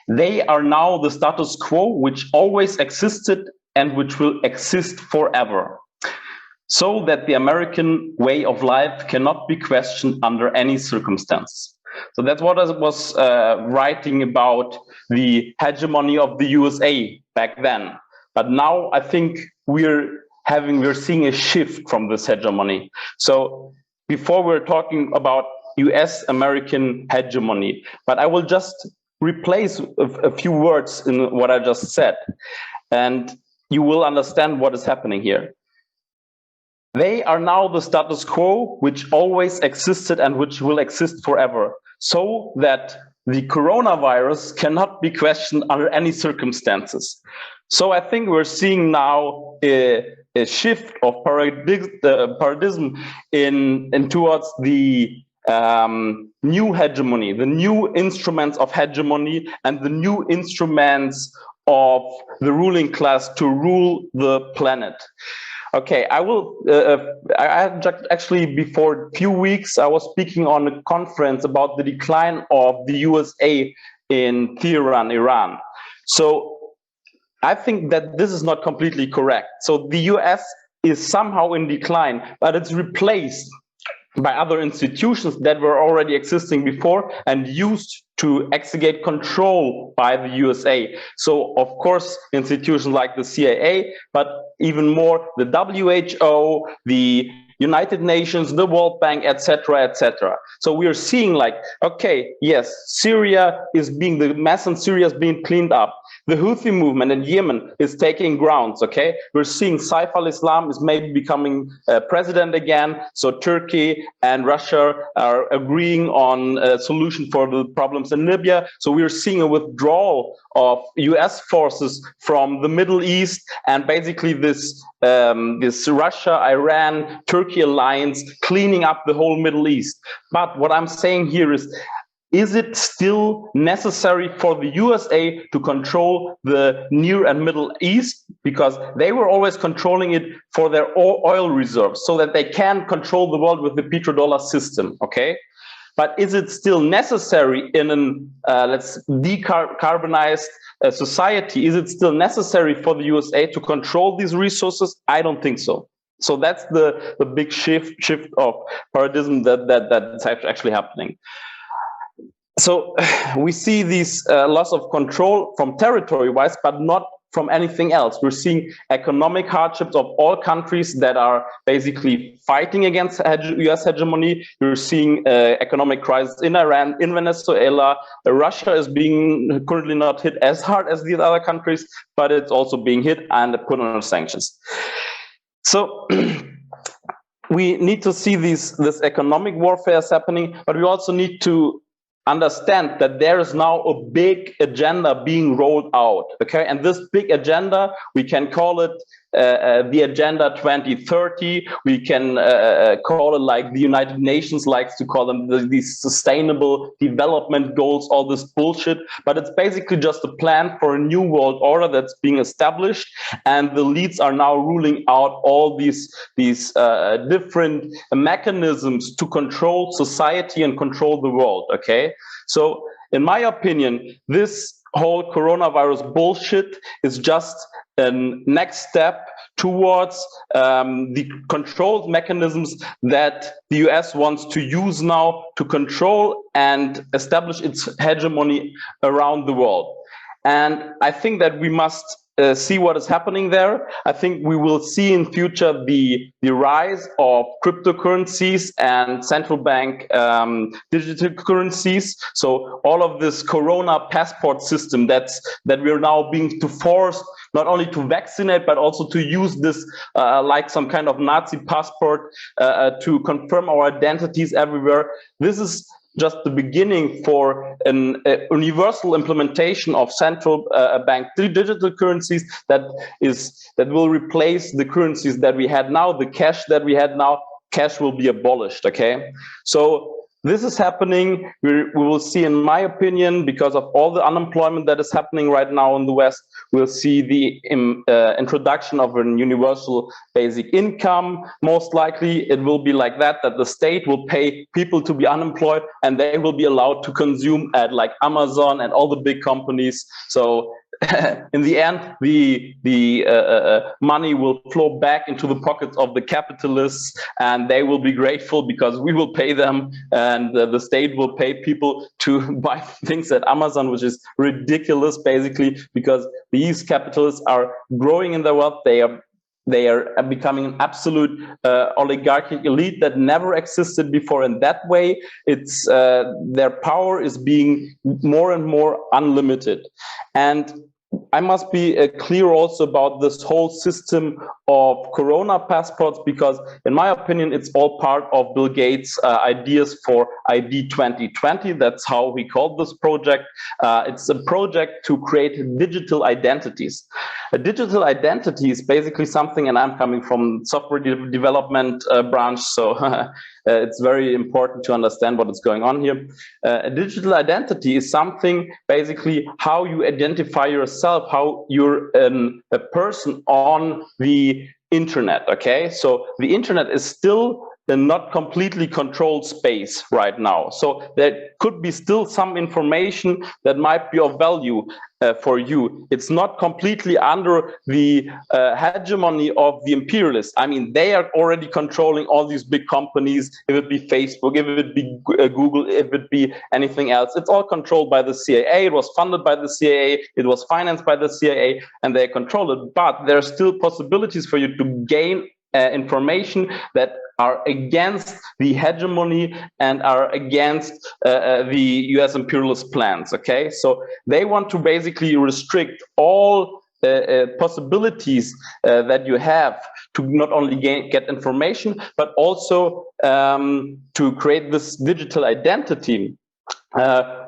They are now the status quo which always existed and which will exist forever, so that the American way of life cannot be questioned under any circumstance. So that's what I was writing about the hegemony of the USA back then. But now I think we're seeing a shift from this hegemony. So before we're talking about US-American hegemony, but I will just replace a few words in what I just said, and you will understand what is happening here. They are now the status quo which always existed and which will exist forever, so that the coronavirus cannot be questioned under any circumstances. So I think we're seeing now a shift of paradigm in towards the new hegemony, the new instruments of hegemony, and the new instruments of the ruling class to rule the planet. Okay, I will. I actually, before a few weeks, I was speaking on a conference about the decline of the USA in Tehran, Iran. So I think that this is not completely correct. So the US is somehow in decline, but it's replaced by other institutions that were already existing before and used to execute control by the USA. So, of course, institutions like the CIA, but even more the WHO, the United Nations, the World Bank, etc., etc. So we are seeing like, okay, yes, the mess in Syria is being cleaned up. The Houthi movement in Yemen is taking grounds, okay? We're seeing Saif al-Islam is maybe becoming president again. So Turkey and Russia are agreeing on a solution for the problems in Libya. So we're seeing a withdrawal of US forces from the Middle East, and basically this Russia, Iran, Turkey alliance cleaning up the whole Middle East. But what I'm saying here is it still necessary for the USA to control the Near and Middle East? Because they were always controlling it for their oil reserves so that they can control the world with the petrodollar system, okay? But is it still necessary in an, let's decarbonized society? Is it still necessary for the USA to control these resources? I don't think so. So that's the big shift of paradigm that's actually happening. So we see these loss of control from territory-wise, but not from anything else. We're seeing economic hardships of all countries that are basically fighting against US hegemony. You're seeing economic crisis in Iran, in Venezuela. Russia is being currently not hit as hard as these other countries, but it's also being hit and put under sanctions. So we need to see this economic warfare is happening, but we also need to understand that there is now a big agenda being rolled out, okay? And this big agenda, we can call it the Agenda 2030. We can call it like the United Nations likes to call them these sustainable development goals, all this bullshit. But it's basically just a plan for a new world order that's being established. And the elites are now ruling out all these different mechanisms to control society and control the world, okay? So in my opinion, this whole coronavirus bullshit is just a next step towards the control mechanisms that the US wants to use now to control and establish its hegemony around the world. And I think that we must see what is happening there. I think we will see in future the rise of cryptocurrencies and central bank digital currencies. So all of this corona passport system that we are now being forced not only to vaccinate, but also to use this like some kind of Nazi passport to confirm our identities everywhere. This is just the beginning for an universal implementation of central bank digital currencies that will replace the currencies that we had now, the cash that we had now. Cash will be abolished, okay? So this is happening. We will see, in my opinion, because of all the unemployment that is happening right now in the West, we'll see the introduction of a universal basic income. Most likely it will be like that the state will pay people to be unemployed and they will be allowed to consume at like Amazon and all the big companies. So in the end, the money will flow back into the pockets of the capitalists, and they will be grateful because we will pay them, and the state will pay people to buy things at Amazon, which is ridiculous, basically, because these capitalists are growing in their wealth. They are becoming an absolute oligarchic elite that never existed before in that way. It's their power is being more and more unlimited. And I must be clear also about this whole system of corona passports, because in my opinion, it's all part of Bill Gates' ideas for ID 2020. That's how we called this project. It's a project to create digital identities. A digital identity is basically something, and I'm coming from software development branch, so it's very important to understand what is going on here. A digital identity is something basically how you identify yourself, how you're a person on the internet, okay? So the internet is still a not completely controlled space right now. So there could be still some information that might be of value for you. It's not completely under the hegemony of the imperialists. I mean, they are already controlling all these big companies, if it be Facebook, if it be Google, if it be anything else. It's all controlled by the CIA. It was funded by the CIA. It was financed by the CIA, and they control it. But there are still possibilities for you to gain information that are against the hegemony and are against the US imperialist plans. Okay, so they want to basically restrict all possibilities that you have to not only get information, but also to create this digital identity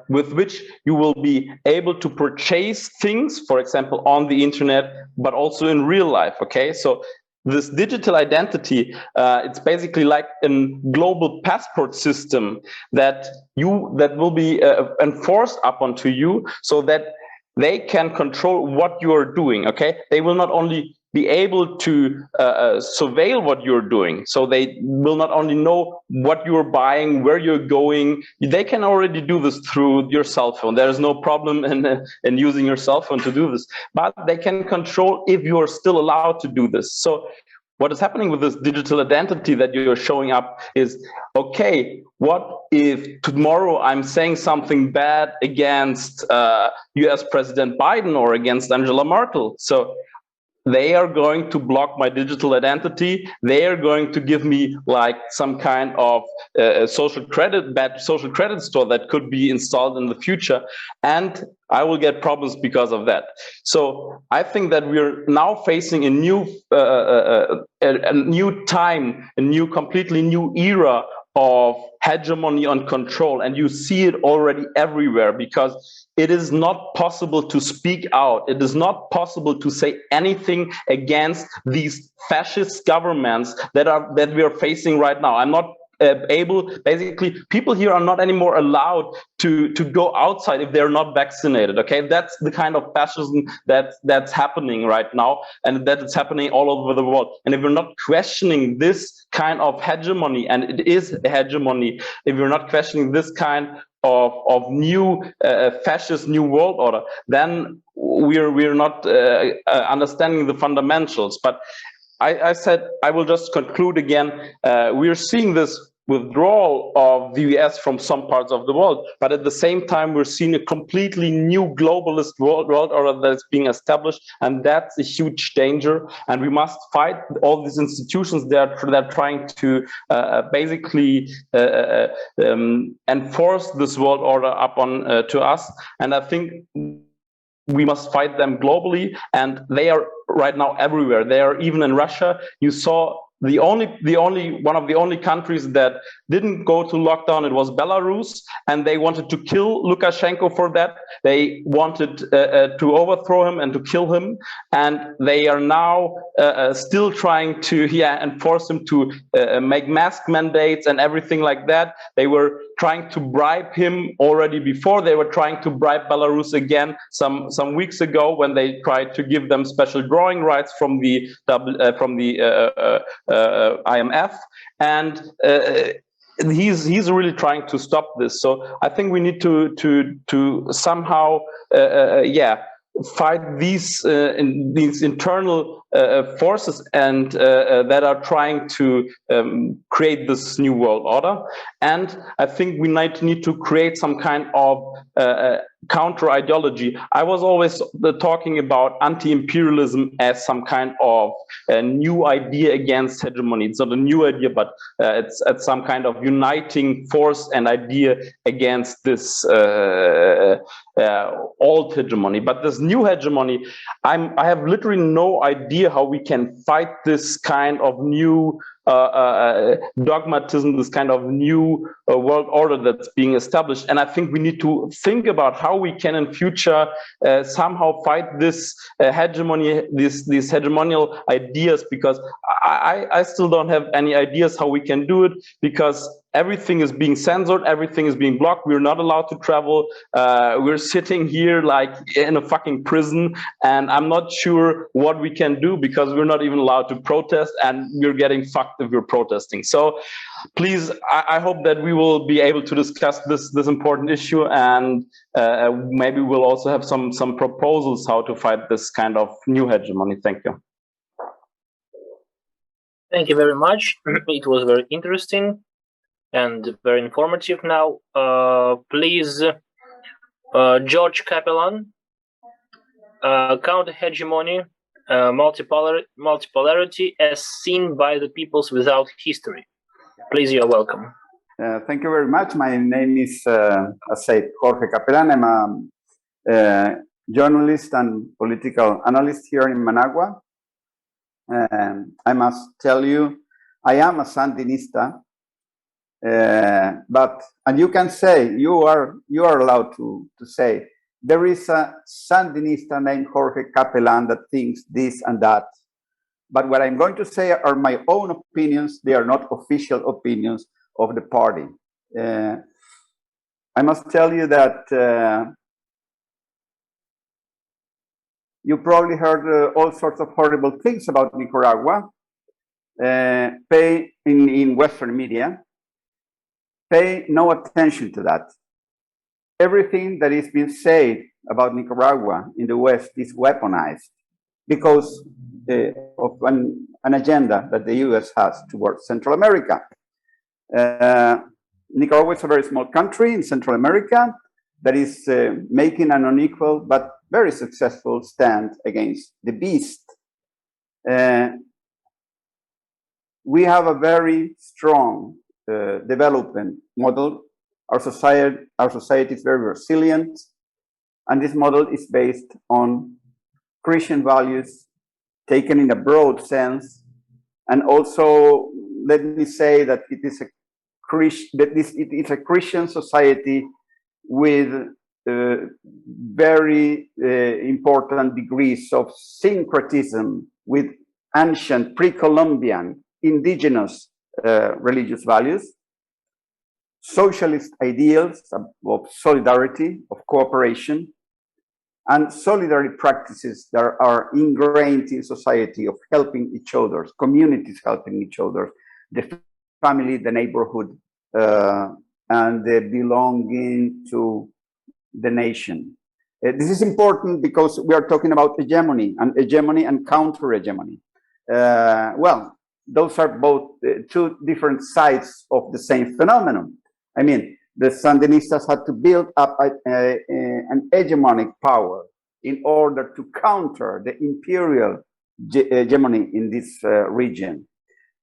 with which you will be able to purchase things, for example, on the internet, but also in real life. Okay, so this digital identity, it's basically like a global passport system that will be enforced upon to you, so that they can control what you are doing. Okay, they will not only be able to surveil what you're doing, so they will not only know what you're buying, where you're going. They can already do this through your cell phone. There is no problem in using your cell phone to do this, but they can control if you're still allowed to do this. So what is happening with this digital identity that you're showing up is, okay, what if tomorrow I'm saying something bad against US President Biden or against Angela Merkel? So they are going to block my digital identity. They are going to give me like some kind of bad social credit score that could be installed in the future, and I will get problems because of that. So I think that we're now facing a new time, a completely new era of hegemony and control, and you see it already everywhere, because it is not possible to speak out. It is not possible to say anything against these fascist governments that we are facing right now. I'm not basically, people here are not anymore allowed to go outside if they're not vaccinated. Okay, that's the kind of fascism that's happening right now, and that is happening all over the world. And if you're not questioning this kind of hegemony, and it is a hegemony, if you're not questioning this kind of new fascist new world order, then we're not understanding the fundamentals. But I said, I will just conclude again, we're seeing this withdrawal of the US from some parts of the world, but at the same time, we're seeing a completely new globalist world order that is being established, and that's a huge danger. And we must fight all these institutions that are trying to basically enforce this world order upon to us. And I think we must fight them globally, and they are right now everywhere. They are even in Russia. You saw one of the only countries that didn't go to lockdown, it was Belarus, and they wanted to kill Lukashenko for that. They wanted to overthrow him and to kill him, and they are now still trying to enforce him to make mask mandates and everything like that. They were trying to bribe him already before. They were trying to bribe Belarus again some weeks ago when they tried to give them special drawing rights from the IMF, and he's really trying to stop this. So I think we need to somehow fight these internal forces and that are trying to create this new world order. And I think we need to create some kind of counter ideology. I was always talking about anti-imperialism as some kind of a new idea against hegemony. It's not a new idea, but it's some kind of uniting force and idea against this old hegemony. But this new hegemony, I have literally no idea how we can fight this kind of new dogmatism, this kind of new world order that's being established. And I think we need to think about how we can in future somehow fight this hegemony, these hegemonial ideas, because I still don't have any ideas how we can do it, because everything is being censored, everything is being blocked. We're not allowed to travel. We're sitting here like in a fucking prison, and I'm not sure what we can do because we're not even allowed to protest, and we're getting fucked if we're protesting. So please, I hope that we will be able to discuss this important issue, and maybe we'll also have some proposals how to fight this kind of new hegemony. Thank you. Thank you very much. It was very interesting and very informative. Now, please, George Capellan, Counter-Hegemony, multipolarity as seen by the peoples without history. Please, you're welcome. Thank you very much. My name is, as said, Jorge Capellan. I'm a journalist and political analyst here in Managua. I must tell you, I am a Sandinista. And you can say, you are allowed to say, there is a Sandinista named Jorge Capellan that thinks this and that. But what I'm going to say are my own opinions. They are not official opinions of the party. I must tell you that you probably heard all sorts of horrible things about Nicaragua in Western media. Pay no attention to that. Everything that is being said about Nicaragua in the West is weaponized because of an agenda that the US has towards Central America. Nicaragua is a very small country in Central America that is making an unequal but very successful stand against the beast. We have a very strong development model. Our society is very resilient, and this model is based on Christian values taken in a broad sense, and also let me say that it is a Christian society with very important degrees of syncretism with ancient pre-Columbian indigenous religious values, socialist ideals of solidarity, of cooperation, and solidarity practices that are ingrained in society of helping each other, communities helping each other, the family, the neighborhood, and the belonging to the nation. This is important because we are talking about hegemony and counter-hegemony. Well, those are both two different sides of the same phenomenon. I mean, the Sandinistas had to build up an hegemonic power in order to counter the imperial hegemony in this region.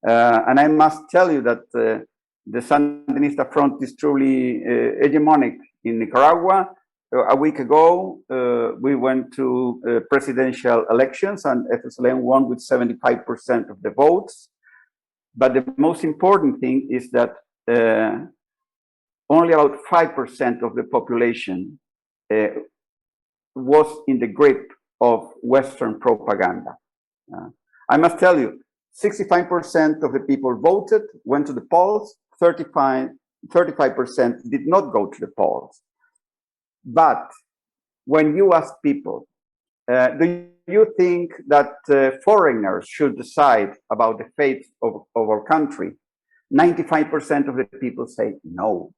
And I must tell you that the Sandinista front is truly hegemonic in Nicaragua. A week ago, we went to presidential elections, and FSLN won with 75% of the votes. But the most important thing is that only about 5% of the population was in the grip of Western propaganda. I must tell you, 65% of the people voted, went to the polls, 35% did not go to the polls. But when you ask people, do you think that foreigners should decide about the fate of our country? 95% of the people say no.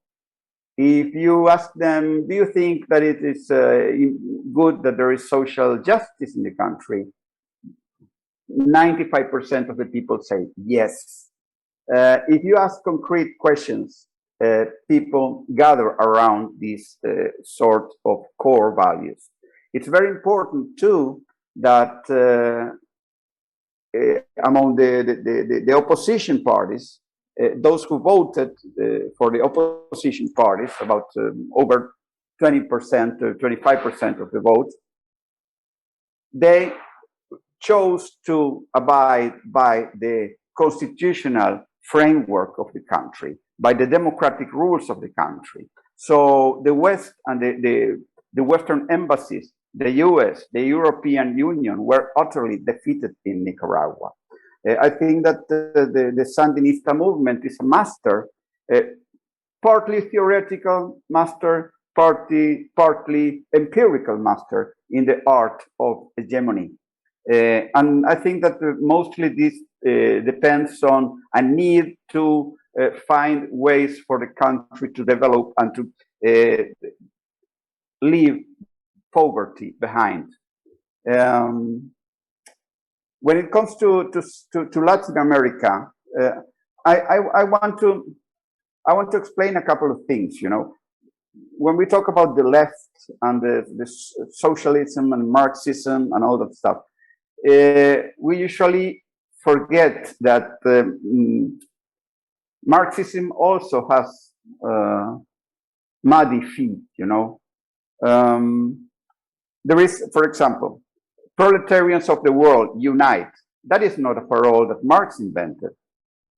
If you ask them, do you think that it is good that there is social justice in the country? 95% of the people say yes. If you ask concrete questions, people gather around these sort of core values. It's very important too that among the opposition parties, those who voted for the opposition parties, about over 20%, 25% of the vote, they chose to abide by the constitutional framework of the country, by the democratic rules of the country. So the West and the Western embassies, the US, the European Union were utterly defeated in Nicaragua. I think that the Sandinista movement is a master partly theoretical master, partly empirical master in the art of hegemony. And I think that mostly this depends on a need to find ways for the country to develop and to leave poverty behind. When it comes to Latin America, I want to explain a couple of things. You know, when we talk about the left and the socialism and Marxism and all that stuff, we usually forget that Marxism also has muddy feet. You know, there is, for example, proletarians of the world unite. That is not a parole that Marx invented.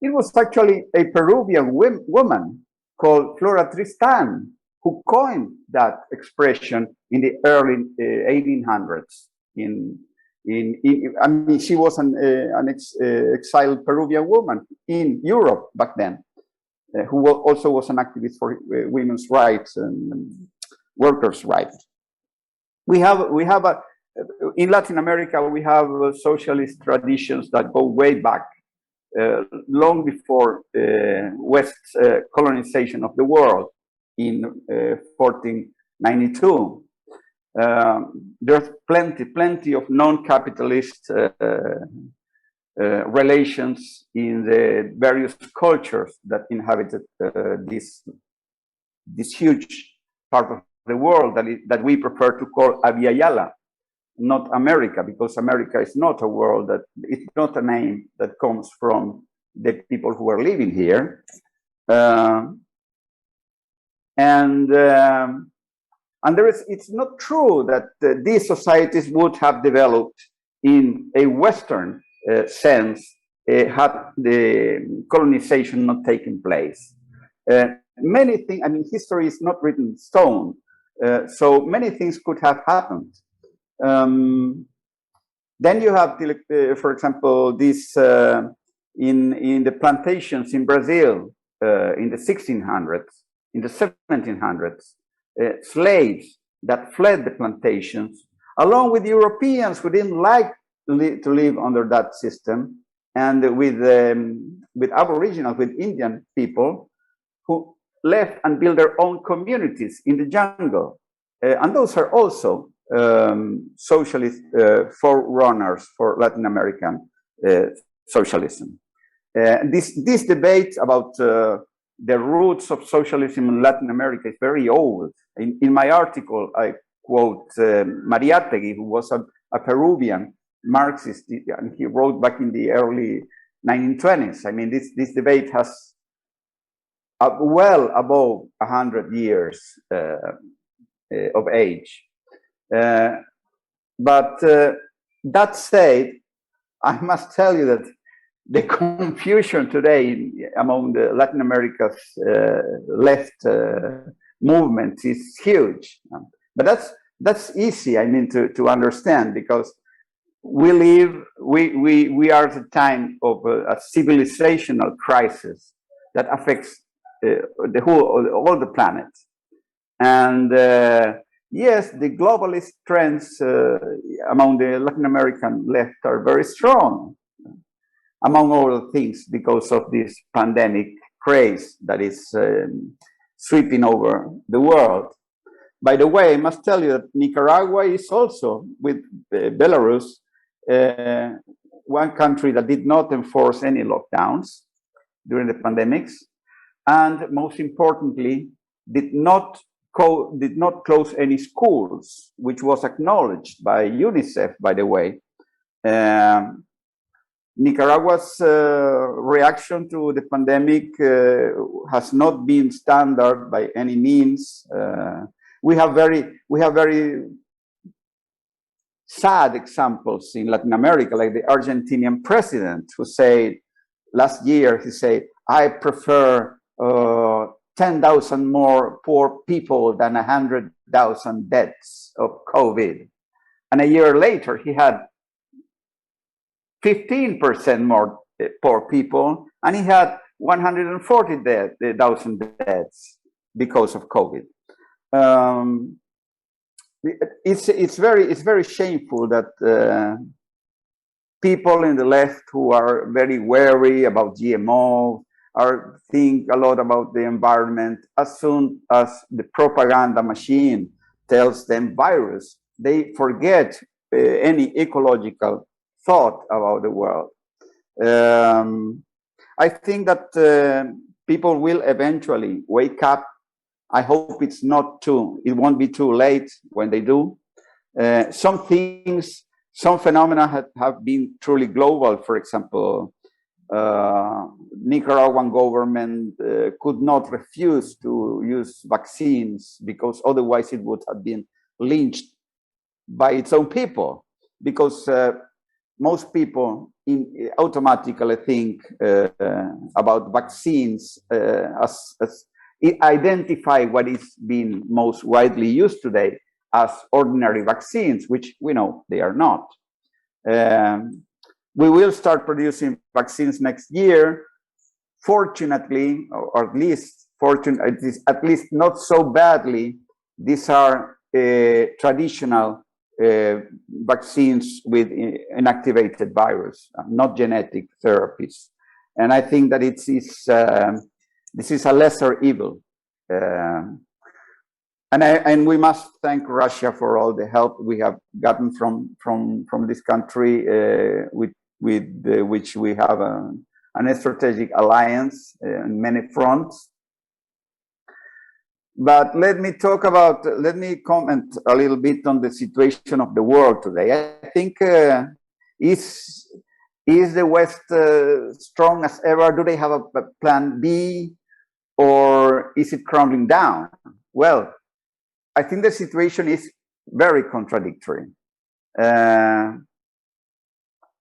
It was actually a Peruvian woman called Flora Tristan who coined that expression in the early 1800s. I mean, she was an exiled Peruvian woman in Europe back then, who also was an activist for women's rights and workers' rights. In Latin America, we have socialist traditions that go way back, long before West's colonization of the world in 1492. There's plenty of non-capitalist relations in the various cultures that inhabited this huge part of the world that we prefer to call Abya Yala, not America, because America is not a world it's not a name that comes from the people who are living here. And it's not true that these societies would have developed in a Western sense had the colonization not taken place. Many things, I mean, history is not written in stone, so many things could have happened. Then you have, for example, this in the plantations in Brazil in the 1600s, in the 1700s, slaves that fled the plantations, along with Europeans who didn't like to live under that system, and with Aboriginals, with Indian people who left and built their own communities in the jungle, and those are also socialist forerunners for Latin American socialism. This debate about the roots of socialism in Latin America is very old. In my article, I quote Mariátegui, who was a Peruvian Marxist, and he wrote back in the early 1920s. I mean, this debate has well above 100 years of age. But that said, I must tell you that the confusion today among the Latin America's left movement is huge. But that's easy, I mean, to understand, because we are at a time of a civilizational crisis that affects all the planet. And yes, the globalist trends among the Latin American left are very strong, among other things, because of this pandemic craze that is sweeping over the world. By the way, I must tell you that Nicaragua is also, with Belarus, one country that did not enforce any lockdowns during the pandemics, and most importantly, did not close any schools, which was acknowledged by UNICEF, by the way. Nicaragua's reaction to the pandemic has not been standard by any means. We have very sad examples in Latin America, like the Argentinian president, who said last year, he said, I prefer 10,000 more poor people than 100,000 deaths of COVID. And a year later, he had 15% more poor people, and he had 140,000 deaths because of COVID. It's very shameful that people in the left who are very wary about GMO or think a lot about the environment, as soon as the propaganda machine tells them virus, they forget any ecological thought about the world. I think that people will eventually wake up. I hope it won't be too late when they do. Some phenomena have been truly global. For example, Nicaraguan government could not refuse to use vaccines because otherwise it would have been lynched by its own people, because most people automatically think about vaccines as identify what is being most widely used today as ordinary vaccines, which we know they are not. We will start producing vaccines next year. Fortunately, or at least not so badly, these are traditional vaccines with inactivated virus, not genetic therapies. And I think that this is a lesser evil. And we must thank Russia for all the help we have gotten from this country, with which we have an strategic alliance on many fronts. But let me comment a little bit on the situation of the world today. I think is the West strong as ever? Do they have a plan B, or is it crumbling down? Well, I think the situation is very contradictory.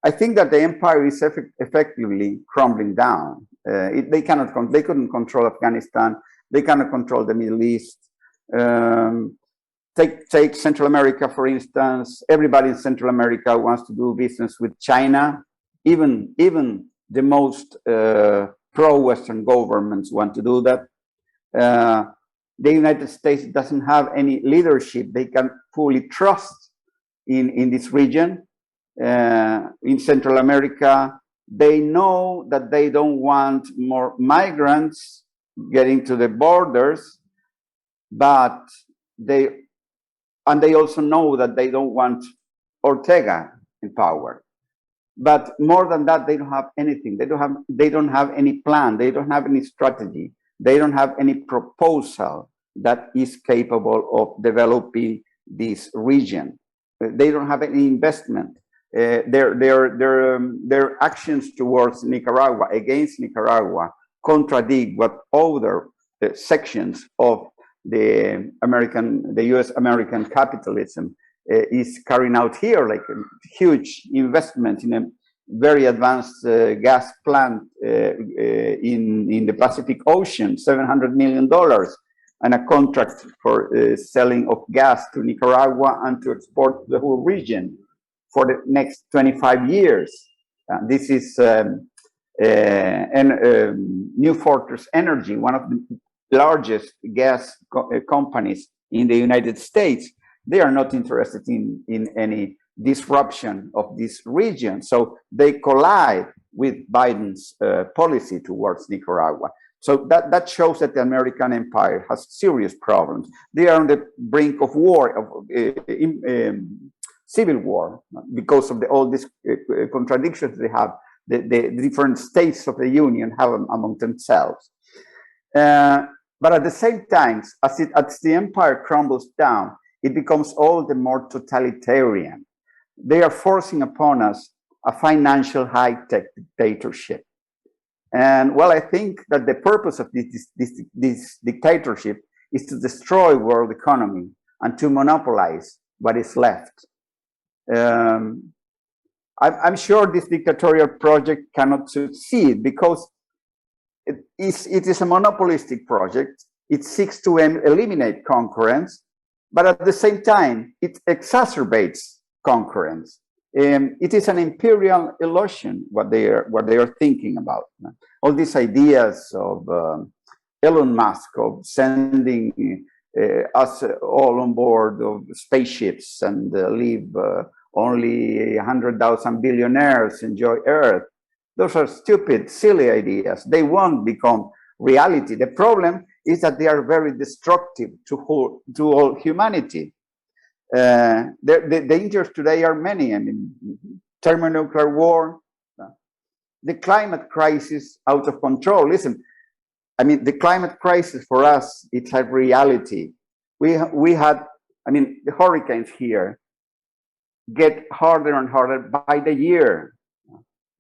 I think that the empire is effectively crumbling down. They couldn't control Afghanistan. They cannot control the Middle East. Take Central America, for instance. Everybody in Central America wants to do business with China. Even the most pro-Western governments want to do that. The United States doesn't have any leadership they can fully trust in this region. In Central America, they know that they don't want more migrants getting to the borders, but they also know that they don't want Ortega in power. But more than that, they don't have anything. They don't have any plan. They don't have any strategy. They don't have any proposal that is capable of developing this region. They don't have any investment. Their actions towards Nicaragua, against Nicaragua, contradict what other sections of the U.S. American capitalism is carrying out here, like a huge investment in a very advanced gas plant in the Pacific Ocean, $700 million, and a contract for selling of gas to Nicaragua and to export to the whole region for the next 25 years. This is New Fortress Energy, one of the largest gas companies in the United States. They are not interested in any disruption of this region. So they collide with Biden's policy towards Nicaragua. So that shows that the American empire has serious problems. They are on the brink of war, of civil war, because of all these contradictions they have, the different states of the union have among themselves. But at the same time, as the empire crumbles down, it becomes all the more totalitarian. They are forcing upon us a financial high-tech dictatorship. And well, I think that the purpose of this dictatorship is to destroy world economy and to monopolize what is left. I'm sure this dictatorial project cannot succeed because it is a monopolistic project. It seeks to eliminate concurrence, but at the same time, it exacerbates concurrence. It is an imperial illusion what they are thinking about. All these ideas of Elon Musk of sending us all on board of spaceships and leave only 100,000 billionaires enjoy Earth. Those are stupid, silly ideas. They won't become reality. The problem is that they are very destructive to all humanity. The dangers today are many. I mean, thermonuclear war, the climate crisis out of control. Listen, I mean, the climate crisis for us, it's a reality. We had, I mean, the hurricanes here get harder and harder by the year.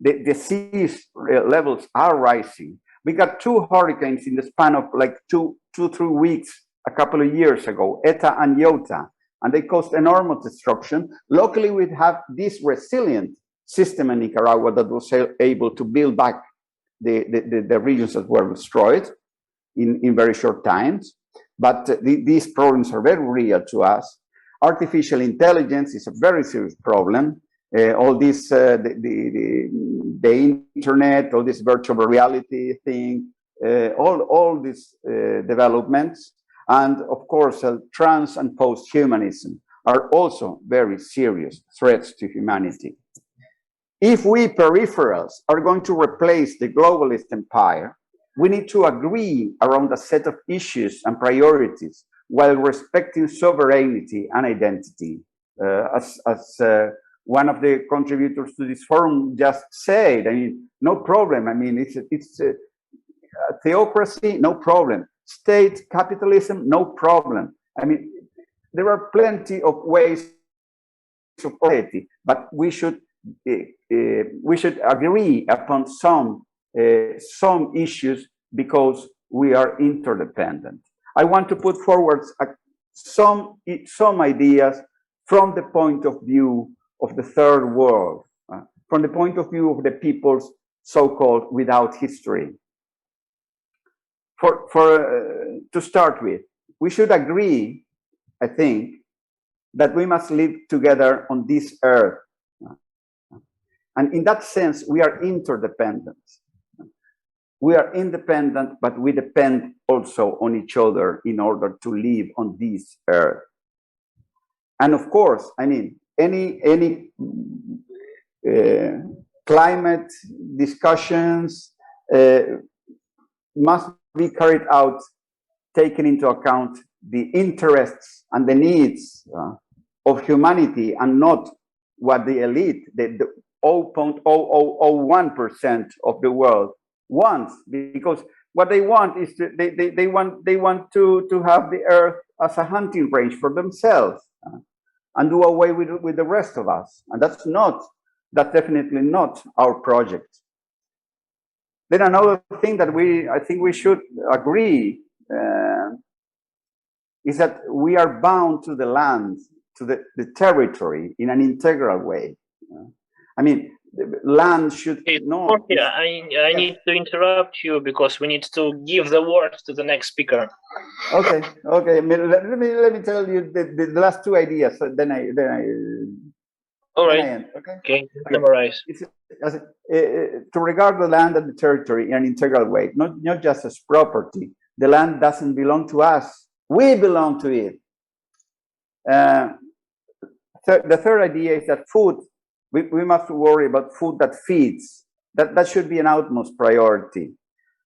The sea levels are rising. We got 2 hurricanes in the span of like 2-3 weeks a couple of years ago, Eta and Iota, and they caused enormous destruction. Luckily, we have this resilient system in Nicaragua that was able to build back the regions that were destroyed in very short times. But these problems are very real to us. Artificial intelligence is a very serious problem. All this, the internet, all this virtual reality thing, all these developments, and of course, trans and post-humanism are also very serious threats to humanity. If we peripherals are going to replace the globalist empire, we need to agree around a set of issues and priorities while respecting sovereignty and identity. As one of the contributors to this forum just said, I mean, no problem. I mean, it's a theocracy, no problem. State capitalism, no problem. I mean, there are plenty of ways of society, but we should agree upon some issues because we are interdependent. I want to put forward some ideas from the point of view of the third world, from the point of view of the peoples so-called without history. To start with, we should agree, I think, that we must live together on this earth. And in that sense, we are interdependent. We are independent, but we depend also on each other in order to live on this earth. And of course, I mean, any climate discussions must be carried out taking into account the interests and the needs of humanity and not what the elite, the 0.0001% of the world wants, because what they want is they want to have the earth as a hunting range for themselves and do away with the rest of us, and that's definitely not our project. Then another thing that I think we should agree is that we are bound to the land, to the territory in an integral way. I mean, land should not. I need to interrupt you because we need to give the word to the next speaker. Okay. Let me tell you the last 2 ideas. Then I. All right. Okay. Summarize. To regard the land and the territory in an integral way, not just as property. The land doesn't belong to us. We belong to it. The third idea is that food. We must worry about food that feeds. That should be an utmost priority.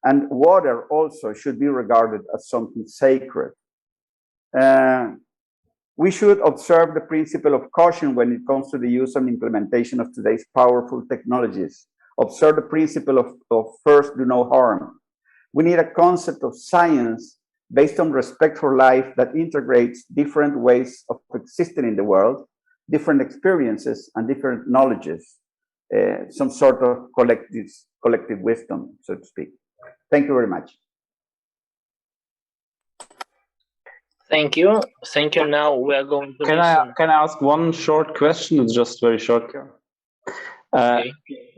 And water also should be regarded as something sacred. We should observe the principle of caution when it comes to the use and implementation of today's powerful technologies. Observe the principle of first do no harm. We need a concept of science based on respect for life that integrates different ways of existing in the world, different experiences and different knowledges, some sort of collective wisdom, so to speak. Thank you very much. Thank you. Thank you. Now we are going to Can I ask one short question? It's just very short. Okay.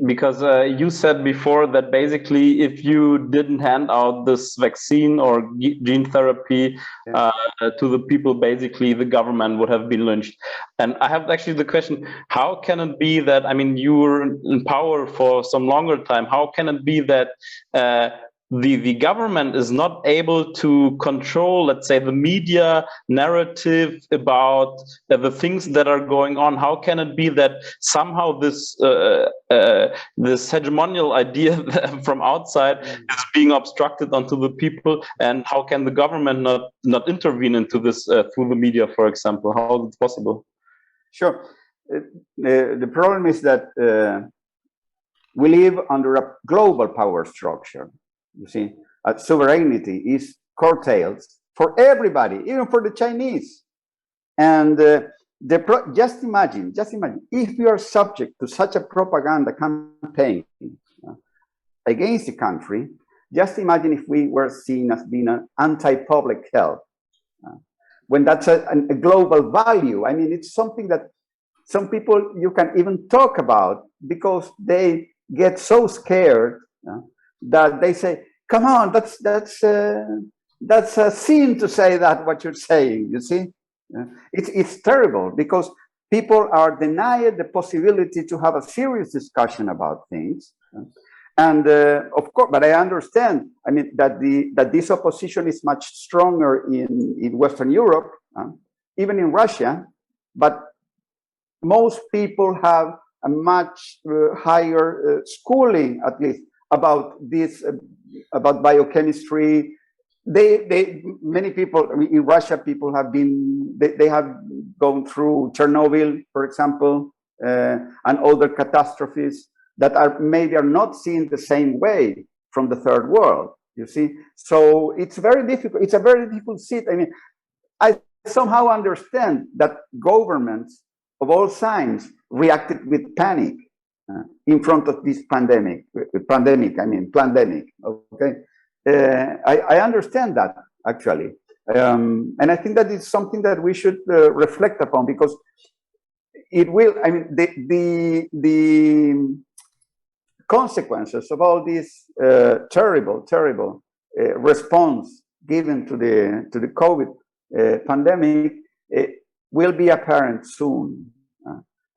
Because you said before that basically if you didn't hand out this vaccine or gene therapy to the people, basically the government would have been lynched. And I have actually the question, how can it be that, I mean, you were in power for some longer time, how can it be that the government is not able to control, let's say, the media narrative about the things that are going on? How can it be that somehow this this hegemonial idea from outside is being obstructed onto the people? And how can the government not intervene into this through the media, for example? How is it possible? Sure. The problem is that we live under a global power structure. You see, sovereignty is curtailed for everybody, even for the Chinese. And just imagine, if we are subject to such a propaganda campaign against the country, just imagine if we were seen as being an anti-public health. When that's a global value, I mean, it's something that some people you can even talk about because they get so scared that they say, "Come on, that's a sin to say that what you're saying." You see, it's terrible because people are denied the possibility to have a serious discussion about things. And of course, but I understand. I mean that this opposition is much stronger in Western Europe, even in Russia, but most people have a much higher schooling, at least, about this, about biochemistry. Many people, I mean, in Russia, people have been, they have gone through Chernobyl, for example, and other catastrophes that maybe are not seen the same way from the third world, you see. So it's very difficult. It's a very difficult seat. I mean, I somehow understand that governments of all signs reacted with panic in front of this pandemic, okay? I understand that, actually. And I think that it's something that we should reflect upon, because it will, I mean, the consequences of all this terrible response given to the COVID pandemic will be apparent soon.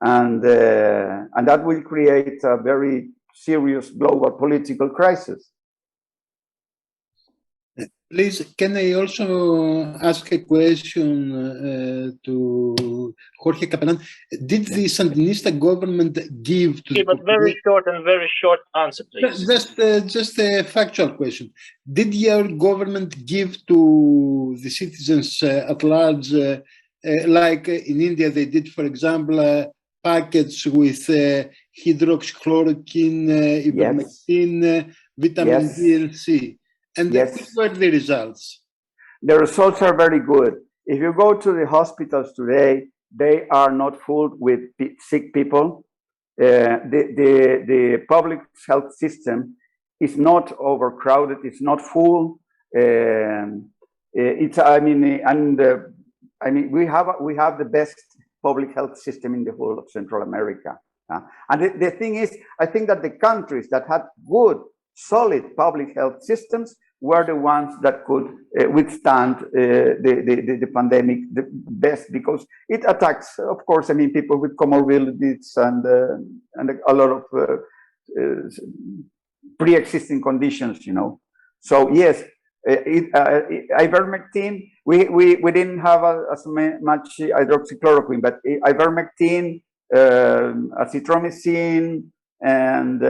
And that will create a very serious global political crisis. Please, can I also ask a question to Jorge Capellan? Did the Sandinista government give to but very short answer, please. Just a factual question. Did your government give to the citizens at large, like in India they did, for example, packets with hydroxychloroquine, ivermectin, vitamin B and C? And what were the results? The results are very good. If you go to the hospitals today, they are not full with sick people. The public health system is not overcrowded. It's not full. We have the best public health system in the whole of Central America. And the thing is, I think that the countries that had good, solid public health systems were the ones that could withstand the pandemic the best, because it attacks, of course, I mean, people with comorbidities and a lot of pre-existing conditions, you know. So yes, ivermectin, we didn't have as much hydroxychloroquine, but ivermectin, azithromycin, and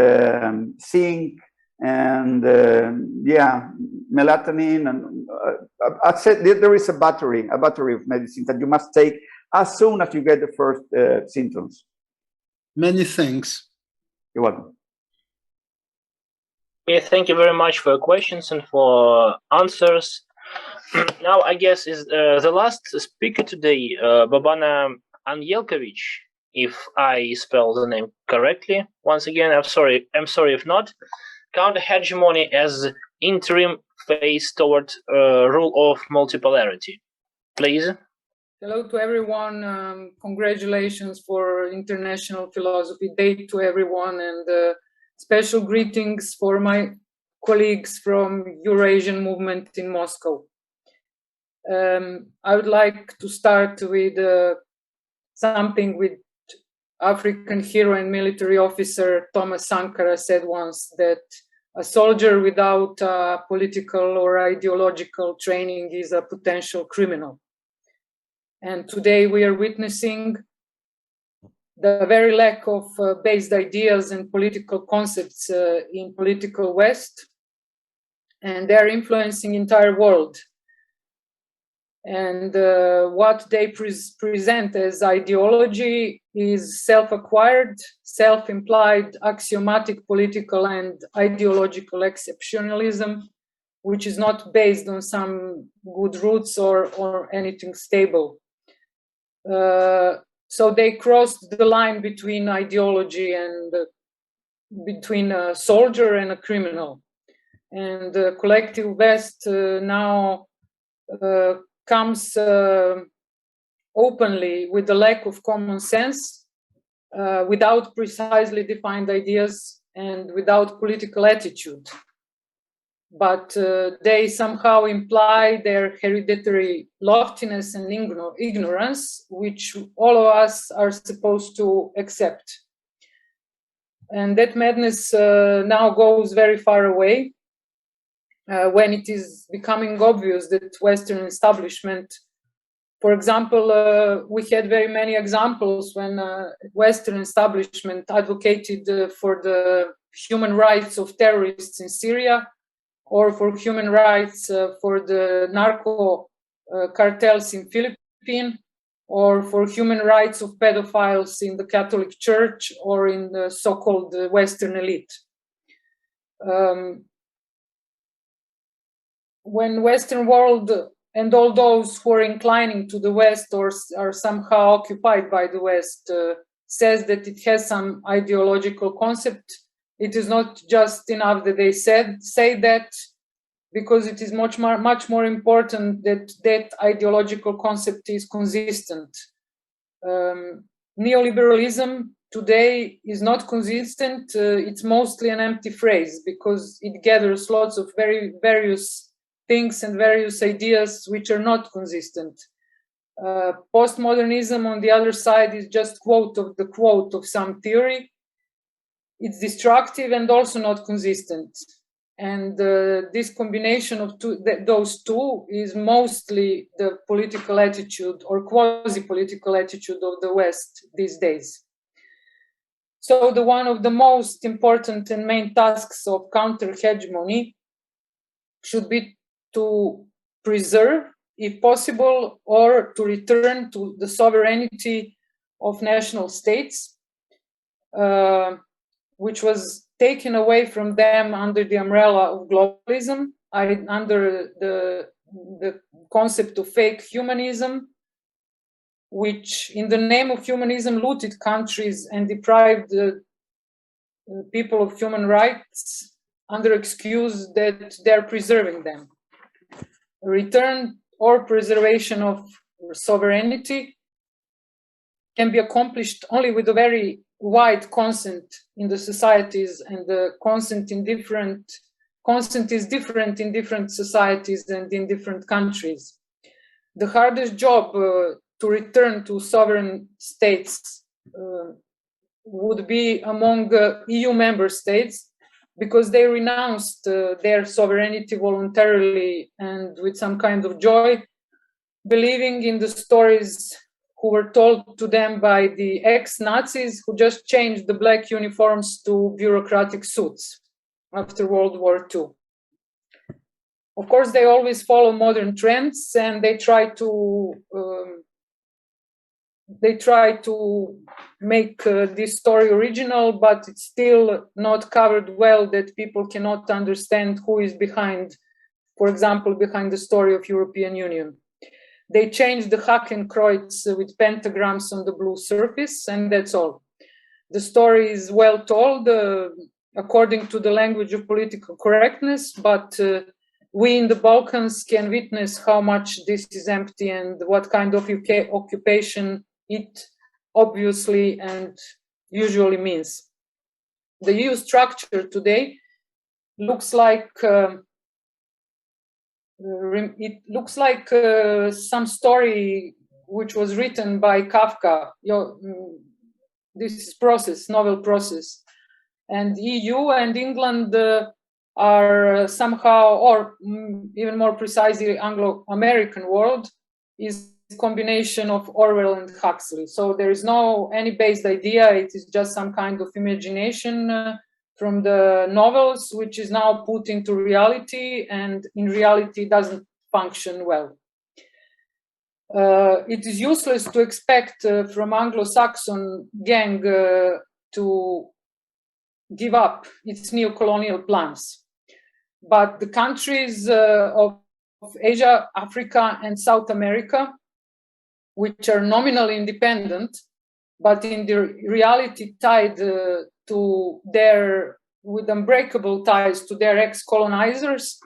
zinc, and melatonin, and I said there is a battery of medicines that you must take as soon as you get the first symptoms. Many thanks. You're welcome. Okay, thank you very much for your questions and for answers. Now, I guess is the last speaker today, Bobana Anjelkovic, if I spell the name correctly. Once again, I'm sorry if not. Counter-hegemony as interim phase toward rule of multipolarity. Please. Hello to everyone. Congratulations for International Philosophy Day to everyone, and special greetings for my colleagues from Eurasian movement in Moscow. I would like to start with something with African hero and military officer Thomas Sankara said once, that a soldier without political or ideological training is a potential criminal. And today we are witnessing the very lack of based ideas and political concepts in political West, and they're influencing entire world. And what they present as ideology is self-acquired, self-implied, axiomatic political and ideological exceptionalism, which is not based on some good roots or anything stable. So they crossed the line between ideology and between a soldier and a criminal. And the collective West now comes openly with the lack of common sense, without precisely defined ideas and without political attitude. But they somehow imply their hereditary loftiness and ignorance, which all of us are supposed to accept. And that madness now goes very far away when it is becoming obvious that Western establishment, for example, we had very many examples when Western establishment advocated for the human rights of terrorists in Syria, or for human rights for the narco cartels in Philippines, or for human rights of pedophiles in the Catholic Church or in the so-called Western elite. When Western world and all those who are inclining to the West or are somehow occupied by the West says that it has some ideological concept, it is not just enough that they say that, because it is much more important that that ideological concept is consistent. Neoliberalism today is not consistent. It's mostly an empty phrase because it gathers lots of various things and various ideas which are not consistent. Postmodernism, on the other side, is just quote of some theory. It's destructive and also not consistent. And this combination of those two is mostly the political attitude or quasi-political attitude of the West these days. So one of the most important and main tasks of counter-hegemony should be to preserve, if possible, or to return to the sovereignty of national states, which was taken away from them under the umbrella of globalism, under the concept of fake humanism, which in the name of humanism looted countries and deprived the people of human rights under excuse that they're preserving them. Return or preservation of sovereignty can be accomplished only with a very wide consent in the societies, and the consent is different in different societies and in different countries. The hardest job to return to sovereign states would be among EU member states, because they renounced their sovereignty voluntarily and with some kind of joy, believing in the stories who were told to them by the ex-Nazis who just changed the black uniforms to bureaucratic suits after World War II. Of course, they always follow modern trends, and they try to make this story original, but it's still not covered well, that people cannot understand who is behind, for example, behind the story of European Union. They changed the Hakenkreuz with pentagrams on the blue surface, and that's all. The story is well told according to the language of political correctness, but we in the Balkans can witness how much this is empty and what kind of occupation it obviously and usually means. The EU structure today looks like some story which was written by Kafka. This process, novel process, and EU and England are somehow, or even more precisely, Anglo-American world is a combination of Orwell and Huxley. So there is no any based idea. It is just some kind of imagination from the novels, which is now put into reality, and in reality doesn't function well. It is useless to expect from Anglo-Saxon gang to give up its neo-colonial plans. But the countries of Asia, Africa, and South America, which are nominally independent, but in the reality tied to their, with unbreakable ties to their ex-colonizers,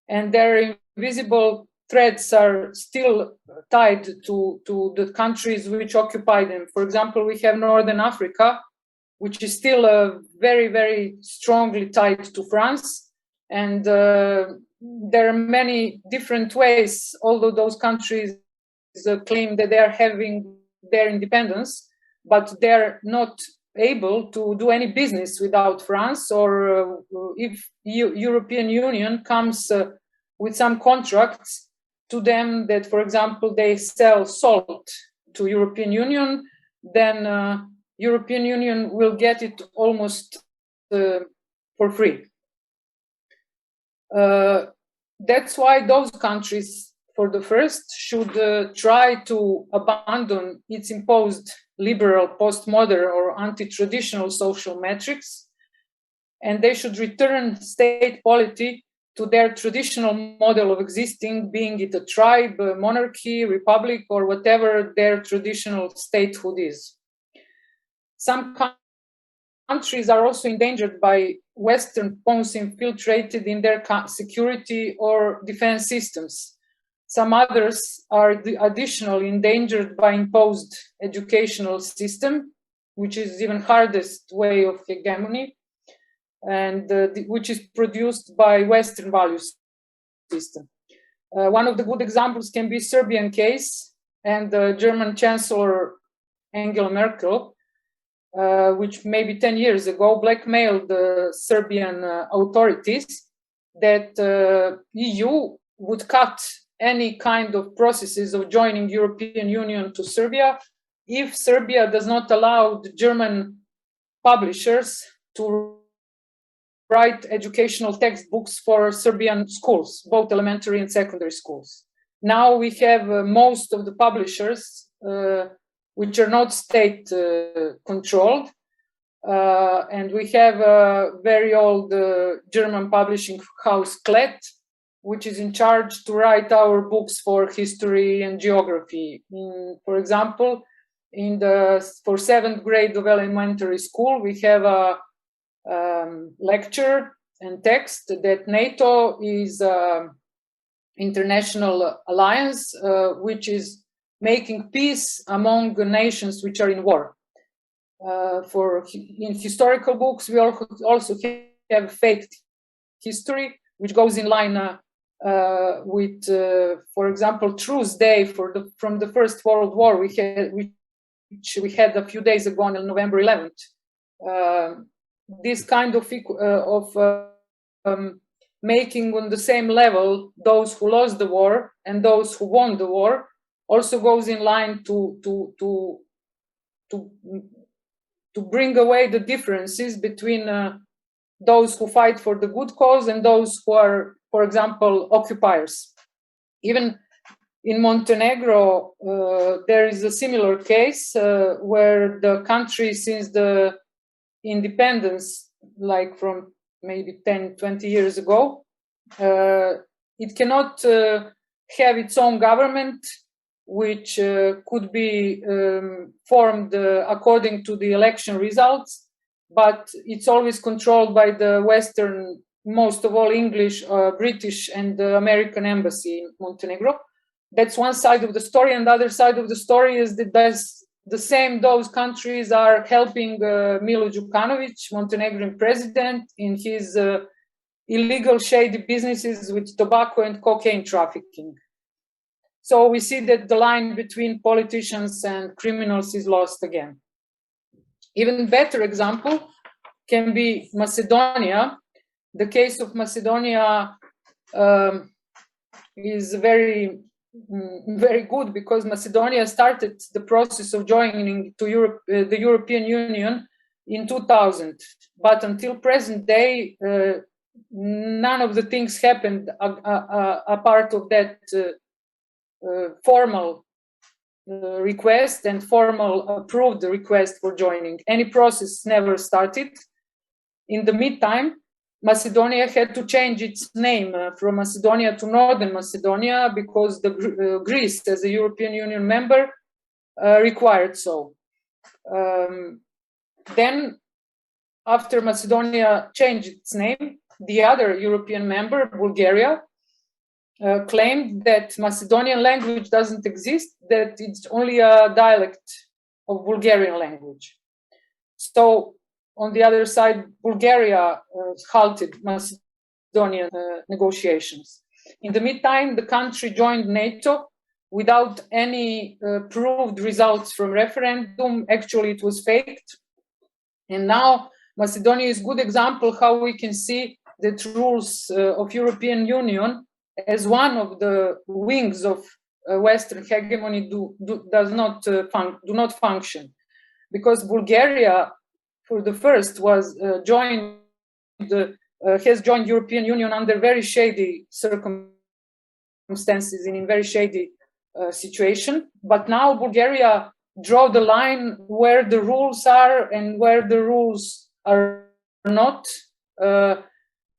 and their invisible threads are still tied to the countries which occupy them. For example, we have Northern Africa, which is still very, very strongly tied to France. And there are many different ways, although those countries claim that they are having their independence, but they're not able to do any business without France, or if European Union comes with some contracts to them that, for example, they sell salt to European Union, then European Union will get it almost for free. That's why those countries, for the first, should try to abandon its imposed liberal, postmodern, or anti-traditional social metrics, and they should return state polity to their traditional model of existing, being it a tribe, a monarchy, republic, or whatever their traditional statehood is. Some countries are also endangered by Western pawns infiltrated in their security or defense systems. Some others are additionally endangered by imposed educational system, which is even hardest way of hegemony, and which is produced by Western values system. One of the good examples can be Serbian case, and German Chancellor Angela Merkel, which maybe 10 years ago blackmailed the Serbian authorities that EU would cut any kind of processes of joining European Union to Serbia if Serbia does not allow the German publishers to write educational textbooks for Serbian schools, both elementary and secondary schools. Now we have most of the publishers which are not state controlled, and we have a very old German publishing house, Klett, which is in charge to write our books for history and geography. For example, for 7th grade of elementary school, we have a lecture and text that NATO is an international alliance which is making peace among the nations which are in war. In historical books, we also have fake history, which goes in line with, for example, Truce Day from the First World War, which we had a few days ago on November 11th. This kind of making on the same level those who lost the war and those who won the war also goes in line to bring away the differences between those who fight for the good cause and those who are, for example, occupiers. Even in Montenegro, there is a similar case where the country, since the independence, like from maybe 10, 20 years ago, it cannot have its own government, which could be formed according to the election results, but it's always controlled by the Western most of all English, British, and American embassy in Montenegro. That's one side of the story, and the other side of the story is that those countries are helping Milo Đukanović, Montenegrin president, in his illegal shady businesses with tobacco and cocaine trafficking. So we see that the line between politicians and criminals is lost again. Even better example can be Macedonia. The case of Macedonia is very good because Macedonia started the process of joining to Europe, the European Union in 2000. But until present day, none of the things happened apart of that formal request and formal approved request for joining. Any process never started. In the meantime, Macedonia had to change its name from Macedonia to Northern Macedonia because Greece, as a European Union member, required so. Then, after Macedonia changed its name, the other European member, Bulgaria, claimed that Macedonian language doesn't exist, that it's only a dialect of Bulgarian language. So, on the other side, Bulgaria halted Macedonian negotiations. In the meantime, the country joined NATO without any proved results from referendum. Actually, it was faked. And now Macedonia is a good example how we can see that rules of European Union as one of the wings of Western hegemony do not function. Because Bulgaria, for the first, has joined European Union under very shady circumstances and in very shady situation. But now Bulgaria draw the line where the rules are and where the rules are not,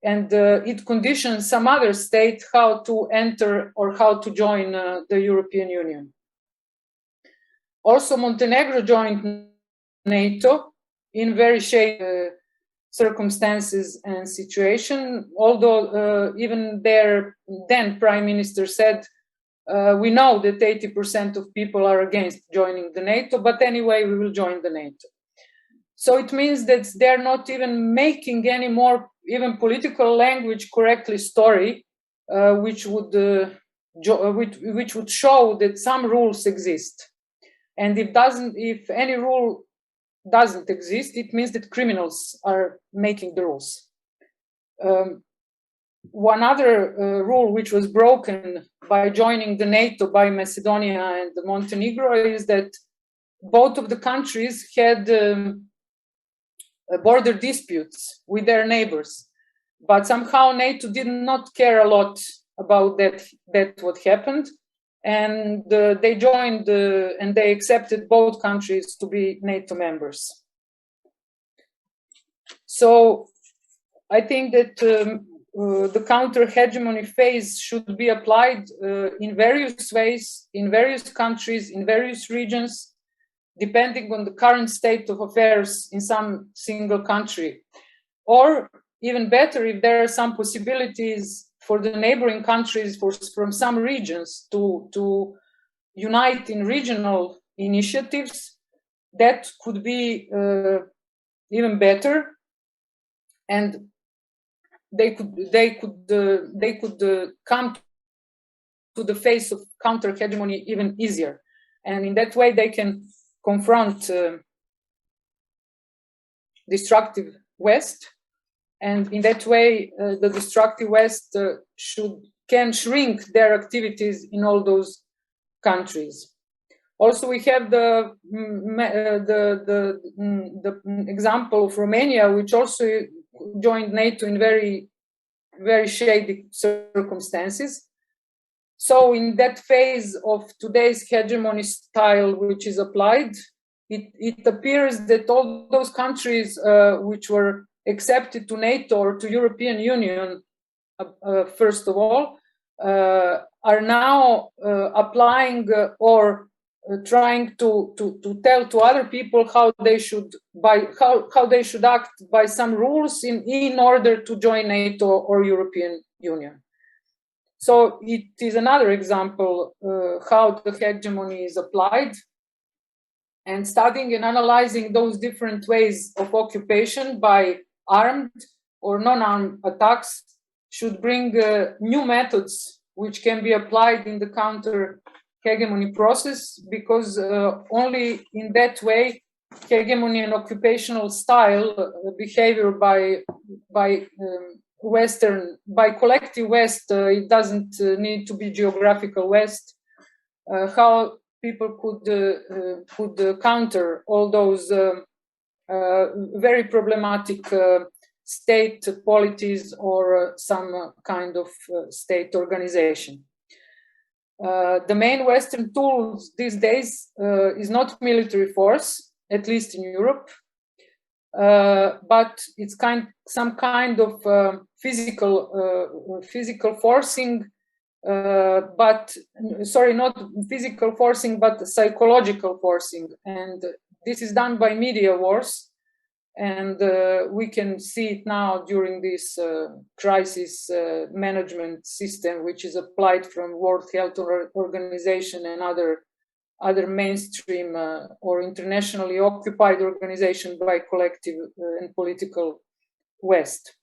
and it conditions some other state how to enter or how to join the European Union. Also, Montenegro joined NATO in very shady circumstances and situation, although even their then prime minister said, we know that 80% of people are against joining the NATO, but anyway, we will join the NATO. So it means that they're not even making any more even political language correctly story, which would show that some rules exist. And if any rule doesn't exist, it means that criminals are making the rules. One other rule which was broken by joining the NATO by Macedonia and Montenegro is that both of the countries had border disputes with their neighbors, but somehow NATO did not care a lot about that what happened, and they joined and they accepted both countries to be NATO members. So I think that the counter-hegemony phase should be applied in various ways, in various countries, in various regions, depending on the current state of affairs in some single country. Or even better, if there are some possibilities for the neighboring countries from some regions to unite in regional initiatives, that could be even better, and they could come to the face of counter-hegemony even easier, and in that way they can confront destructive West, and in that way the destructive West can shrink their activities in all those countries. Also, we have the example of Romania, which also joined NATO in very, very shady circumstances. So in that phase of today's hegemony style, which is applied, it appears that all those countries which were accepted to NATO or to European Union, first of all, are now applying or trying to tell to other people how they should act by some rules in order to join NATO or European Union. So it is another example how the hegemony is applied, and studying and analyzing those different ways of occupation by armed or non-armed attacks should bring new methods which can be applied in the counter-hegemony process, because only in that way hegemony and occupational style behavior by collective West, it doesn't need to be geographical West, how people could counter all those very problematic state polities or some kind of state organization. The main Western tools these days is not military force, at least in Europe, but it's some kind of physical forcing, but not physical forcing, but psychological forcing, and this is done by media wars, and we can see it now during this crisis management system, which is applied from World Health Organization and other mainstream or internationally occupied organization by collective and political West.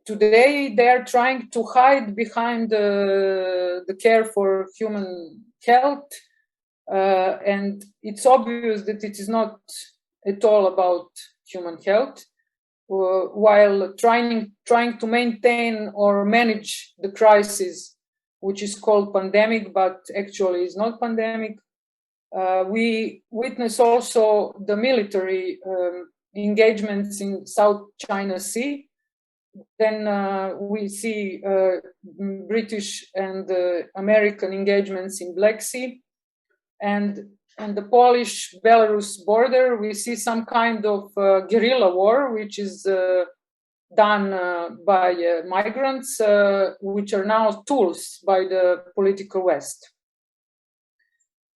Today, they are trying to hide behind the care for human health, and it's obvious that it is not at all about human health, while trying to maintain or manage the crisis, which is called pandemic, but actually is not pandemic. We witness also the military engagements in South China Sea. Then we see British and American engagements in Black Sea, and the Polish-Belarus border. We see some kind of guerrilla war, which is done by migrants, which are now tools by the political West.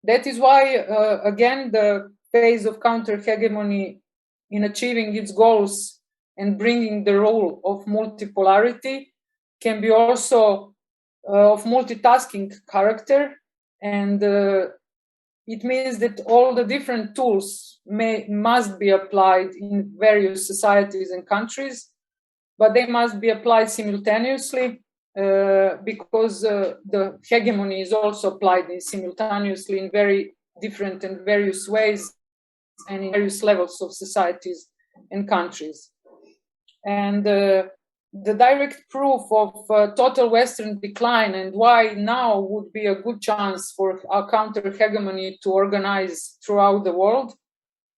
That is why, again, the phase of counter-hegemony in achieving its goals and bringing the role of multipolarity can be also of multitasking character, and it means that all the different tools must be applied in various societies and countries, but they must be applied simultaneously because the hegemony is also applied simultaneously in very different and various ways and in various levels of societies and countries. And the direct proof of total Western decline and why now would be a good chance for a counter-hegemony to organize throughout the world,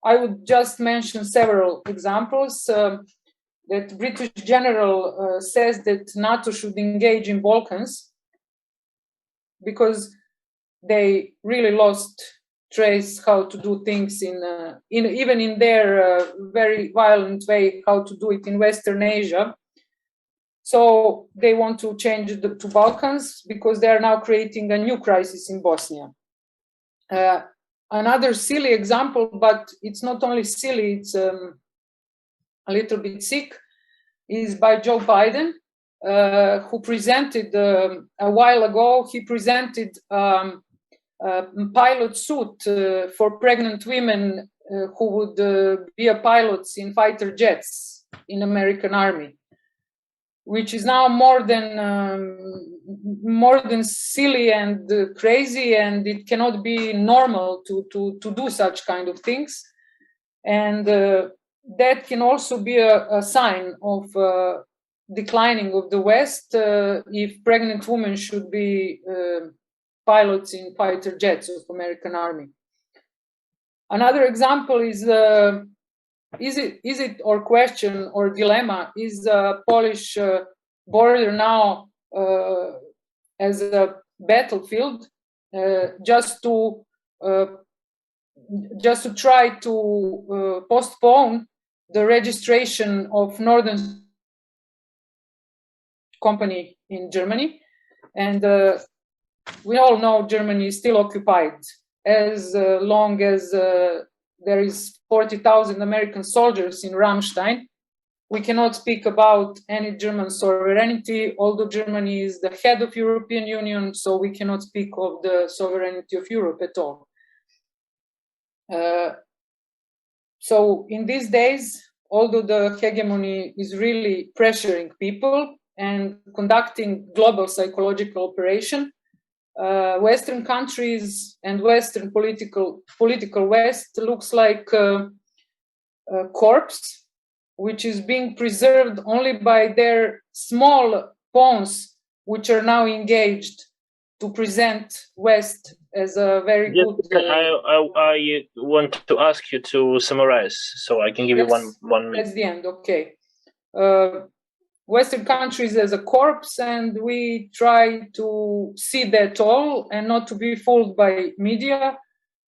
I would just mention several examples. That British general says that NATO should engage in Balkans because they really lost trace how to do things even in their very violent way, how to do it in Western Asia. So they want to change it to Balkans because they are now creating a new crisis in Bosnia. Another silly example, but it's not only silly, it's a little bit sick, is by Joe Biden, who presented a while ago, he presented pilot suit for pregnant women who would be pilots in fighter jets in American Army, which is now more than silly and crazy, and it cannot be normal to do such kind of things. And that can also be a sign of declining of the West if pregnant women should be pilots in fighter jets of American Army. Another example is it or question or dilemma, is the Polish border now as a battlefield just to try to postpone the registration of Northern company in Germany, and we all know Germany is still occupied. As long as there is 40,000 American soldiers in Ramstein, we cannot speak about any German sovereignty, although Germany is the head of European Union, so we cannot speak of the sovereignty of Europe at all. So in these days, although the hegemony is really pressuring people and conducting global psychological operation, Western countries and Western political West looks like a corpse, which is being preserved only by their small pawns, which are now engaged to present West as a very good. I want to ask you to summarize, so I can give you one minute. That's the end. Okay. Western countries as a corpse, and we try to see that all and not to be fooled by media.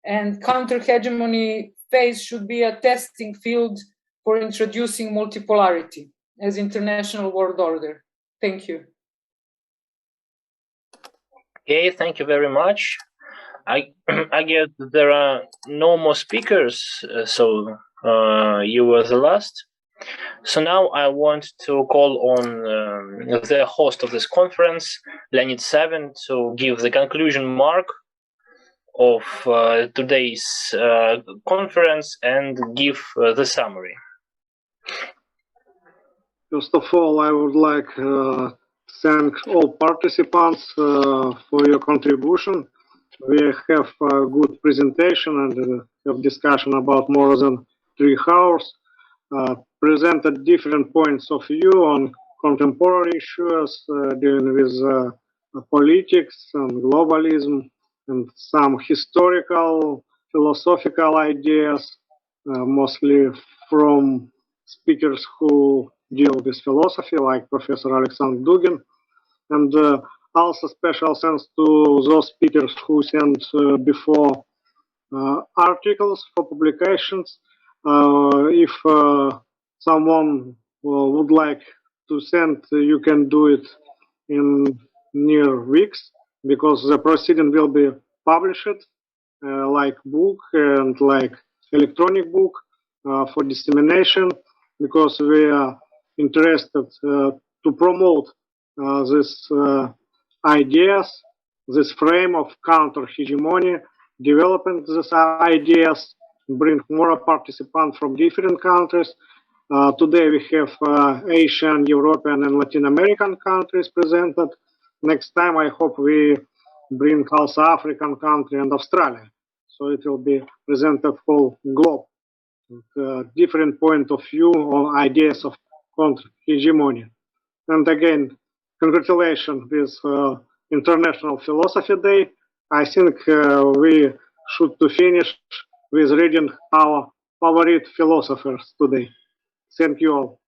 And counter-hegemony phase should be a testing field for introducing multipolarity as international world order. Thank you. Okay, thank you very much. I guess there are no more speakers, so you were the last. So now I want to call on the host of this conference, Leonid Savin, to give the conclusion mark of today's conference and give the summary. First of all, I would like to thank all participants for your contribution. We have a good presentation and have discussion about more than 3 hours. Presented different points of view on contemporary issues dealing with politics and globalism, and some historical, philosophical ideas, mostly from speakers who deal with philosophy, like Professor Alexander Dugin. And also special thanks to those speakers who sent before articles for publications. If someone would like to send, you can do it in near weeks, because the proceeding will be published like book and like electronic book for dissemination, because we are interested to promote these ideas, this frame of counter-hegemony, developing these ideas, bring more participants from different countries. Today we have Asian, European, and Latin American countries presented. Next time I hope we bring also African country and Australia. So it will be presented whole globe. Different point of view on ideas of counter-hegemony. And again, congratulations with International Philosophy Day. I think we should to finish with reading our favorite philosophers today. Thank you all.